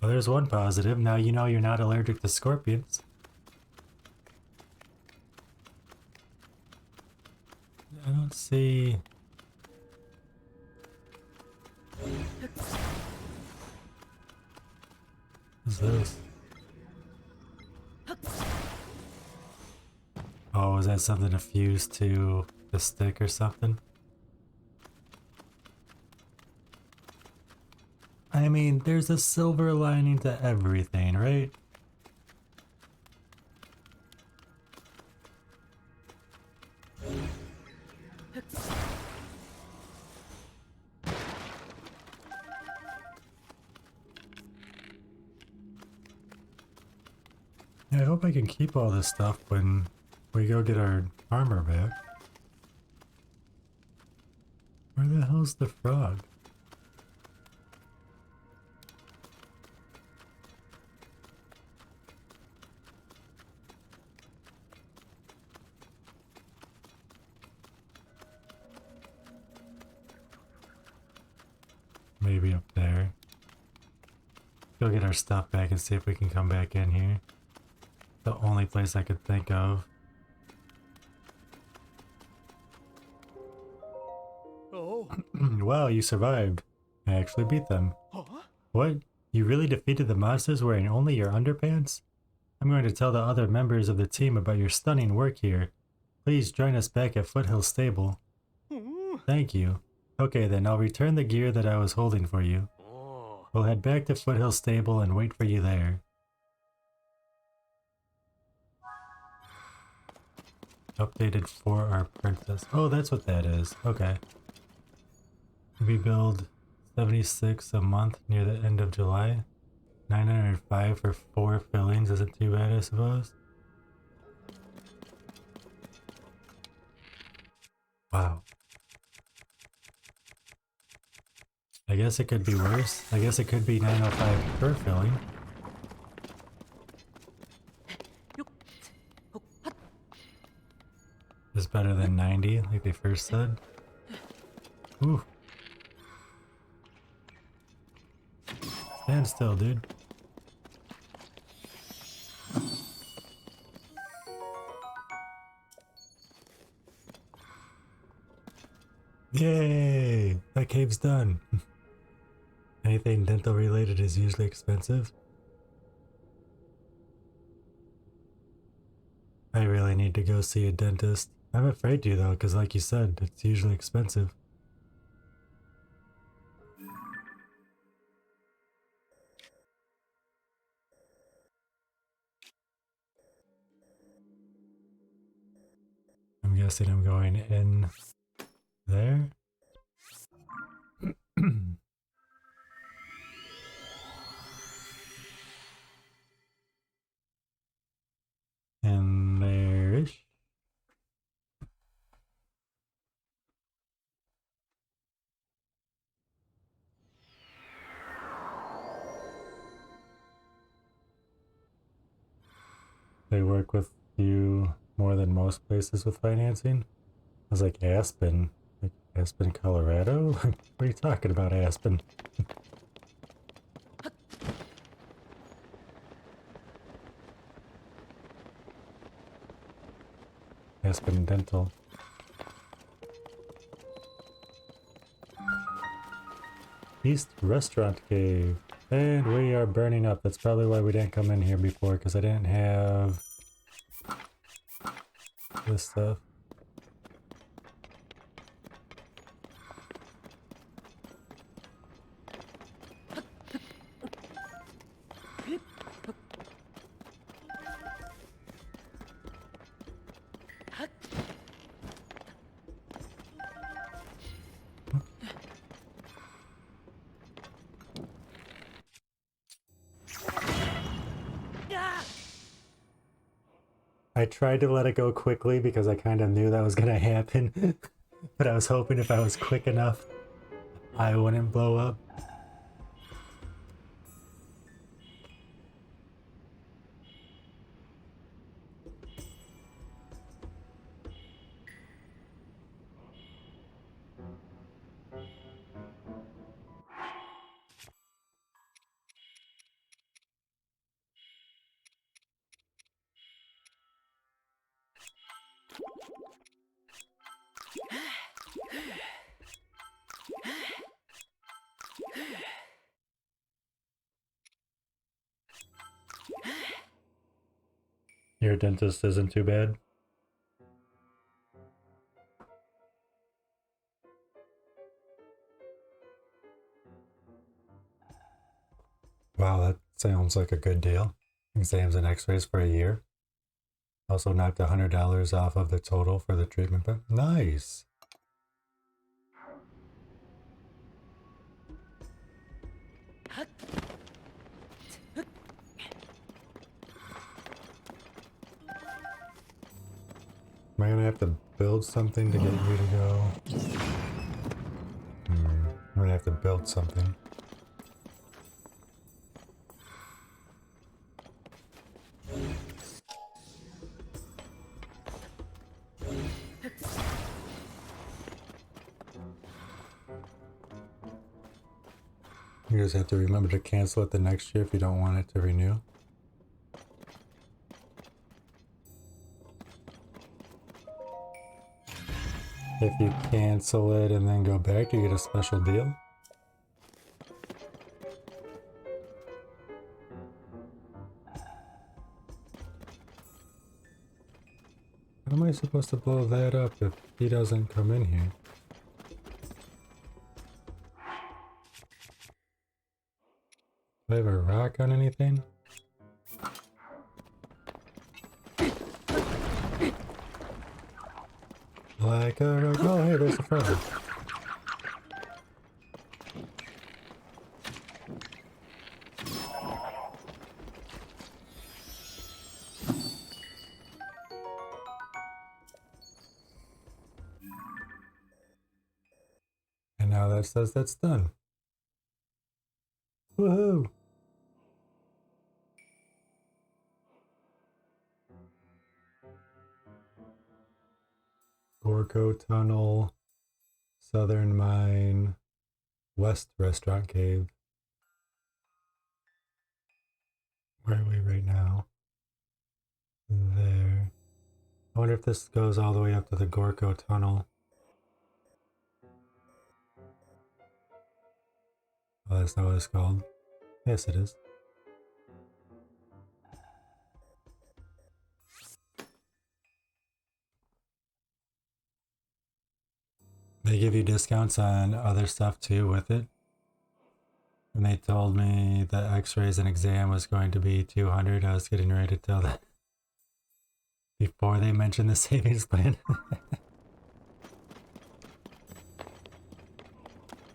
Well, there's one positive. Now you know you're not allergic to scorpions. I don't see... What's this? Oh, is that something to fuse to the stick or something? I mean, there's a silver lining to everything, right? Yeah, I hope I can keep all this stuff when we go get our armor back. Where the hell's the frog? Maybe up there. Go get our stuff back and see if we can come back in here. The only place I could think of. Oh. Wow, you survived. I actually beat them. Huh? What? You really defeated the monsters wearing only your underpants? I'm going to tell the other members of the team about your stunning work here. Please join us back at Foothill Stable. Thank you. Okay then, I'll return the gear that I was holding for you. Oh. We'll head back to Foothill Stable and wait for you there. Updated for our princess. Oh, that's what that is. Okay. Rebuild 76 a month near the end of July. 905 for 4 fillings isn't too bad, I suppose. Wow. I guess it could be worse. I guess it could be 905 per filling. Is better than 90, like they first said. Ooh. Stand still, dude. Yay! That cave's done. Anything dental related is usually expensive. I really need to go see a dentist. I'm afraid to though, because like you said, it's usually expensive. I'm guessing I'm going in there. They work with you more than most places with financing. I was like, Aspen? Like Aspen, Colorado? What are you talking about, Aspen? Aspen Dental. East Restaurant Cave. And we are burning up. That's probably why we didn't come in here before, because I didn't have this stuff. I tried to let it go quickly because I kind of knew that was going to happen. But I was hoping if I was quick enough, I wouldn't blow up. Your dentist isn't too bad. Wow, that sounds like a good deal. Exams and x-rays for a year. Also knocked $100 off of the total for the treatment, but nice. Am I gonna have to build something to get you to go? I'm gonna have to build something. You just have to remember to cancel it the next year if you don't want it to renew. If you cancel it and then go back, you get a special deal. How am I supposed to blow that up if he doesn't come in here? Do I have a rock on anything? Like a rock. Oh, hey, there's a frog. And now that says that's done. Woohoo! Gorko Tunnel, Southern Mine, West Restaurant Cave. Where are we right now? There. I wonder if this goes all the way up to the Gorko Tunnel. Oh, that's not what it's called. Yes, it is. They give you discounts on other stuff too with it. When they told me the x-rays and exam was going to be 200, I was getting ready to tell that before they mentioned the savings plan.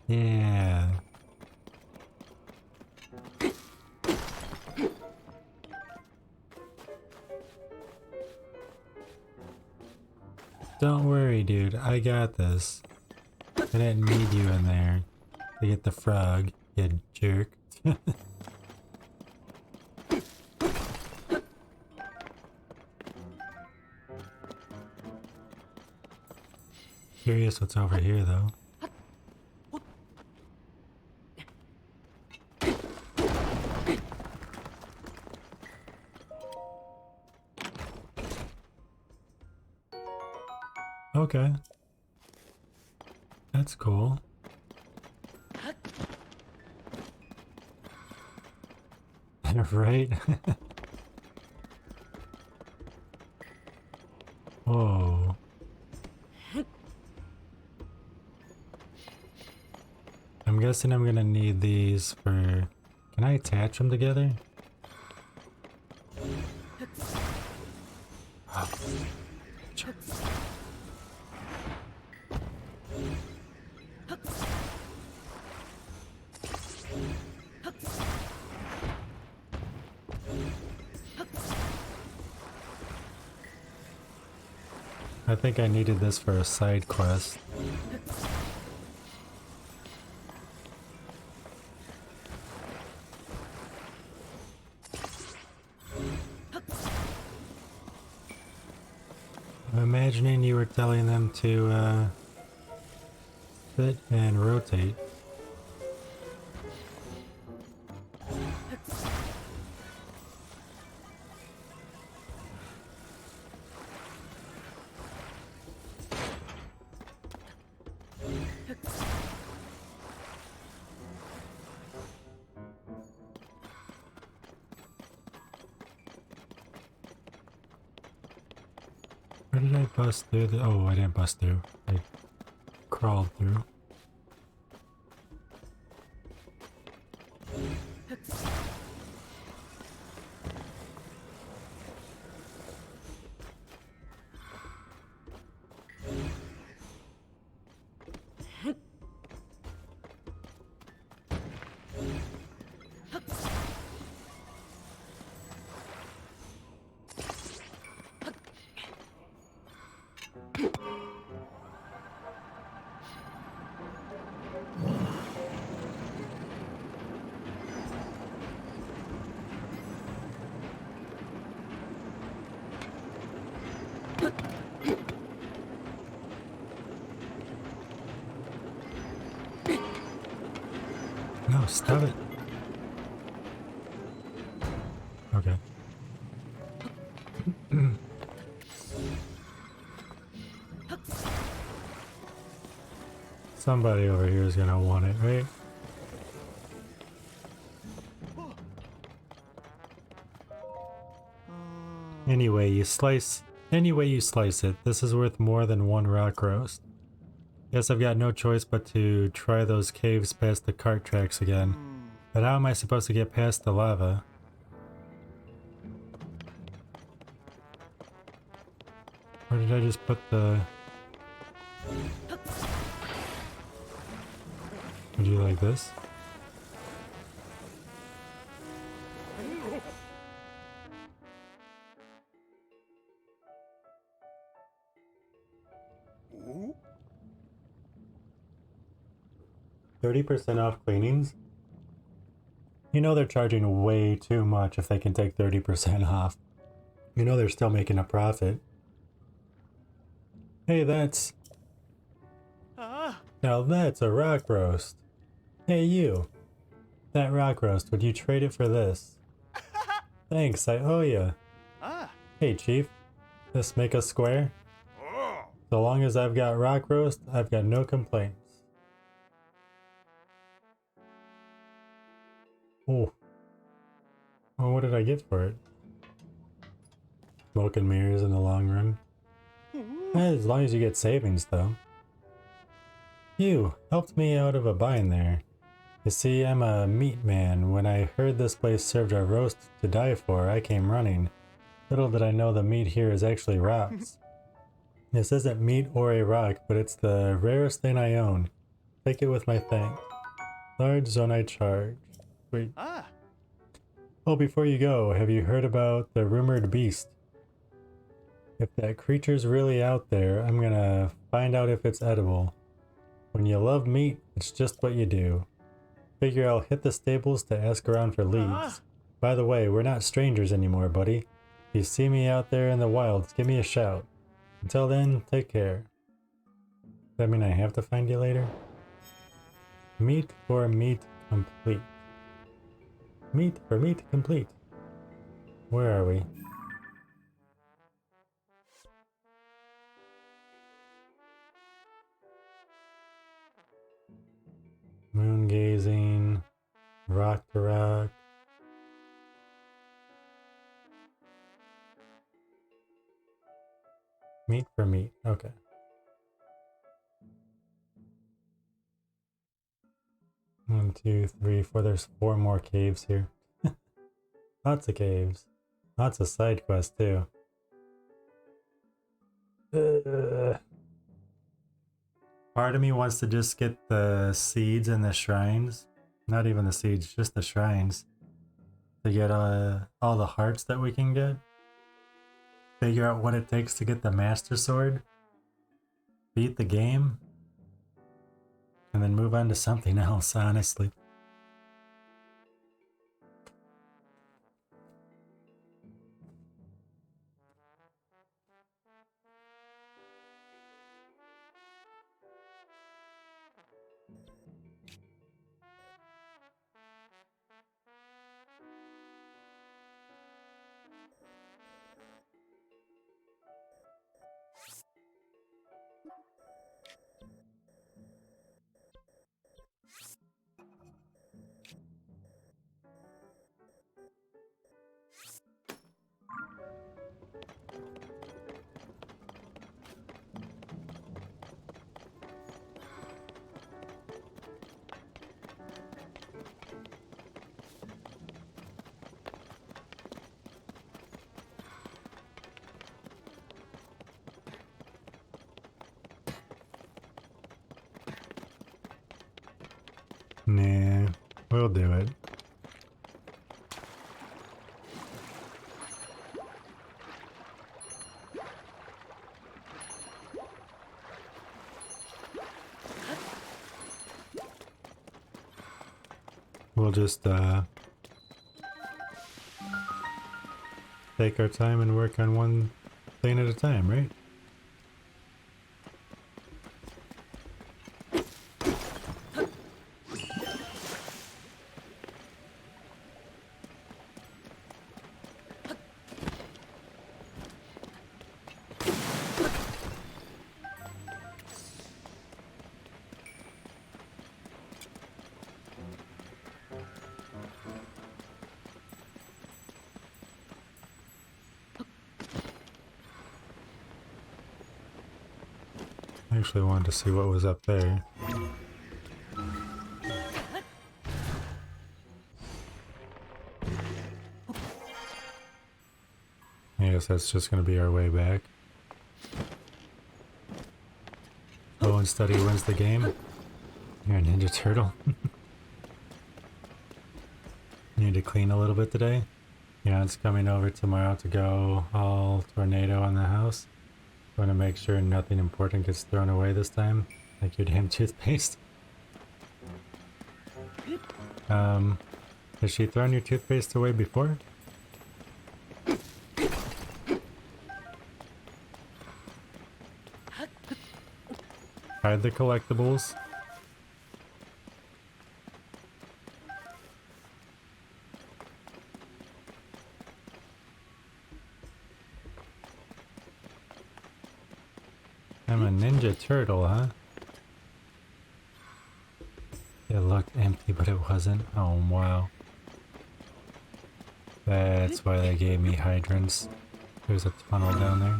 Yeah. Don't worry, dude. I got this. I didn't need you in there to get the frog, you jerk. Curious what's over here though. Okay. That's cool. Right? Whoa. I'm guessing I'm gonna need these for... Can I attach them together? Oh. I think I needed this for a side quest. I'm imagining you were telling them to sit and rotate. Where did I bust through the... Oh, I didn't bust through. I crawled through. No, stop it. Okay. Somebody over here is gonna want it, right? Any way you slice it, this is worth more than one rock roast. Guess I've got no choice but to try those caves past the cart tracks again. But how am I supposed to get past the lava? Or did I just put the... Would you like this? Ooh. 30% off cleanings? You know they're charging way too much if they can take 30% off. You know they're still making a profit. Hey, that's... Now that's a rock roast. Hey you. That rock roast, would you trade it for this? Thanks, I owe ya. Hey chief, this make us square? So long as I've got rock roast, I've got no complaints. Oh. Well, what did I get for it? Smoke and mirrors in the long run. As long as you get savings, though. You helped me out of a bind there. You see, I'm a meat man. When I heard this place served a roast to die for, I came running. Little did I know the meat here is actually rocks. This isn't meat or a rock, but it's the rarest thing I own. Take it with my thanks. Large zonite charge. Wait. Oh, before you go, have you heard about the rumored beast? If that creature's really out there, I'm gonna find out if it's edible. When you love meat, it's just what you do. Figure I'll hit the stables to ask around for leads. By the way, we're not strangers anymore, buddy. If you see me out there in the wilds, give me a shout. Until then, take care. that mean I have to find you later? Meat for meat complete. Meat for meat complete. Where are we? Moon gazing. Rock to rock. Meat for meat. Okay. One, two, three, four. There's 4 more caves here. Lots of caves. Lots of side quests too. Part of me wants to just get the seeds and the shrines. Not even the seeds, just the shrines. To get all the hearts that we can get. Figure out what it takes to get the Master Sword. Beat the game. And then move on to something else, honestly. Nah, we'll do it. We'll just take our time and work on one thing at a time, right? I actually wanted to see what was up there. I guess that's just going to be our way back. Slow and steady wins the game. You're a Ninja Turtle. Need to clean a little bit today. Yeah, it's coming over tomorrow to go all tornado on the house. Want to make sure nothing important gets thrown away this time, like your damn toothpaste. Has she thrown your toothpaste away before? Hide the collectibles. I'm a Ninja Turtle, huh? It looked empty, but it wasn't. Oh, wow. That's why they gave me hydrants. There's a tunnel down there.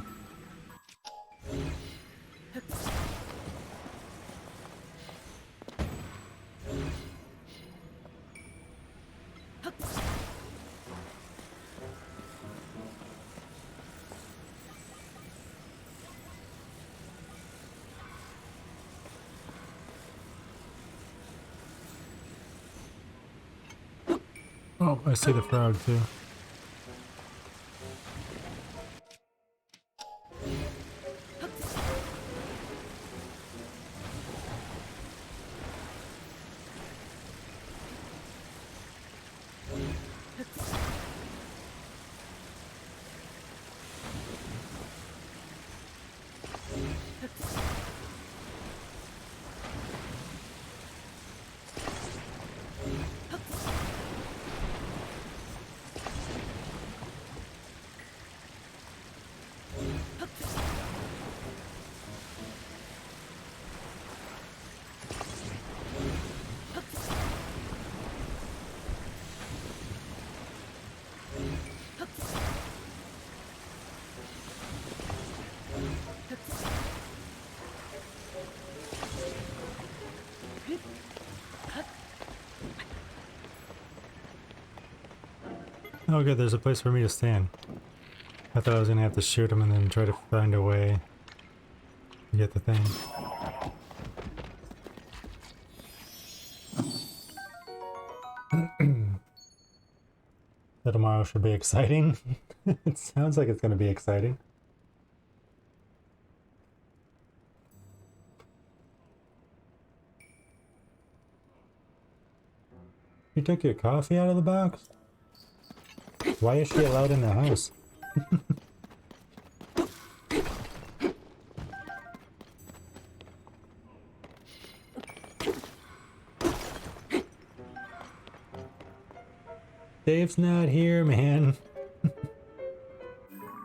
Oh, I see the frog too. Oh good, there's a place for me to stand. I thought I was gonna have to shoot him and then try to find a way to get the thing. So tomorrow should be exciting. It sounds like it's gonna be exciting. You took your coffee out of the box? Why is she allowed in the house? Dave's not here, man.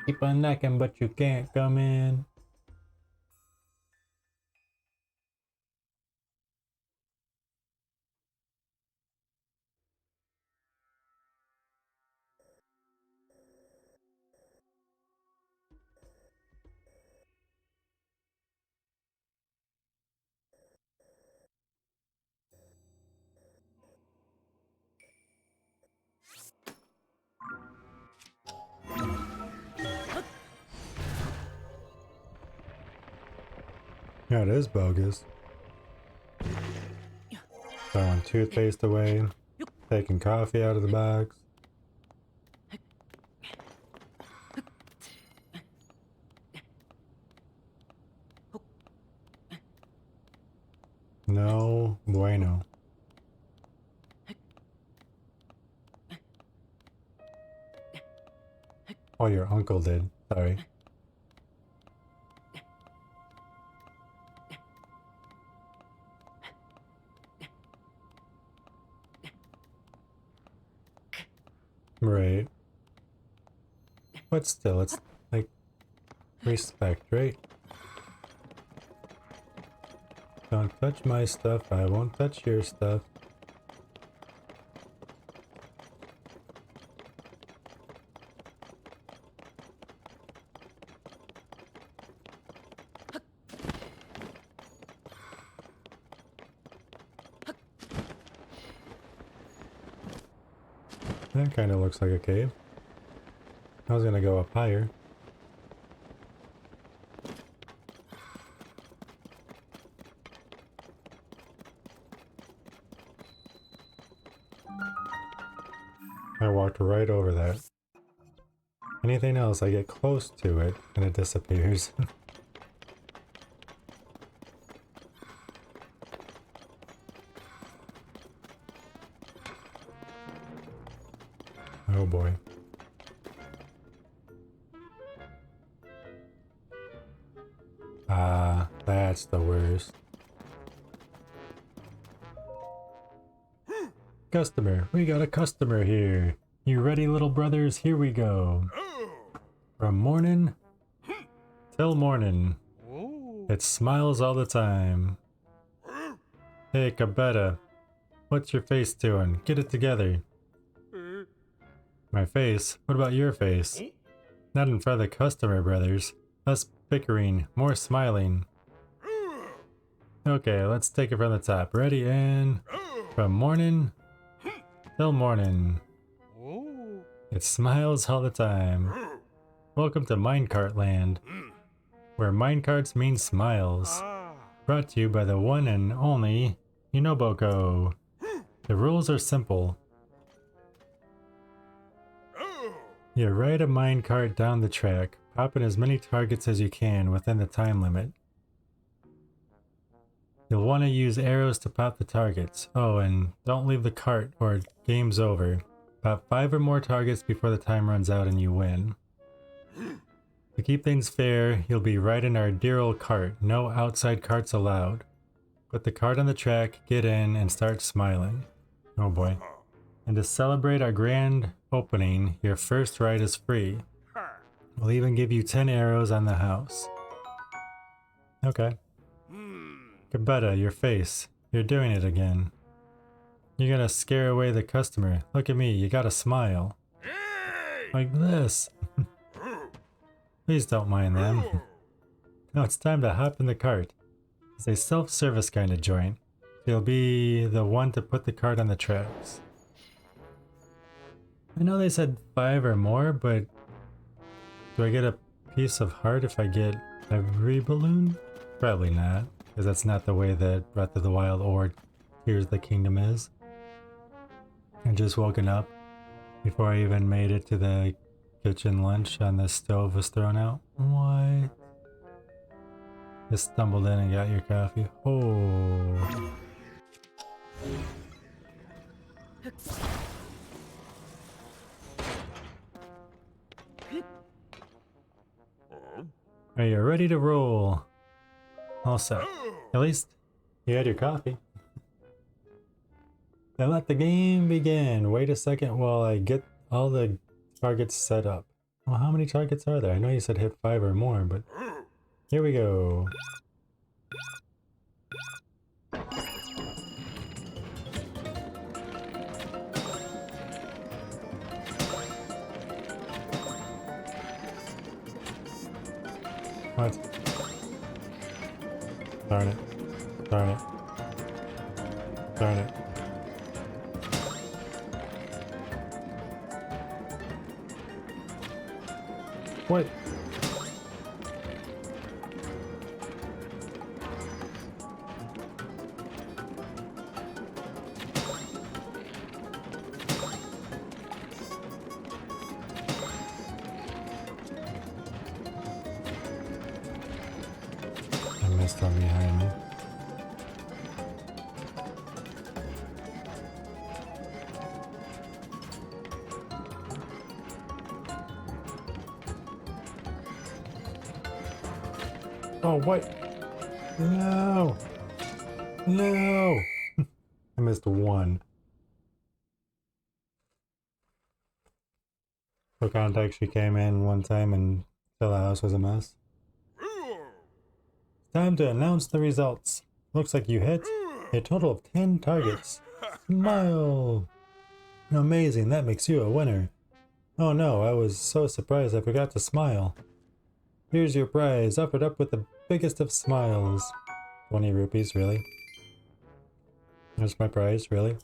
Keep on knocking, but you can't come in. Yeah, it is bogus. Throwing toothpaste away, taking coffee out of the box. No bueno. Oh, your uncle did. Sorry. Right. But still, it's like respect, right? Don't touch my stuff, I won't touch your stuff. That kind of looks like a cave. I was gonna go up higher. I walked right over that. Anything else, I get close to it and it disappears. Oh boy. Ah, that's the worst. Customer, we got a customer here. You ready, little brothers? Here we go. From morning till morning. It smiles all the time. Hey, Cabetta. What's your face doing? Get it together. My face? What about your face? Not in front of the customer, brothers. Less bickering, more smiling. Okay, let's take it from the top. Ready, and... From morning till morning. It smiles all the time. Welcome to Minecart Land, where minecarts mean smiles. Brought to you by the one and only Unoboko. The rules are simple. You ride a minecart down the track, popping as many targets as you can within the time limit. You'll want to use arrows to pop the targets. Oh, and don't leave the cart or game's over. Pop 5 or more targets before the time runs out and you win. To keep things fair, you'll be riding our dear old cart. No outside carts allowed. Put the cart on the track, get in, and start smiling. Oh boy. And to celebrate our grand opening, your first ride is free. We'll even give you 10 arrows on the house. Okay. Cabetta, your face. You're doing it again. You're gonna scare away the customer. Look at me, you gotta smile. Like this. Please don't mind them. Now it's time to hop in the cart. It's a self-service kind of joint. You'll be the one to put the cart on the tracks. I know they said 5 or more, but do I get a piece of heart if I get every balloon? Probably not, because that's not the way that Breath of the Wild or Tears of the Kingdom is. I just woken up before I even made it to the kitchen lunch and the stove was thrown out. What? Just stumbled in and got your coffee. Oh. Are you ready to roll? All set. At least you had your coffee. Then let the game begin. Wait a second while I get all the targets set up. Well, how many targets are there? I know you said hit 5 or more, but here we go. What? Darn it. Darn it. Darn it. What? I missed one behind me. Oh, what? No! No! I missed one. Contact, she came in one time and the house was a mess. Time to announce the results. Looks like you hit a total of 10 targets. Smile! Amazing, that makes you a winner. Oh no, I was so surprised I forgot to smile. Here's your prize, offered up with the biggest of smiles. 20 rupees, really? That's my prize, really?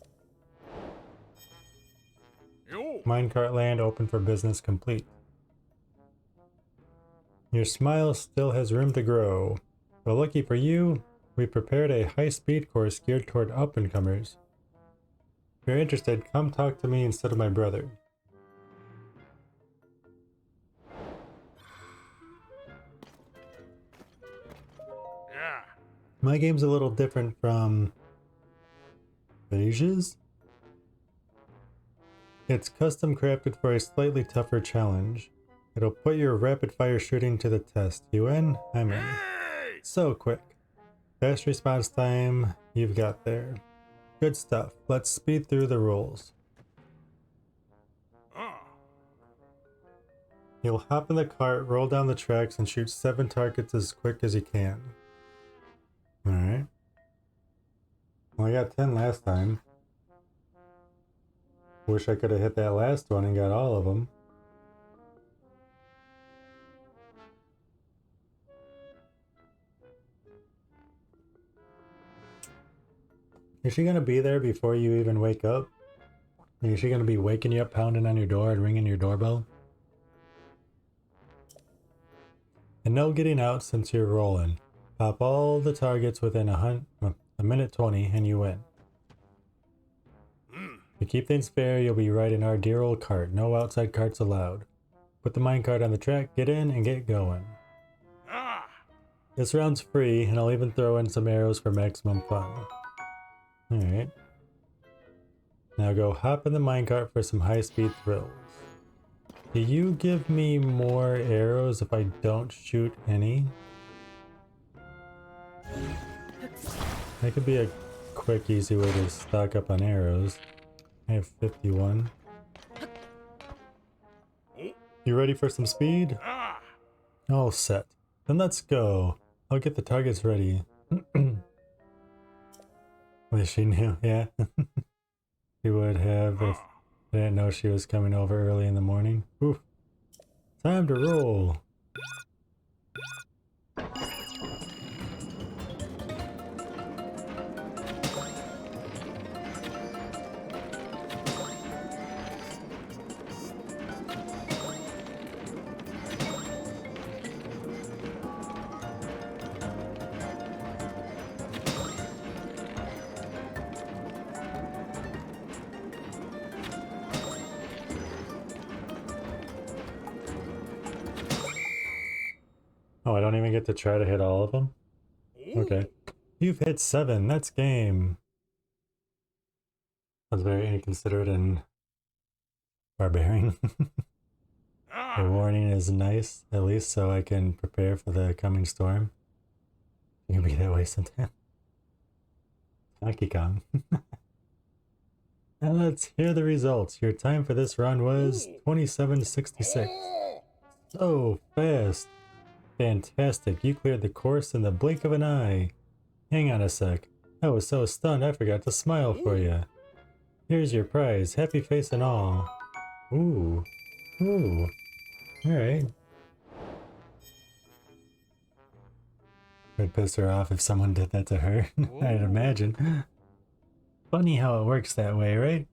Minecart land open for business complete. Your smile still has room to grow. But lucky for you, we prepared a high-speed course geared toward up-and-comers. If you're interested, come talk to me instead of my brother. My game's a little different from Beige's. It's custom crafted for a slightly tougher challenge. It'll put your rapid fire shooting to the test. You in? I'm in. So quick. Fast response time, you've got there. Good stuff. Let's speed through the rules. You'll hop in the cart, roll down the tracks, and shoot 7 targets as quick as you can. Alright. Well, I got 10 last time. Wish I could have hit that last one and got all of them. Is she gonna be there before you even wake up? Is she gonna be waking you up, pounding on your door and ringing your doorbell? And no getting out since you're rolling. Pop all the targets within a minute 20 and you win. To keep things fair, you'll be riding our dear old cart. No outside carts allowed. Put the minecart on the track, get in, and get going. This round's free, and I'll even throw in some arrows for maximum fun. Alright. Now go hop in the minecart for some high-speed thrills. Do you give me more arrows if I don't shoot any? That could be a quick, easy way to stock up on arrows. I have 51. You ready for some speed? All set. Then let's go. I'll get the targets ready. Well, she knew, yeah. She would have if I didn't know she was coming over early in the morning. Oof. Time to roll. Oh, I don't even get to try to hit all of them? Okay. You've hit 7. That's game. That's very inconsiderate and barbarian. The warning is nice, at least, so I can prepare for the coming storm. You can be that way sometime. Donkey Kong. Now let's hear the results. Your time for this run was 27:66. So fast. Fantastic. You cleared the course in the blink of an eye. Hang on a sec. I was so stunned I forgot to smile for you. Here's your prize, happy face and all. Ooh. Ooh. Alright. Would piss her off if someone did that to her. I'd imagine. Funny how it works that way, right?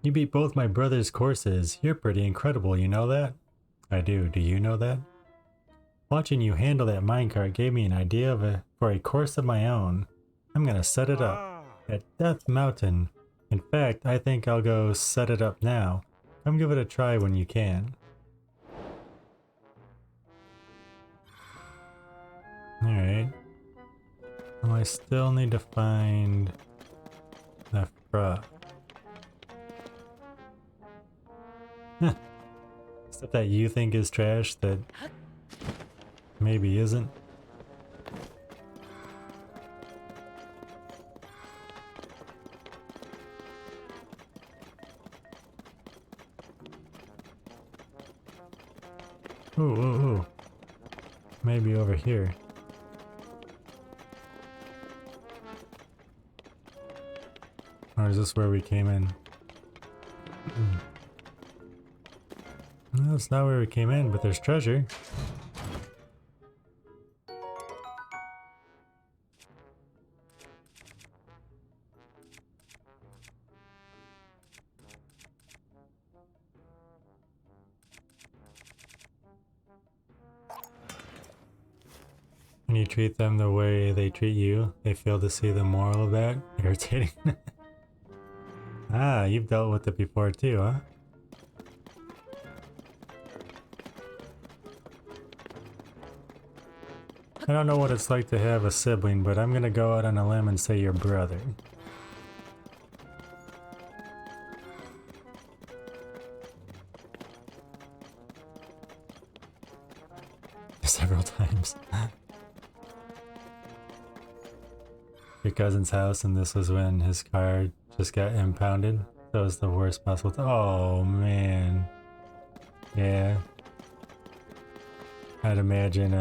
You beat both my brother's courses. You're pretty incredible, you know that? I do. Do you know that? Watching you handle that minecart gave me an idea for a course of my own. I'm gonna set it up at Death Mountain. In fact, I think I'll go set it up now. Come give it a try when you can. Alright. Well, I still need to find the frog. Stuff that you think is trash that maybe isn't. Ooh, ooh, ooh. Maybe over here. Or is this where we came in? No, it's not where we came in, but there's treasure. When you treat them the way they treat you, they fail to see the moral of that. Irritating. Ah, you've dealt with it before too, huh? I don't know what it's like to have a sibling, but I'm gonna go out on a limb and say your brother. Several times. Your cousin's house, and this was when his car just got impounded. That was the worst possible oh man. Yeah. I'd imagine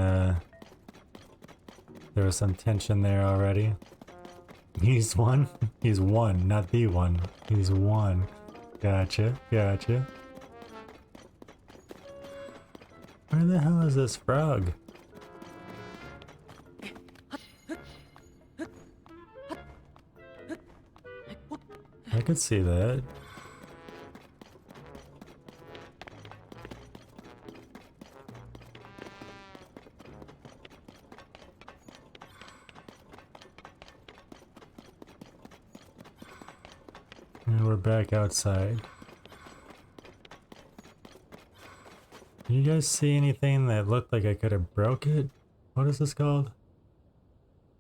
there was some tension there already. He's one? He's one, not the one. He's one. Gotcha, gotcha. Where the hell is this frog? I could see that. And we're back outside. Did you guys see anything that looked like I could have broke it? What is this called?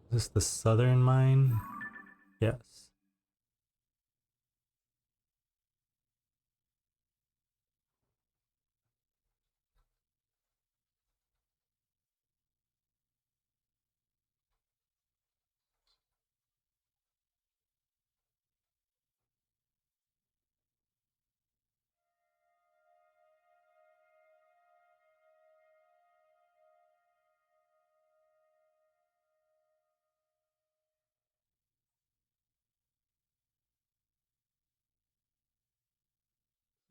Is this the southern mine? Yes.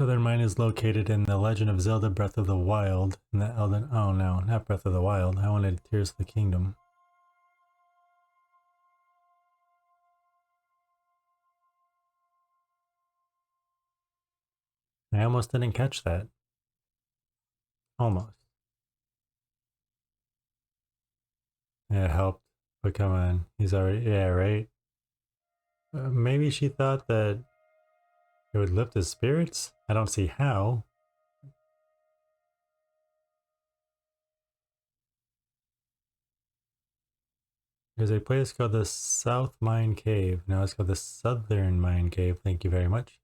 Southern Mine is located in The Legend of Zelda Breath of the Wild in the Elden... Oh no, not Breath of the Wild. I wanted Tears of the Kingdom. I almost didn't catch that. Almost. Yeah, it helped. But come on, he's already... Yeah, right? Maybe she thought that it would lift his spirits? I don't see how. There's a place called the South Mine Cave. Now it's called the Southern Mine Cave. Thank you very much.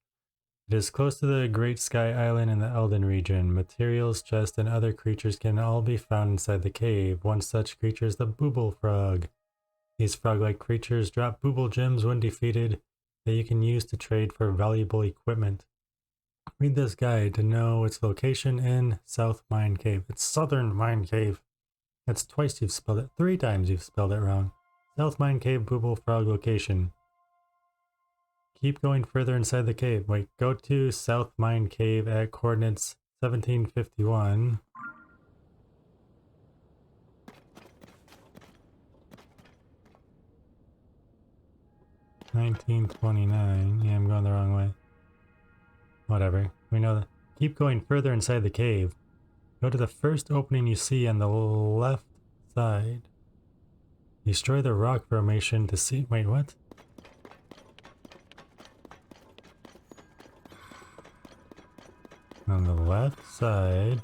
It is close to the Great Sky Island in the Elden region. Materials, chests, and other creatures can all be found inside the cave. One such creature is the Booble Frog. These frog-like creatures drop Booble gems when defeated that you can use to trade for valuable equipment. Read this guide to know its location in South Mine Cave. It's Southern Mine Cave. That's twice you've spelled it. 3 times you've spelled it wrong. South Mine Cave Booble Frog location. Keep going further inside the cave. Wait, go to South Mine Cave at coordinates 1751. $19.29. Yeah, I'm going the wrong way. Whatever. We know that. Keep going further inside the cave. Go to the first opening you see on the left side. Destroy the rock formation to see. Wait, what? On the left side.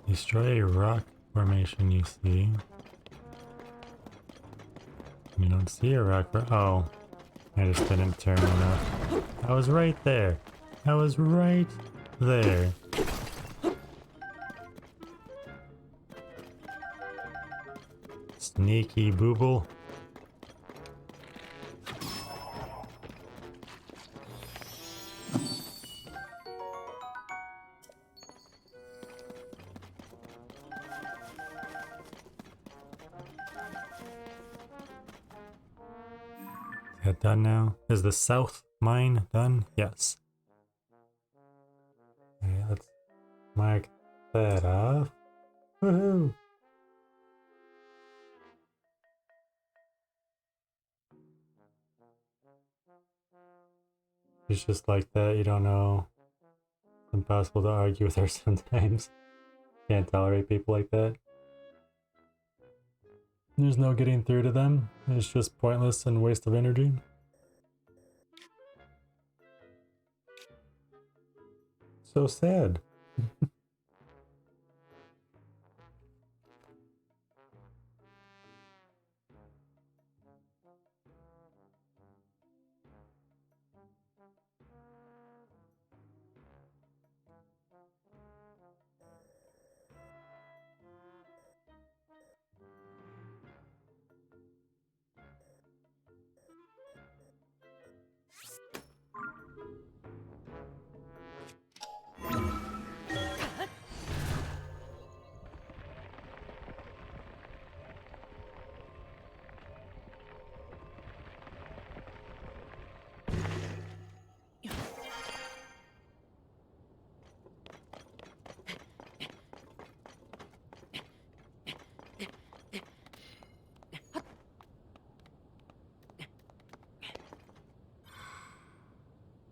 Destroy a rock formation you see. You don't see a rock for— oh, I just didn't turn enough. I was right there. I was right there. Sneaky booble. Is that done now? Is the south mine done? Yes. Okay, let's mark that off. Woohoo! It's just like that, you don't know. It's impossible to argue with her sometimes. Can't tolerate people like that. There's no getting through to them. It's just pointless and waste of energy. So sad.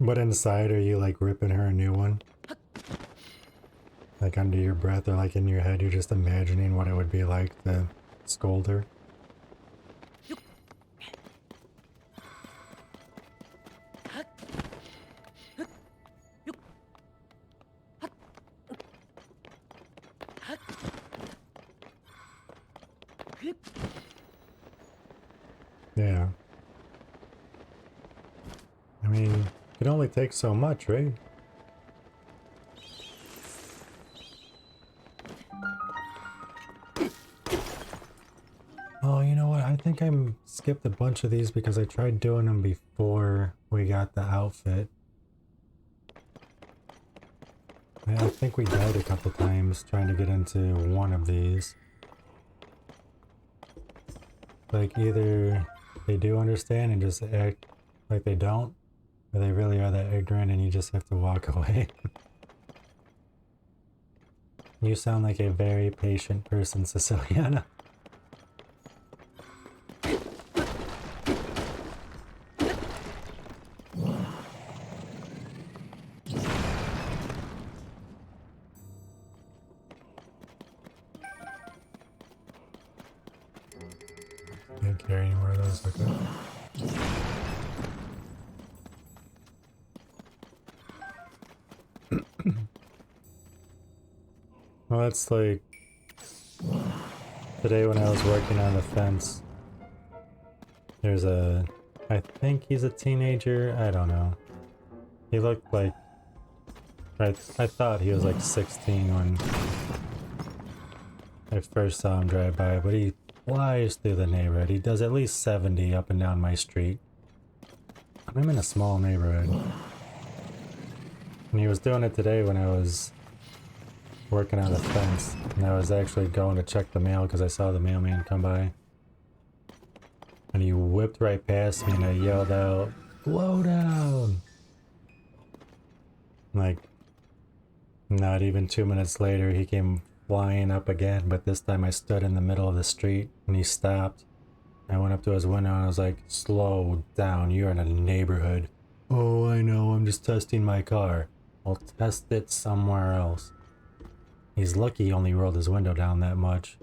But inside, are you like ripping her a new one? Like under your breath or like in your head, you're just imagining what it would be like to scold her? Yeah. I mean, it can only take so much, right? Oh, you know what? I think I skipped a bunch of these because I tried doing them before we got the outfit. I think we died a couple times trying to get into one of these. Like either they do understand and just act like they don't, or they really are that ignorant and you just have to walk away. You sound like a very patient person, Siciliana. can't carry any more of those. Okay. Well, that's like today when I was working on the fence. There's a, I think he's a teenager. I don't know. He looked like, I thought he was like 16 when I first saw him drive by, but he flies through the neighborhood. He does at least 70 up and down my street. I'm in a small neighborhood. And he was doing it today when I was working on the fence. And I was actually going to check the mail because I saw the mailman come by. And he whipped right past me and I yelled out, "Slow down!" Like, not even 2 minutes later, he came flying up again, but this time I stood in the middle of the street and he stopped. I went up to his window and I was like, "Slow down, you're in a neighborhood." "Oh, I know, I'm just testing my car." "I'll test it somewhere else." He's lucky he only rolled his window down that much.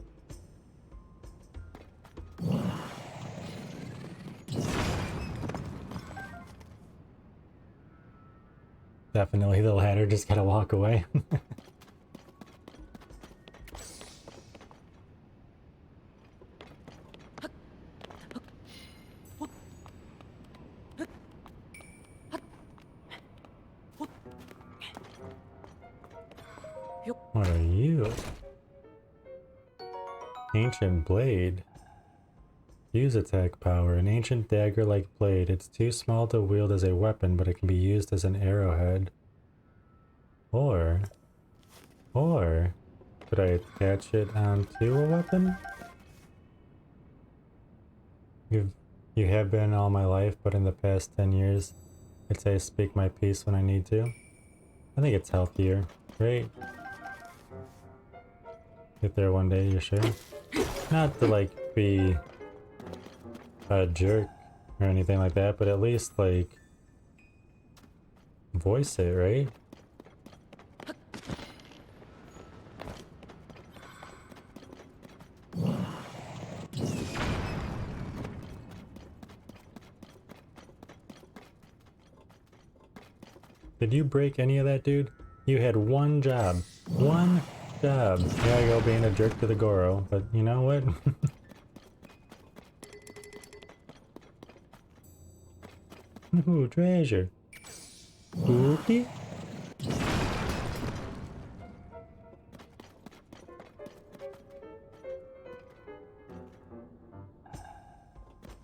Definitely the latter, just gotta walk away. What are you? Ancient blade. Use attack power. An ancient dagger-like blade. It's too small to wield as a weapon, but it can be used as an arrowhead. Or could I attach it onto a weapon? You have been all my life, but in the past 10 years, I'd say I speak my piece when I need to. I think it's healthier, right? Get there one day, you're sure? Not to like be a jerk or anything like that, but at least like voice it, right? Did you break any of that, dude? You had one job. One job. Yeah, I go being a jerk to the Goro, but you know what? Ooh, treasure. Oopie.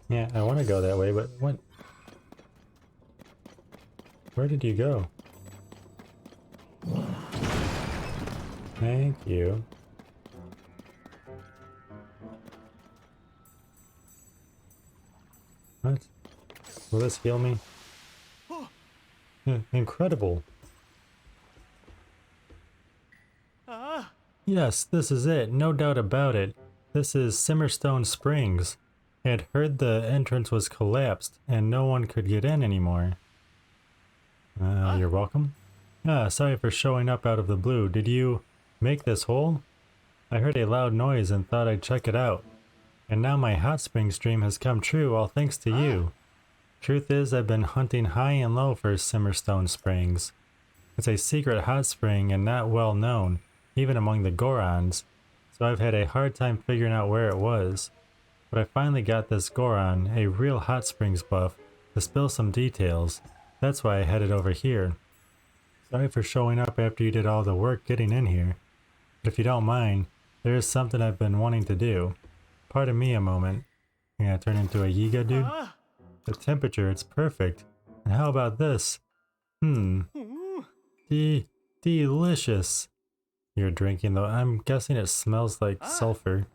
Yeah, I want to go that way, but what? Where did you go? Thank you. What? Will this heal me? Incredible. Yes, this is it. No doubt about it. This is Simmerstone Springs. I had heard the entrance was collapsed and no one could get in anymore. You're welcome. Sorry for showing up out of the blue. Did you make this hole? I heard a loud noise and thought I'd check it out. And now my hot springs dream has come true, all thanks to you. Truth is, I've been hunting high and low for Simmerstone Springs. It's a secret hot spring and not well known, even among the Gorons, so I've had a hard time figuring out where it was. But I finally got this Goron, a real hot springs buff, to spill some details. That's why I headed over here. Sorry for showing up after you did all the work getting in here. But if you don't mind, there is something I've been wanting to do. Pardon me a moment. You're gonna turn into a Yiga, dude? The temperature, it's perfect. And how about this? Delicious. You're drinking though. I'm guessing it smells like sulfur.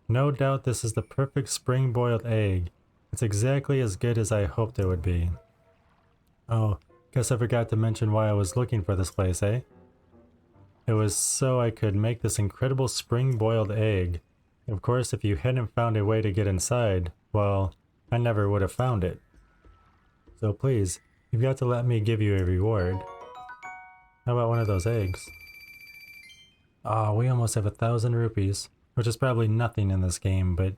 No doubt this is the perfect spring-boiled egg. It's exactly as good as I hoped it would be. Oh, guess I forgot to mention why I was looking for this place, eh? It was so I could make this incredible spring-boiled egg. Of course, if you hadn't found a way to get inside, well, I never would have found it. So please, you've got to let me give you a reward. How about one of those eggs? Ah, we almost have 1,000 rupees, which is probably nothing in this game, but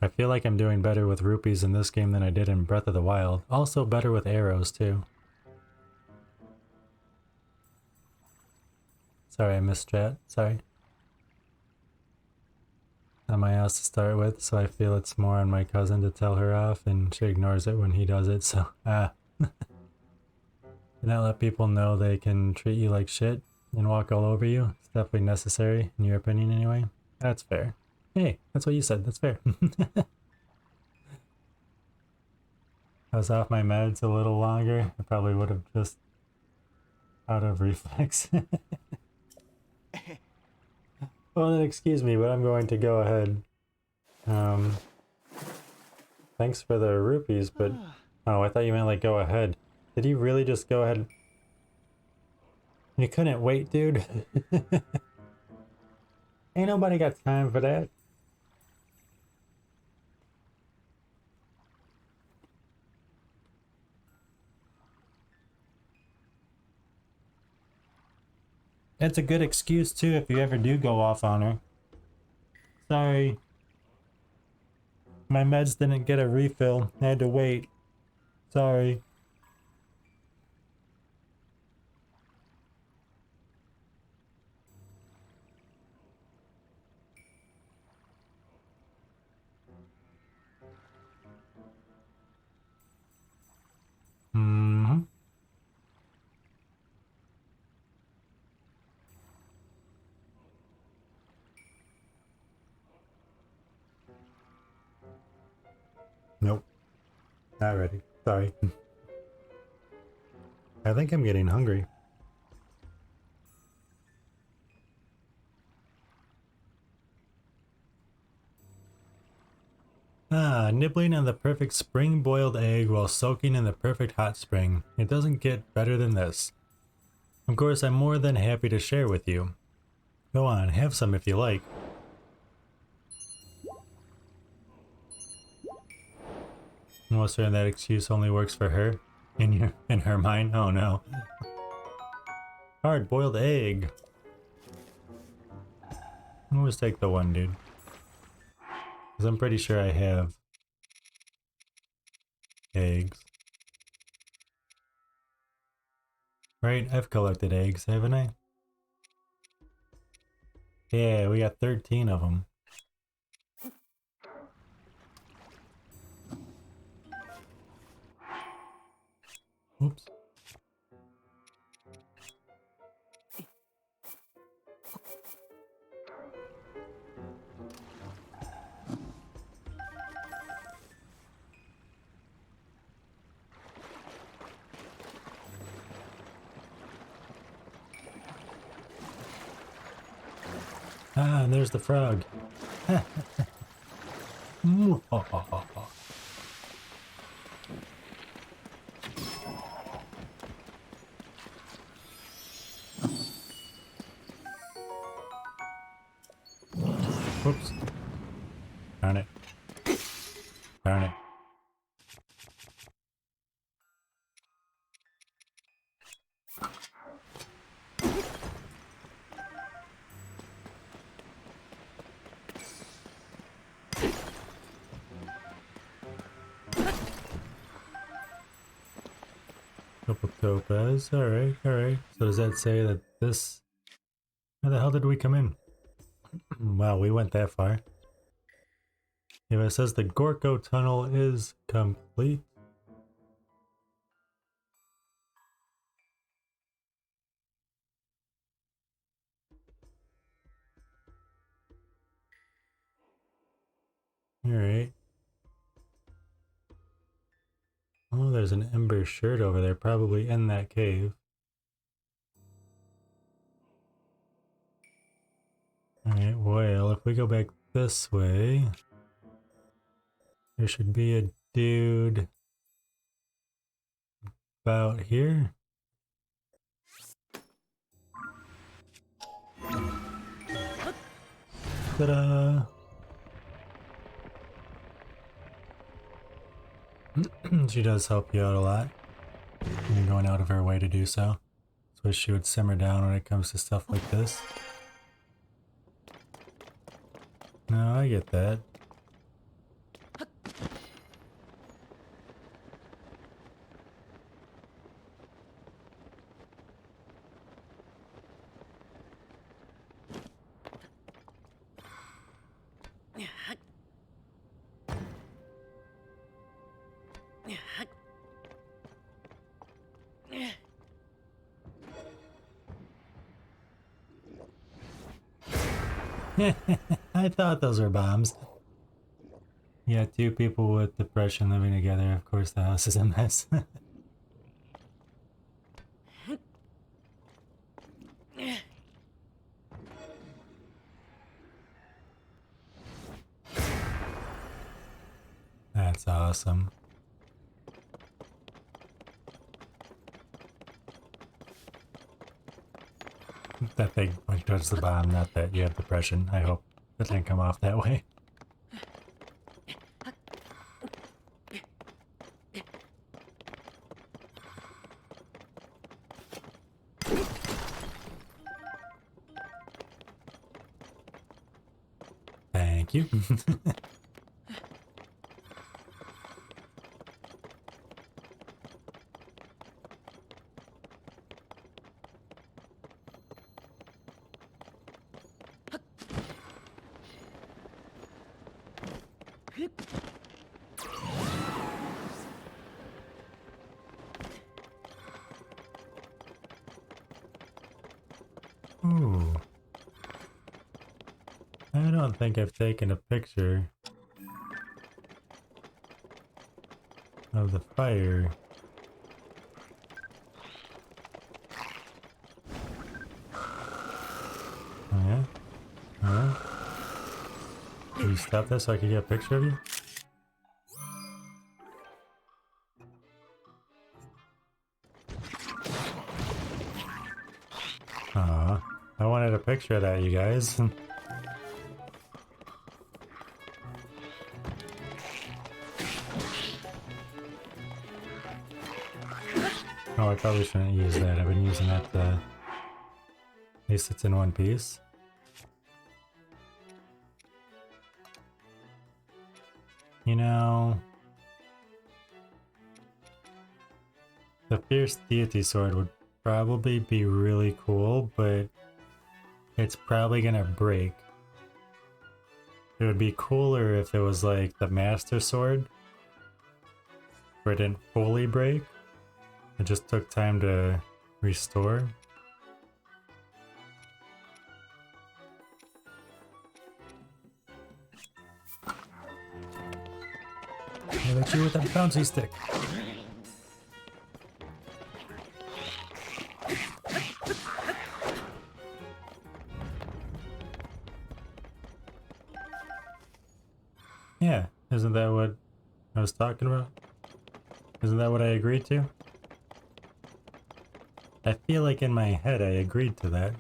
I feel like I'm doing better with rupees in this game than I did in Breath of the Wild. Also better with arrows too. Sorry, I missed chat. Sorry. Not my house to start with, so I feel it's more on my cousin to tell her off, and she ignores it when he does it, so Do not let people know they can treat you like shit and walk all over you. It's definitely necessary, in your opinion anyway. That's fair. Hey, that's what you said. That's fair. I was off my meds a little longer. I probably would have just out of reflex. Well, then excuse me, but I'm going to go ahead. Thanks for the rupees, but... Oh, I thought you meant like go ahead. Did you really just go ahead? You couldn't wait, dude? Ain't nobody got time for that. It's a good excuse too if you ever do go off on her. Sorry. My meds didn't get a refill. I had to wait. Sorry. Mm-hmm. Nope. Not ready. Sorry. I think I'm getting hungry. Ah, nibbling on the perfect spring-boiled egg while soaking in the perfect hot spring. It doesn't get better than this. Of course, I'm more than happy to share with you. Go on, have some if you like. Most certain that excuse only works for her. In her mind? Oh no. Hard-boiled egg. I'll just take the one, dude. Because I'm pretty sure I have eggs. Right? I've collected eggs, haven't I? Yeah, we got 13 of them. Oops. Ah, and there's the frog. Whoops. Darn it. Darn it. Couple topaz. Alright, alright. So does that say that this... How the hell did we come in? Wow, we went that far. Yeah, it says the Gorko tunnel is complete. Alright. Oh, there's an ember shirt over there, probably in that cave. Alright, well, if we go back this way, there should be a dude about here. Ta-da! She does help you out a lot. You're going out of her way to do so. So she would simmer down when it comes to stuff like this. No, I get that. I thought those were bombs. Yeah, two people with depression living together. Of course, the house is a mess. That's awesome. That thing went towards the bomb, not that you have depression. I hope it didn't come off that way. Thank you. Ooh. I don't think I've taken a picture of the fire. Oh yeah? Alright. Can you stop this so I can get a picture of you? Aw, I wanted a picture of that, you guys. Oh, I probably shouldn't use that. I've been using that at least it's in one piece. You know, the Fierce Deity Sword would probably be really cool, but it's probably gonna break. It would be cooler if it was like the Master Sword, where it didn't fully break. It just took time to restore. I hit you with a bouncy stick. Yeah, isn't that what I was talking about? Isn't that what I agreed to? I feel like in my head I agreed to that.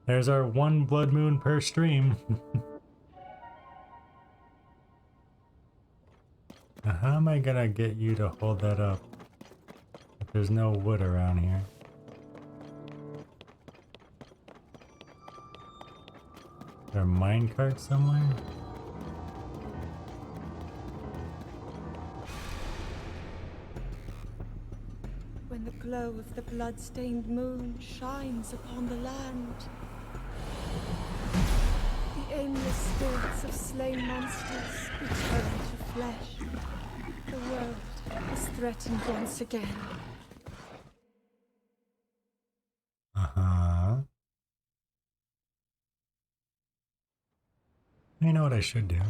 There's our one blood moon per stream. Now how am I gonna get you to hold that up if there's no wood around here? Is there a minecart somewhere? When the glow of the blood-stained moon shines upon the land, the aimless spirits of slain monsters return to flesh. The world is threatened once again. Uh-huh. You know what I should do?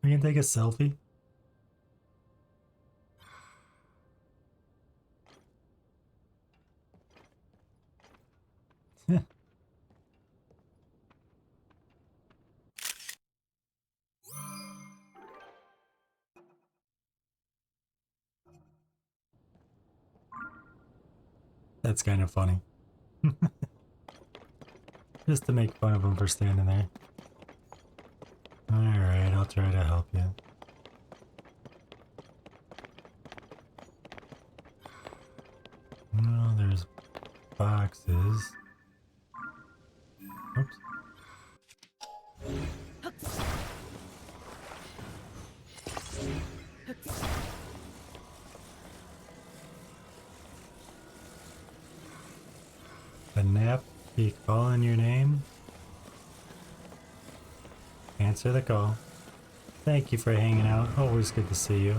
We can take a selfie. That's kind of funny. Just to make fun of him for standing there. Alright, I'll try to help you. No, there's boxes. Oops. The nap be calling your name? Answer the call. Thank you for hanging out. Always good to see you.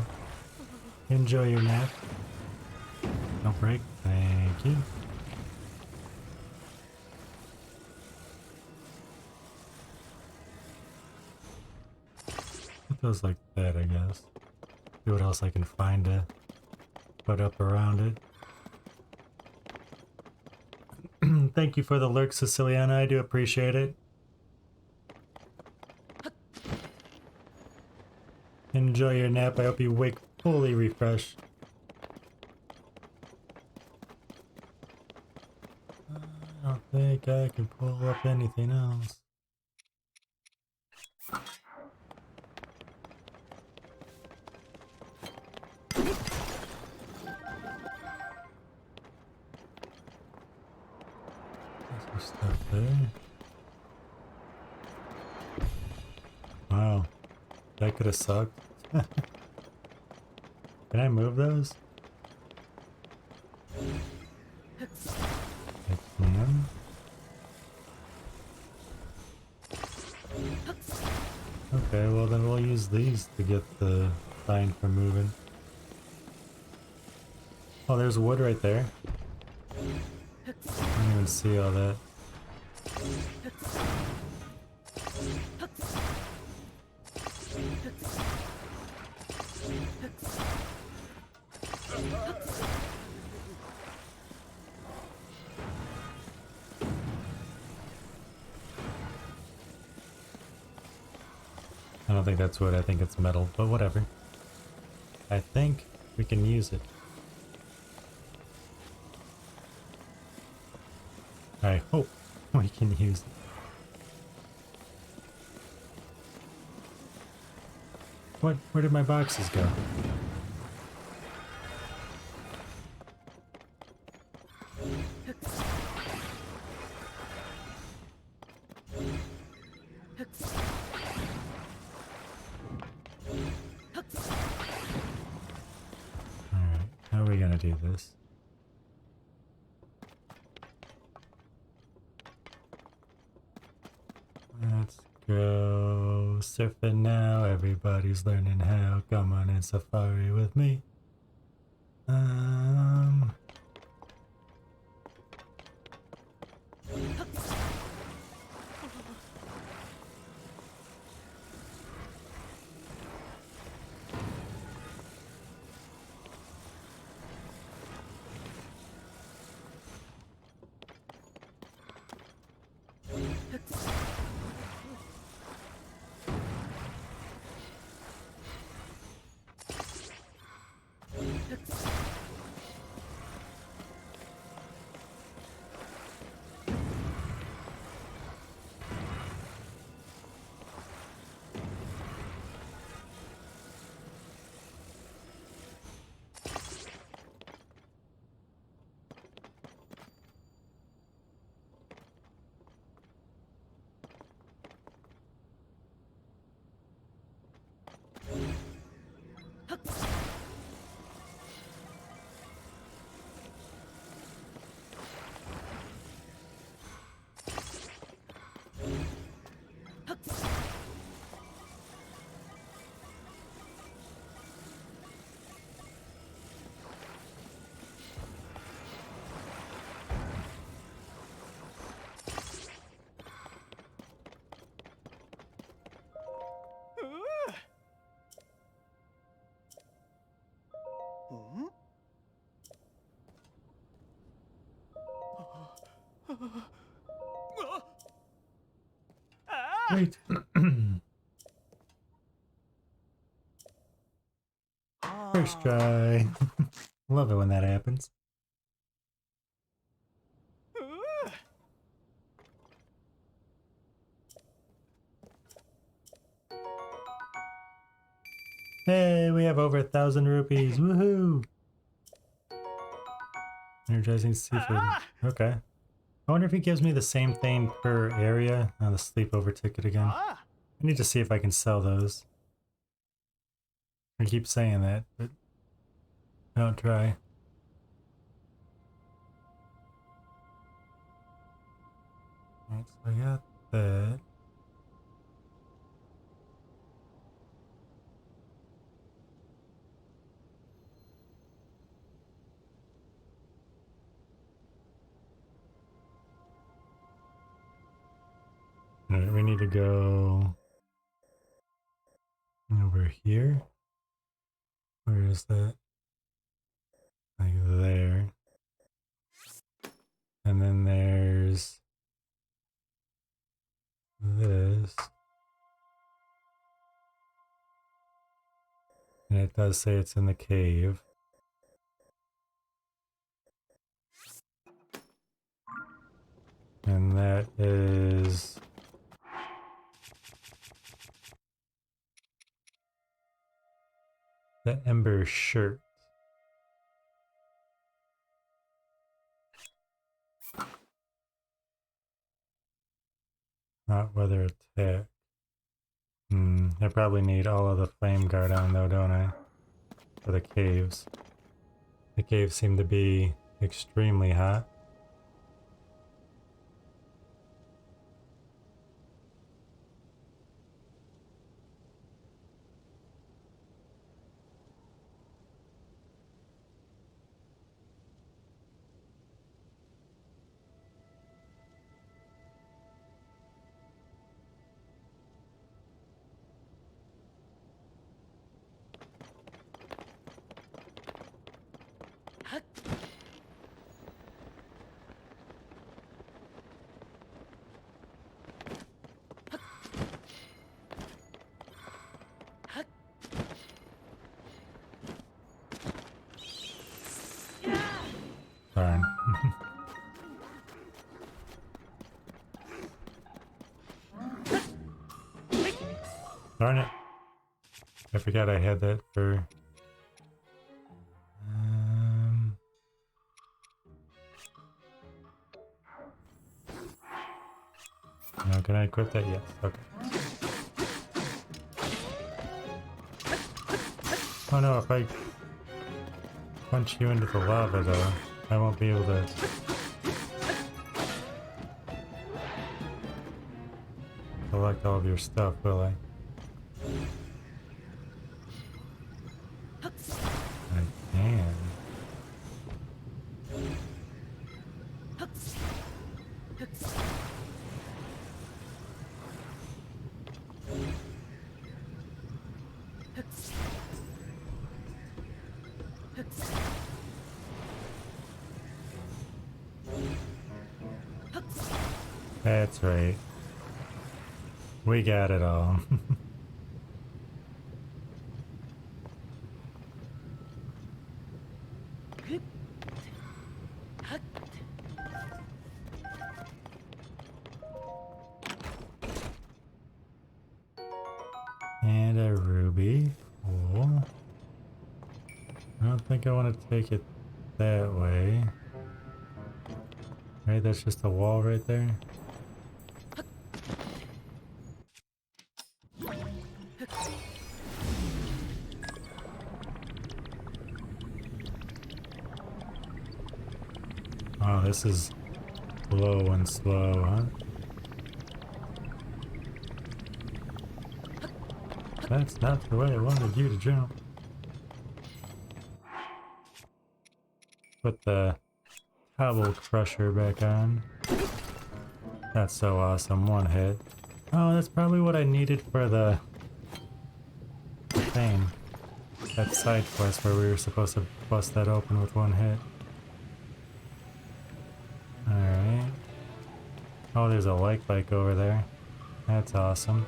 Enjoy your nap. Don't break. Thank you. It goes like that, I guess. See what else I can find to put up around it. Thank you for the lurk, Siciliana. I do appreciate it. Enjoy your nap. I hope you wake fully refreshed. I don't think I can pull up anything else. There's some stuff there. Wow, that could have sucked. Can I move those? I can. Okay, well then we'll use these to get the sign from moving. Oh, there's wood right there. I didn't even see all that. I don't think that's wood, I think it's metal, but whatever. I think we can use it. I hope we can use it. What? Where did my boxes go? Alright, how are we gonna do this? Let's go surfing now. Everybody's learning how. Come on in safari with me. Wait. First try. Love it when that happens. Hey, we have over 1,000 rupees. Woohoo! Energizing seafood. Okay. I wonder if he gives me the same thing per area on the sleepover ticket again. I need to see if I can sell those. I keep saying that, but don't try. Alright, so I got that. Alright, we need to go over here. Where is that? Like there. And then there's this. And it does say it's in the cave. And that is the Ember shirt. Not weather attack. I probably need all of the flame guard on though, don't I? For the caves. The caves seem to be extremely hot. Darn. Darn it. I forgot I had that for... Now can I equip that? Yes. Okay. Oh no, if I punch you into the lava though, I won't be able to... collect all of your stuff, will I? I can. That's right. We got it all. And a ruby. Cool. I don't think I want to take it that way. Right, that's just a wall right there. Oh, this is low and slow, huh? That's not the way I wanted you to jump. Put the cobble crusher back on. That's so awesome. One hit. Oh, that's probably what I needed for the thing. That side quest where we were supposed to bust that open with one hit. Alright. Oh, there's a like over there. That's awesome.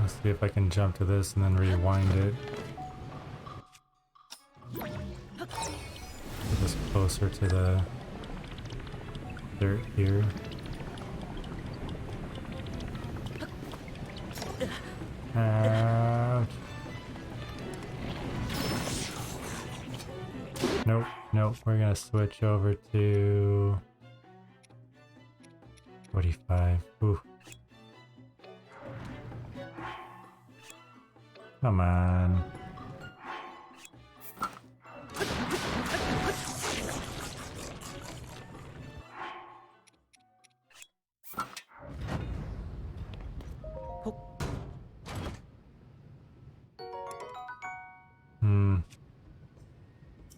Let's see if I can jump to this and then rewind it. closer to the dirt here. Ouch. Nope, nope, we're gonna switch over to 45. Ooh. Come on.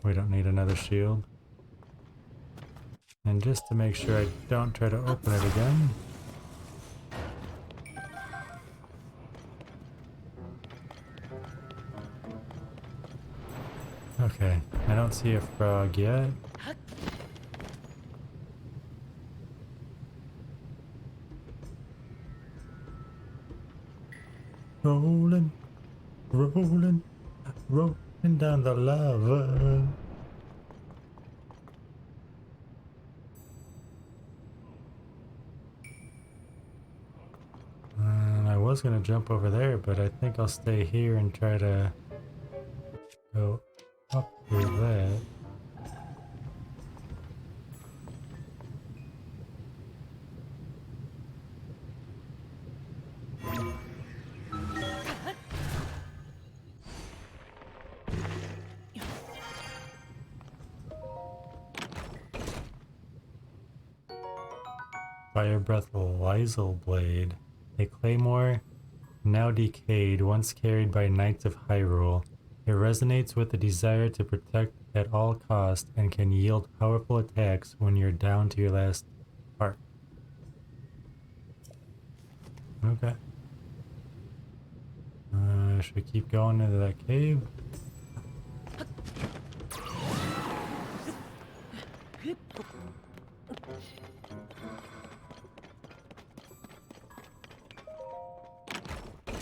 We don't need another shield. And just to make sure I don't try to open it again. Okay, I don't see a frog yet. Rolling, rolling, rolling down the lava. I was gonna jump over there, but I think I'll stay here and try to go up through that. Fire Breath Lysel Blade. A claymore now decayed, once carried by Knights of Hyrule. It resonates with the desire to protect at all costs and can yield powerful attacks when you're down to your last heart. Okay. Should we keep going into that cave?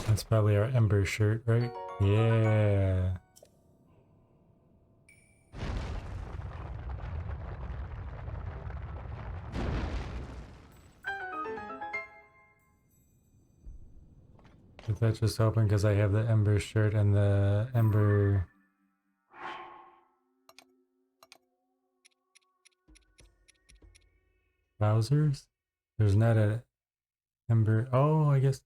That's probably our Ember shirt, right? Yeah. Is that just open because I have the Ember shirt and the Ember... trousers? There's not a Ember... Oh, I guess...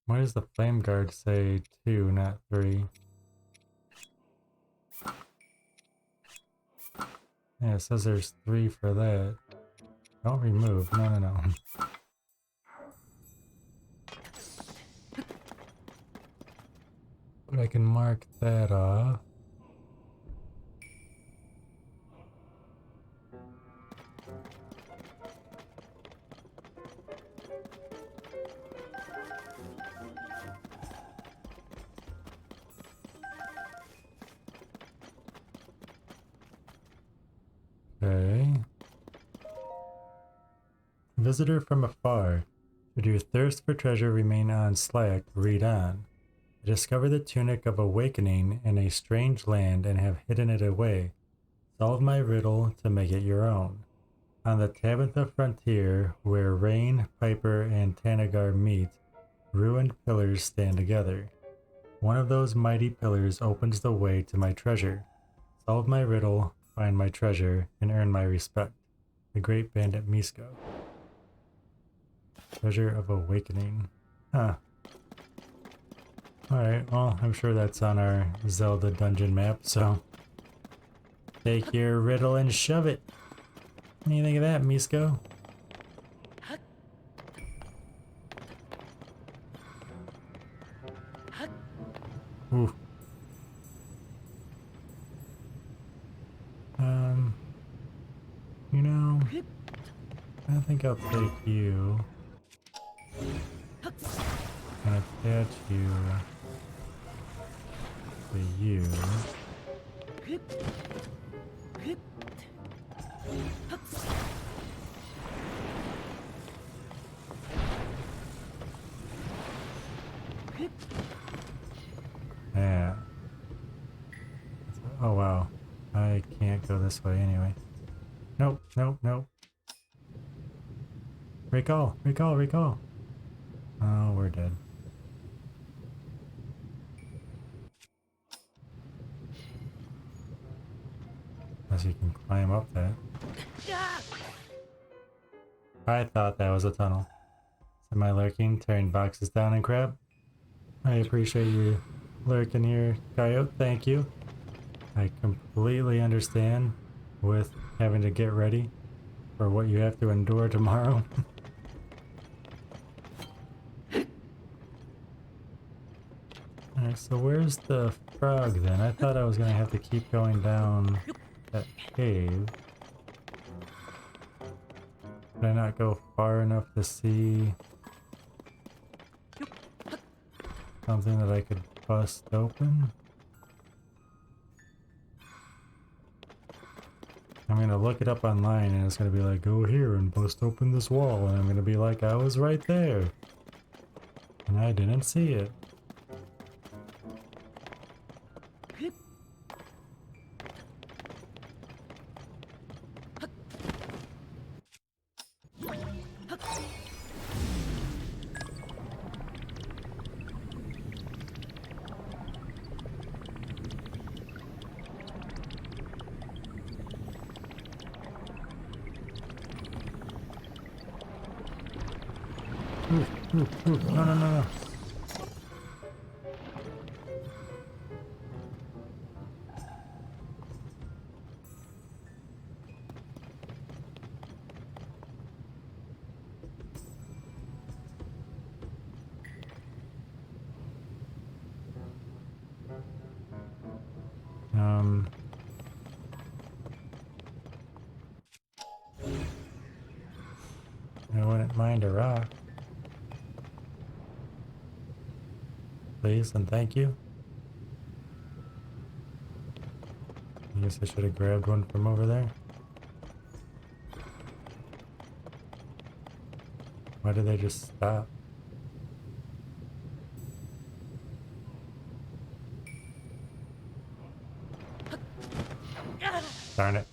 Why does the flame guard say 2, not 3? Yeah, it says there's 3 for that. Don't remove. No, no, no. But I can mark that off. Okay. Visitor from afar. Should your thirst for treasure remain on slack, read on. I discovered the tunic of awakening in a strange land and have hidden it away. Solve my riddle to make it your own. On the Tabitha frontier, where Rain, Piper, and Tanagar meet, ruined pillars stand together. One of those mighty pillars opens the way to my treasure. Solve my riddle, find my treasure, and earn my respect. The Great Bandit Misko. Treasure of Awakening. Huh. Alright, well, I'm sure that's on our Zelda dungeon map, so... take your riddle and shove it! What do you think of that, Misko? Ooh. You know, I think I'll take you and attach you to you. Yeah. go this way anyway. Nope, nope, nope. Recall, recall, recall. Oh, we're dead. Unless you can climb up that. I thought that was a tunnel. Am I lurking, tearing boxes down and crap? I appreciate you lurking here, Coyote. Thank you. I completely understand with having to get ready for what you have to endure tomorrow. Alright, so where's the frog then? I thought I was gonna have to keep going down that cave. Did I not go far enough to see something that I could bust open? I'm gonna look it up online and it's gonna be like, go here and bust open this wall, and I'm gonna be like, I was right there and I didn't see it. Ooh, no, no, no, no. I wouldn't mind a rock. Please and thank you. I guess I should have grabbed one from over there. Why did they just stop? Darn it.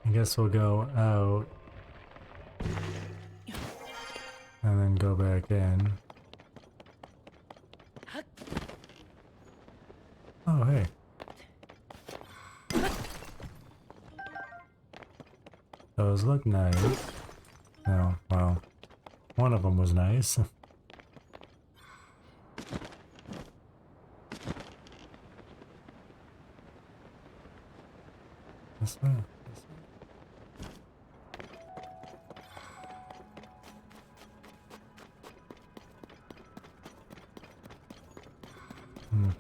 I guess we'll go out and then go back in. Oh, hey. Those look nice. Oh, well, one of them was nice. This way.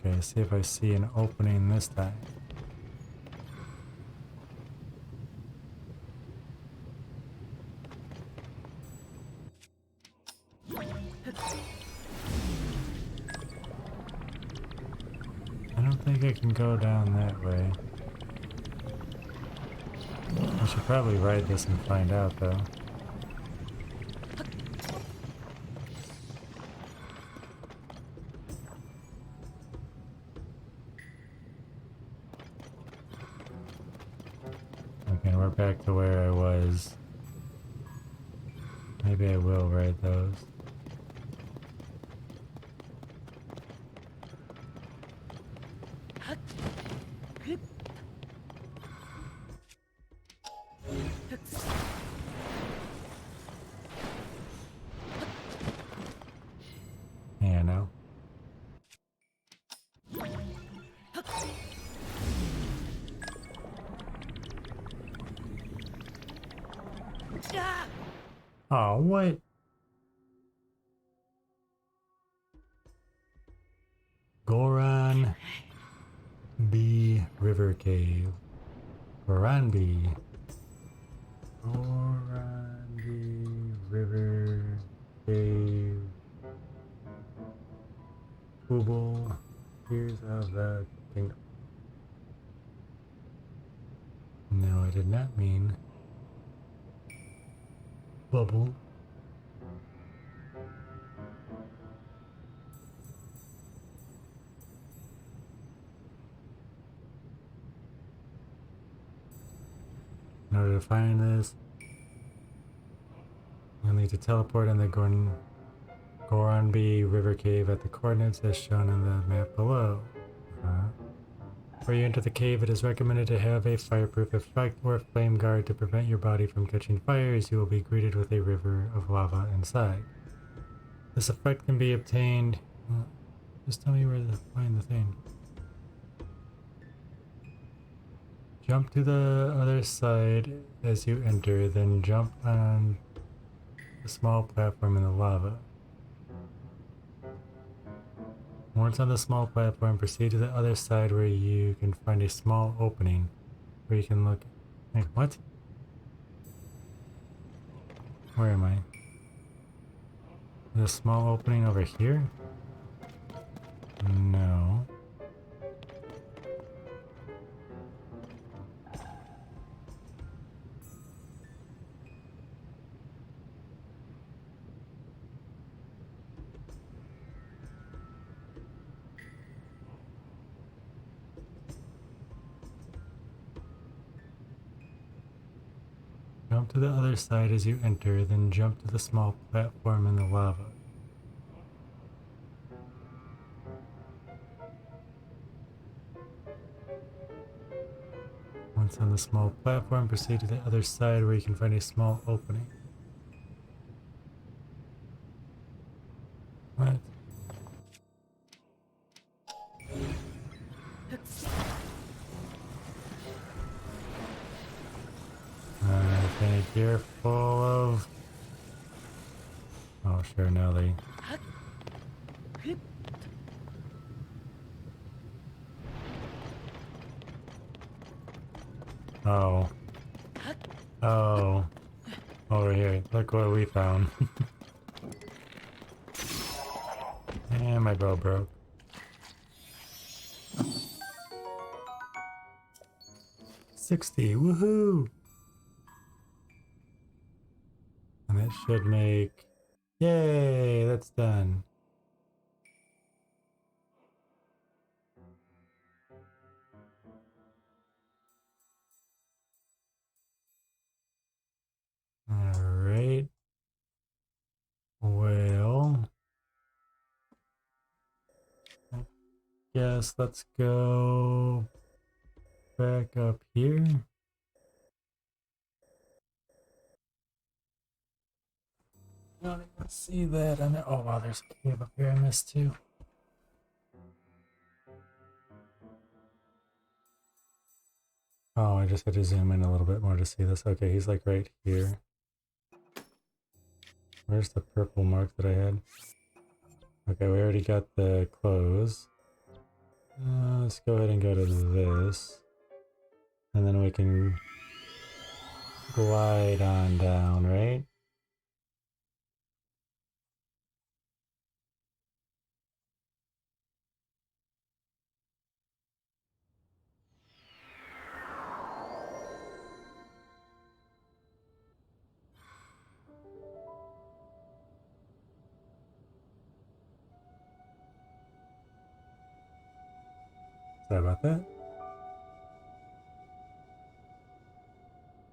Okay, see if I see an opening this time. I don't think I can go down that way. I should probably ride this and find out though. Okay, we're back to where I was. Maybe I will ride those. Yeah, no. Oh, what? Goran B. River Cave. Goran B. Goran B. River Cave. Bubble. Tears of the Kingdom. No, I did not mean bubble. In order to find this, you'll need to teleport in the Goronby River Cave at the coordinates as shown in the map below. Before you enter the cave, it is recommended to have a fireproof effect or flame guard to prevent your body from catching fire, as you will be greeted with a river of lava inside. This effect can be obtained... just tell me where to find the thing. Jump to the other side as you enter, then jump on the small platform in the lava. Once on the small platform, proceed to the other side where you can find a small opening where you can look... Wait, what? Where am I? There's a small opening over here? No. Jump to the other side as you enter, then jump to the small platform in the lava. Once on the small platform, proceed to the other side where you can find a small opening. What? I think you're full of... Oh, sure, Nelly. Oh. Oh. Over here. Look what we found. And my bow broke. $60. Woohoo! And it should make... Yay! That's done. Alright. Well... I guess let's go back up here. I don't even see that. Oh wow, there's a cave up here I missed too. Oh, I just had to zoom in a little bit more to see this. Okay, he's like right here. Where's the purple mark that I had? Okay, we already got the clothes. Let's go ahead and go to this. And then we can glide on down, right? Sorry about that.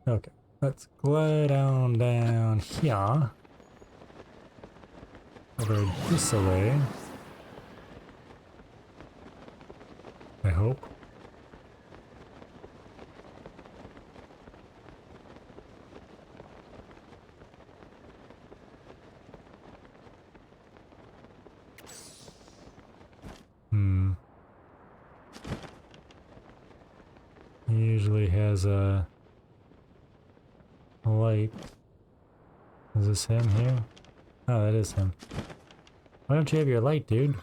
Okay, let's glide on down here. Over this way. I hope. He usually has a light. Is this him here? Oh, that is him. Why don't you have your light, dude?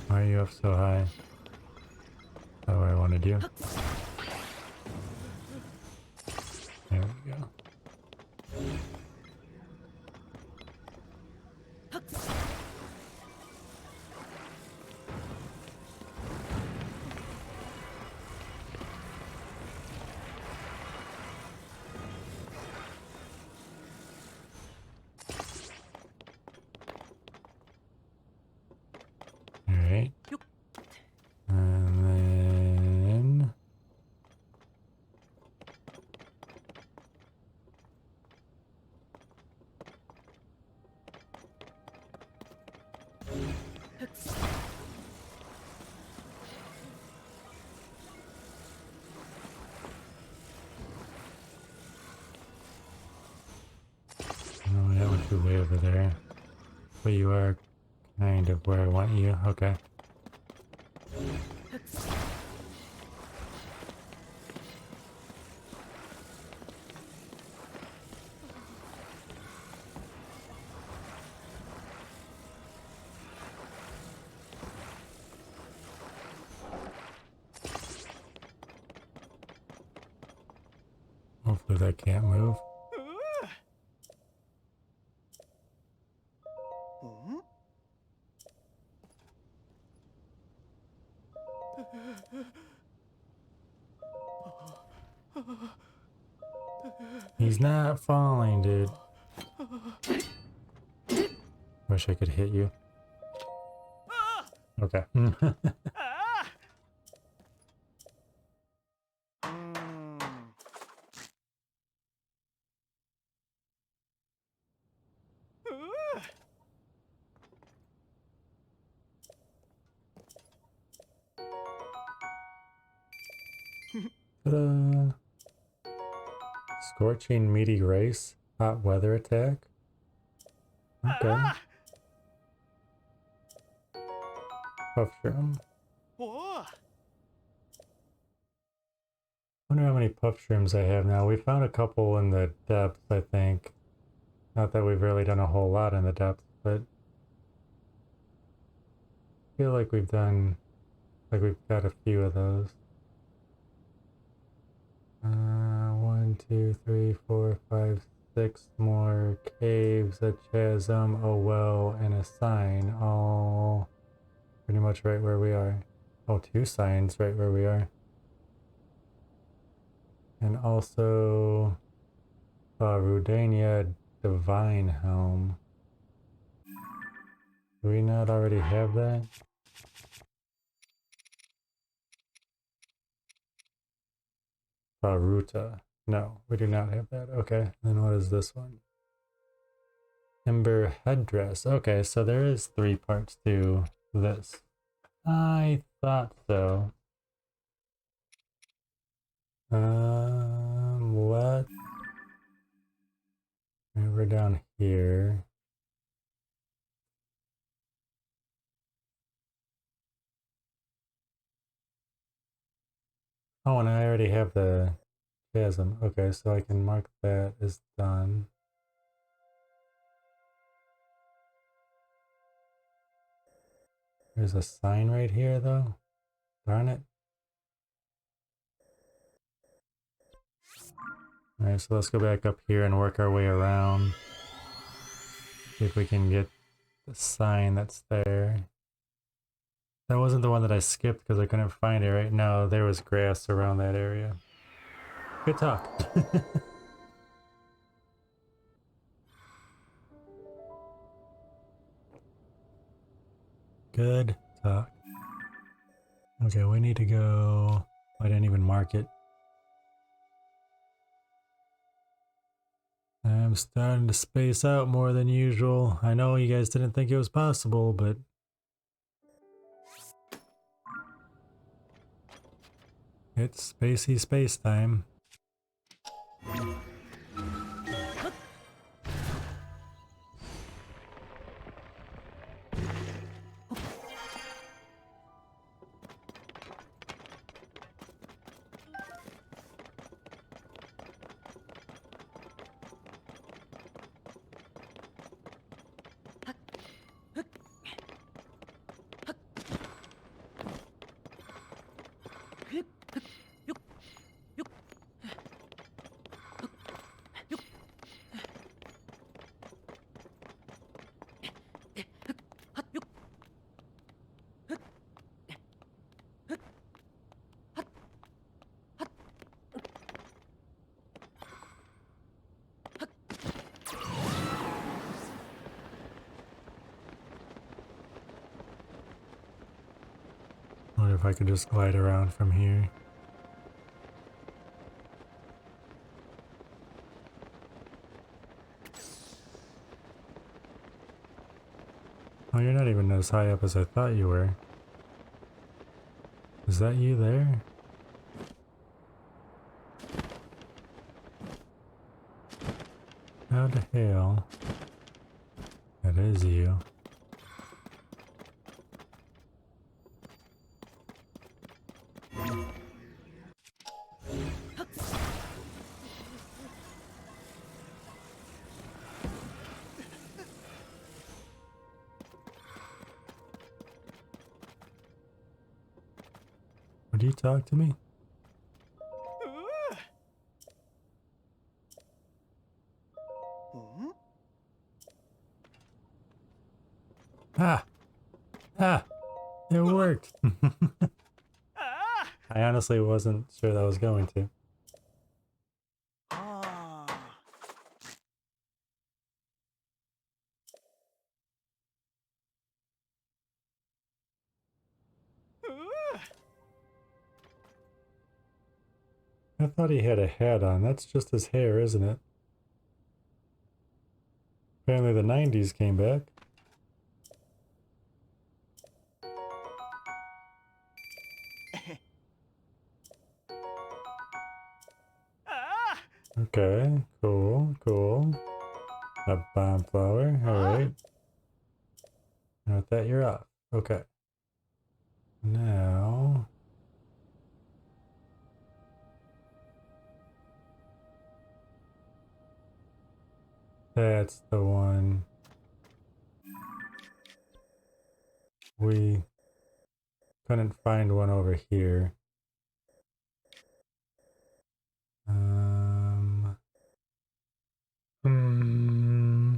Why are you up so high? Oh, I wanted you. There we go. Alright. And then... Oh, that went you way over there. But you are kind of where I want you. Okay. Hopefully that can't move. He's not falling, dude. Wish I could hit you. Okay. Ta-da. Scorching meaty race. Hot weather attack. Okay. Puff shroom. Wonder how many puff shrooms I have now. We found a couple in the depths, I think. Not that we've really done a whole lot in the depths, but I feel like we've got a few of those. 1, 2, 3, 4, 5, 6 more caves, a chasm, a well, and a sign, all pretty much right where we are. Oh, 2 signs right where we are. And also Rudania Divine Helm. Do we not already have that? Ruta. No, we do not have that. Okay, then what is this one? Ember Headdress. Okay, so there is 3 parts to this. I thought so. What? We're down here. Oh, and I already have the chasm. Okay, so I can mark that as done. There's a sign right here, though. Darn it. Alright, so let's go back up here and work our way around. See if we can get the sign that's there. That wasn't the one that I skipped because I couldn't find it, right? No, there was grass around that area. Good talk. Good talk. Okay, we need to go... I didn't even mark it. I'm starting to space out more than usual. I know you guys didn't think it was possible, but... it's spacey space time. if I could just glide around from here. Oh, you're not even as high up as I thought you were. Is that you there? How the hell? That is you. Would you talk to me? Ah! Ah! It worked! I honestly wasn't sure that was going to. I thought he had a hat on. That's just his hair, isn't it? Apparently the 90s came back. Okay, cool, cool. A bomb flower, alright. And with that, you're off. Okay. Now... that's the one. We couldn't find one over here. Hmm. Hmm.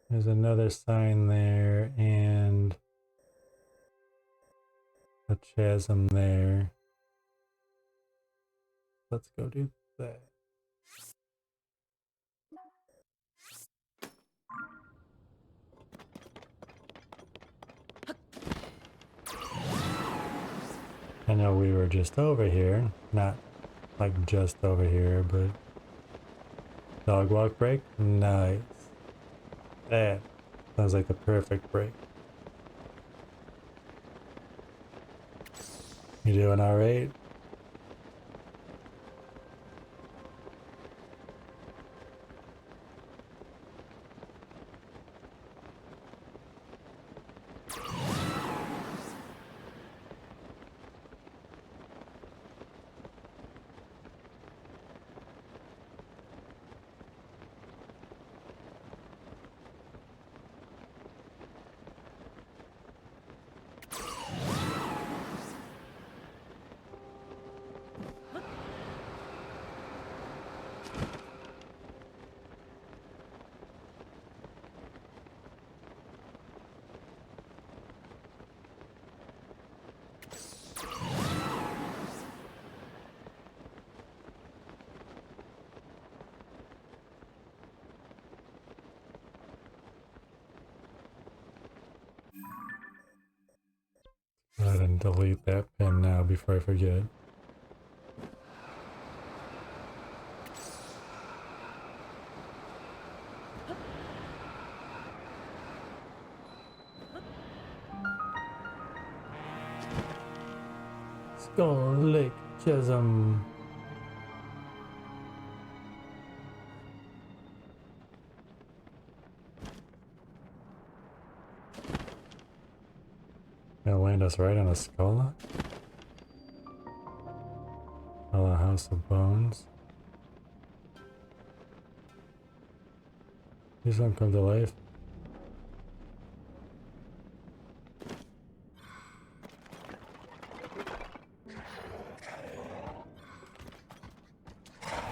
There's another sign there and a chasm there. Let's go do that. I know we were just over here, not like just over here, but dog walk break? Nice. That sounds like the perfect break. You doing alright? Go ahead and delete that pin now before I forget. Skull Lake Chasm. Gonna land us right on a skull knock? Oh, a house of bones. These don't come to life.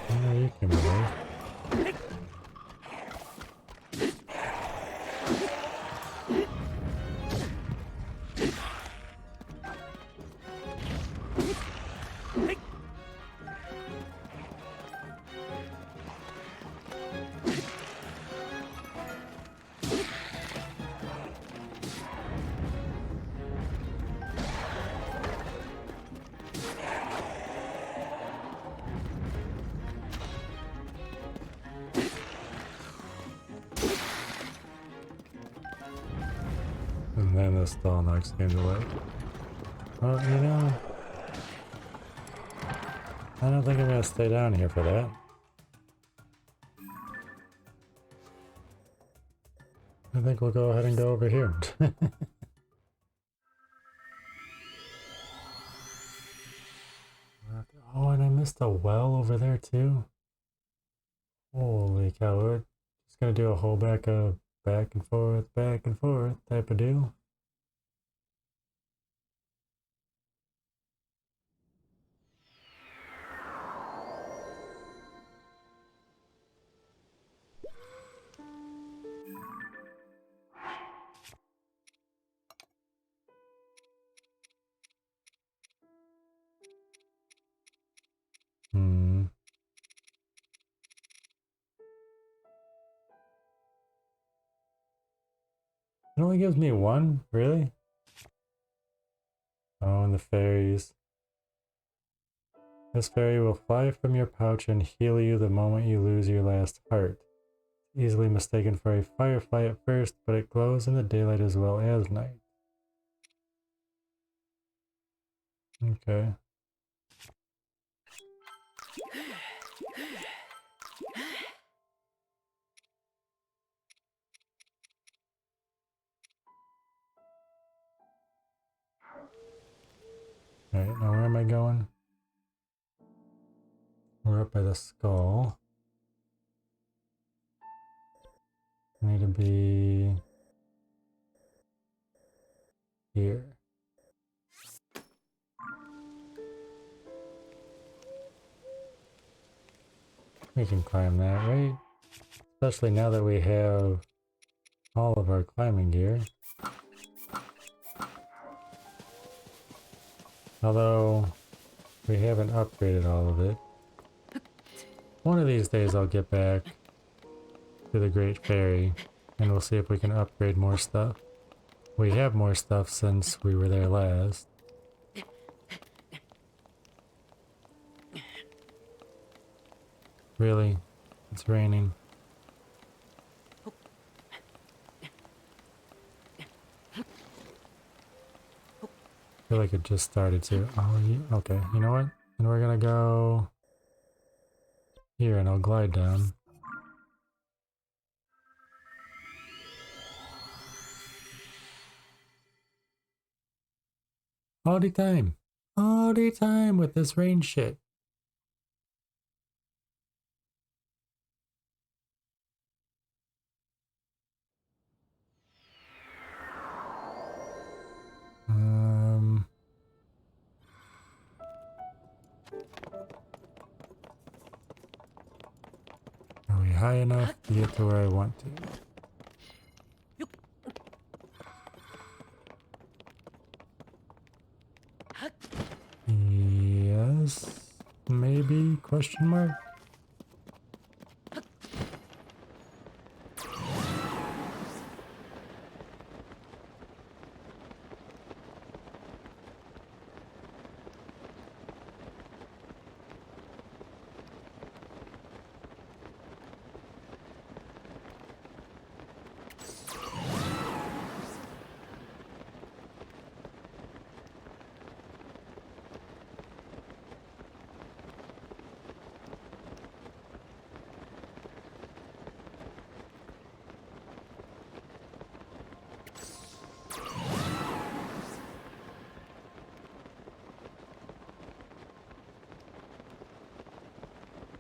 Yeah, you can move. gonna stall next game delay. Well, you know, I don't think I'm gonna stay down here for that. I think we'll go ahead and go over here. Oh, and I missed a well over there too. Holy cow, we're just gonna do a whole back and forth type of deal. Hmm. It only gives me one, really? Oh, and the fairies. This fairy will fly from your pouch and heal you the moment you lose your last heart. Easily mistaken for a firefly at first, but it glows in the daylight as well as night. Okay. Alright, now where am I going? We're up by the skull. I need to be here. We can climb that, right? Especially now that we have all of our climbing gear. Although, we haven't upgraded all of it. One of these days I'll get back to the Great Fairy and we'll see if we can upgrade more stuff. We have more stuff since we were there last. Really? It's raining. I feel like it just started to. Oh, okay. You know what? And we're gonna go here and I'll glide down. All the time. All the time with this rain shit. Are we high enough to get to where I want to? Yes, maybe, question mark?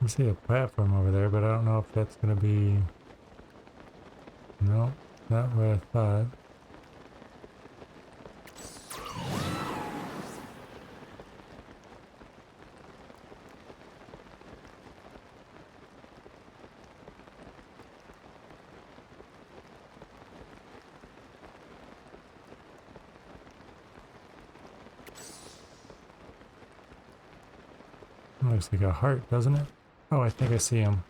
I see a platform over there, but I don't know if that's gonna be... No, not what I thought. Looks like a heart, doesn't it? Oh, I think I see him.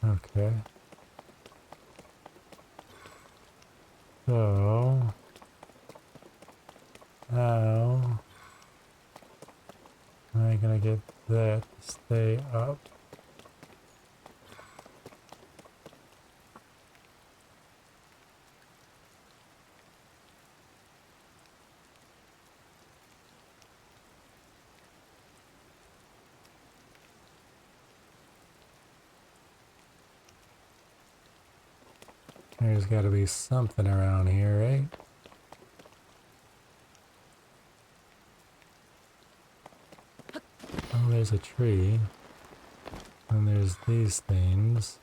Okay. So... how am I gonna get that to stay up? There's got to be something around here, right? Oh, there's a tree. And there's these things.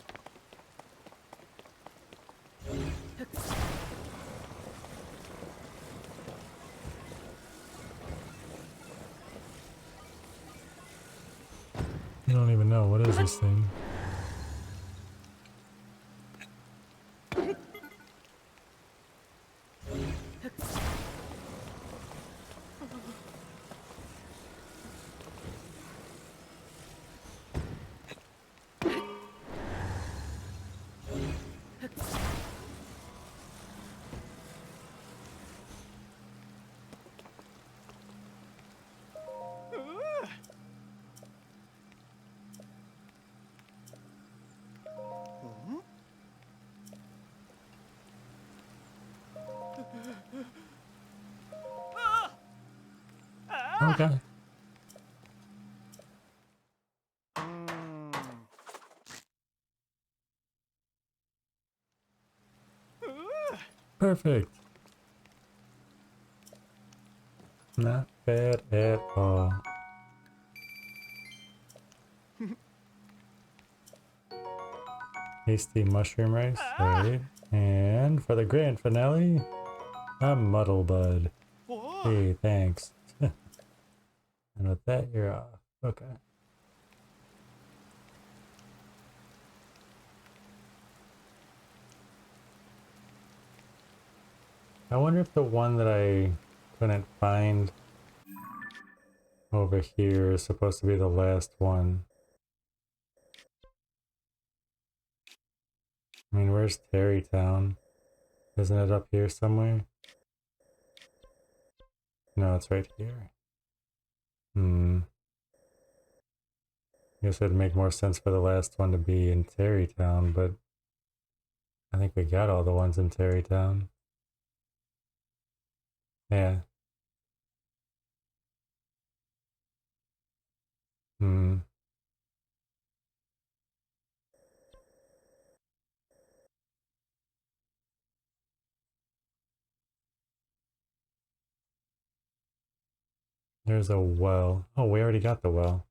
I don't even know. What is this thing? Okay. Perfect. Not bad at all. Tasty mushroom rice, right? And for the grand finale, a muddle bud. Hey, thanks. And with that, you're off. Okay. I wonder if the one that I couldn't find over here is supposed to be the last one. I mean, where's Terrytown? Isn't it up here somewhere? No, it's right here. Guess it'd make more sense for the last one to be in Terrytown, but I think we got all the ones in Terrytown. Yeah. Hmm. There's a well. Oh, we already got the well.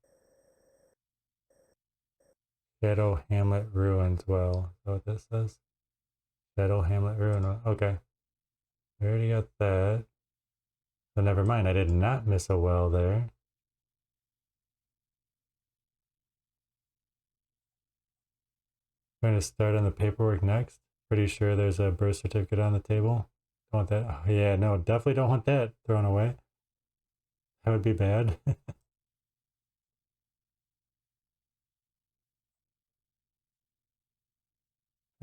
Shadow Hamlet Ruins well. Is that what this says? Shadow Hamlet Ruin. Okay. We already got that. So never mind. I did not miss a well there. Going to start on the paperwork next. Pretty sure there's a birth certificate on the table. Don't want that. Oh, yeah, no, definitely don't want that thrown away. That would be bad.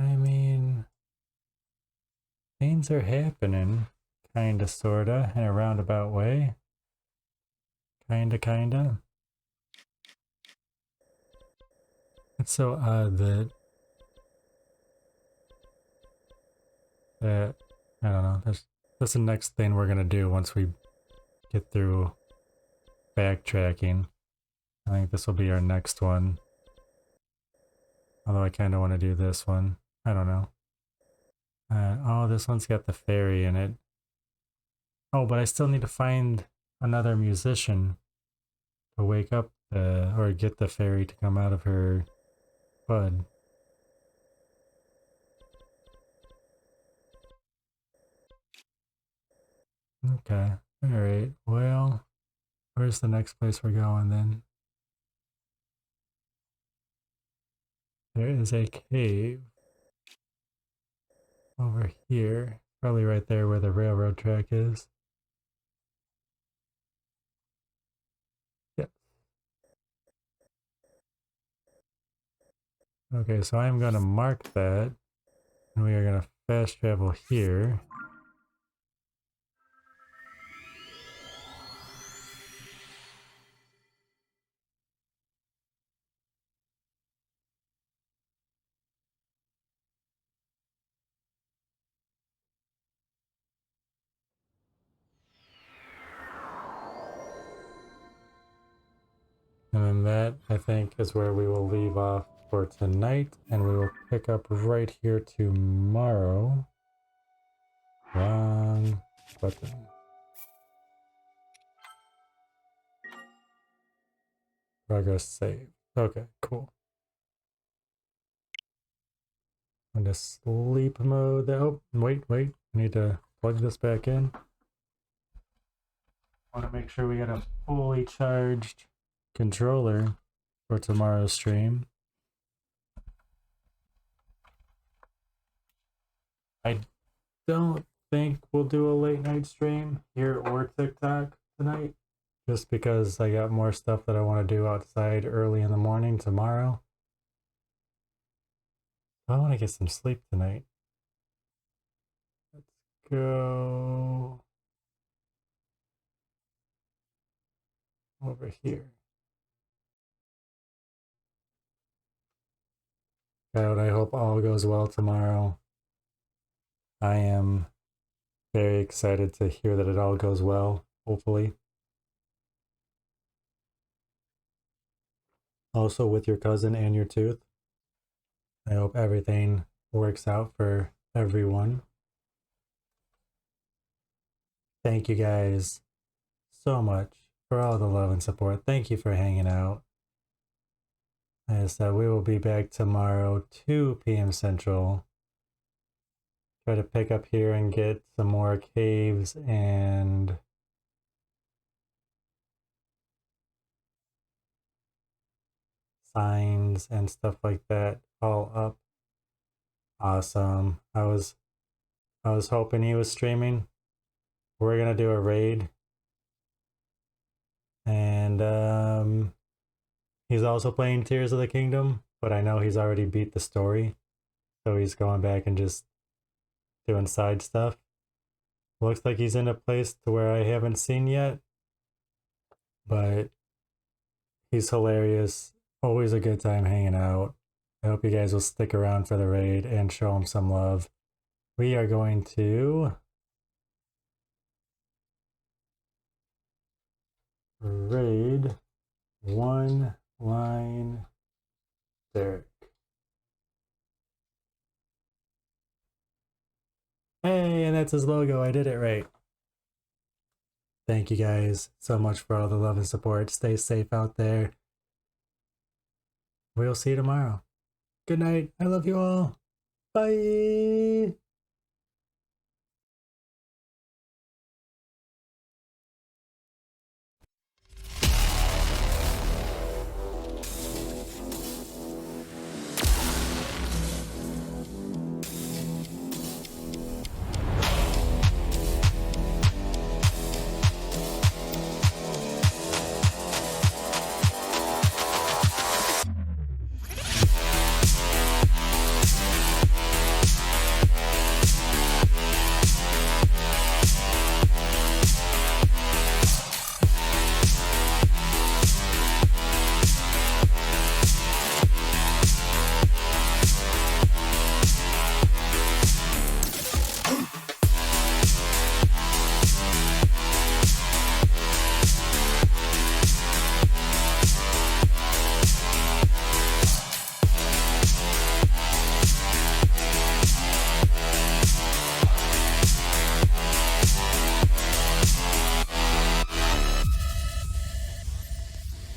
I mean, things are happening. Kinda, sorta, in a roundabout way. Kinda. It's so odd that I don't know. That's the next thing we're gonna do once we get through backtracking. I think this will be our next one. Although I kind of want to do this one. I don't know. Oh, this one's got the fairy in it. Oh, but I still need to find another musician to wake up or get the fairy to come out of her bud. Okay. Alright. Well, where's the next place we're going then? There is a cave over here. Probably right there where the railroad track is. Yep. Okay, so I'm going to mark that. And we are going to fast travel here. And then that, I think, is where we will leave off for tonight, and we will pick up right here tomorrow. Wrong button. Progress save. Okay, cool. Into sleep mode. Oh, wait. I need to plug this back in. Want to make sure we got a fully charged controller for tomorrow's stream. I don't think we'll do a late night stream here or TikTok tonight, just because I got more stuff that I want to do outside early in the morning tomorrow. I want to get some sleep tonight. Let's go over here. God, I hope all goes well tomorrow. I am very excited to hear that it all goes well, hopefully. Also with your cousin and your tooth. I hope everything works out for everyone. Thank you guys so much for all the love and support. Thank you for hanging out. As I said, we will be back tomorrow, 2 p.m. Central. Try to pick up here and get some more caves and signs and stuff like that all up. Awesome. I was hoping he was streaming. We're gonna do a raid. And he's also playing Tears of the Kingdom, but I know he's already beat the story. So he's going back and just doing side stuff. Looks like he's in a place to where I haven't seen yet. But he's hilarious. Always a good time hanging out. I hope you guys will stick around for the raid and show him some love. We are going to raid One Line Derek. Hey, and that's his logo. I did it right. Thank you guys so much for all the love and support. Stay safe out there. We'll see you tomorrow. Good night. I love you all. Bye.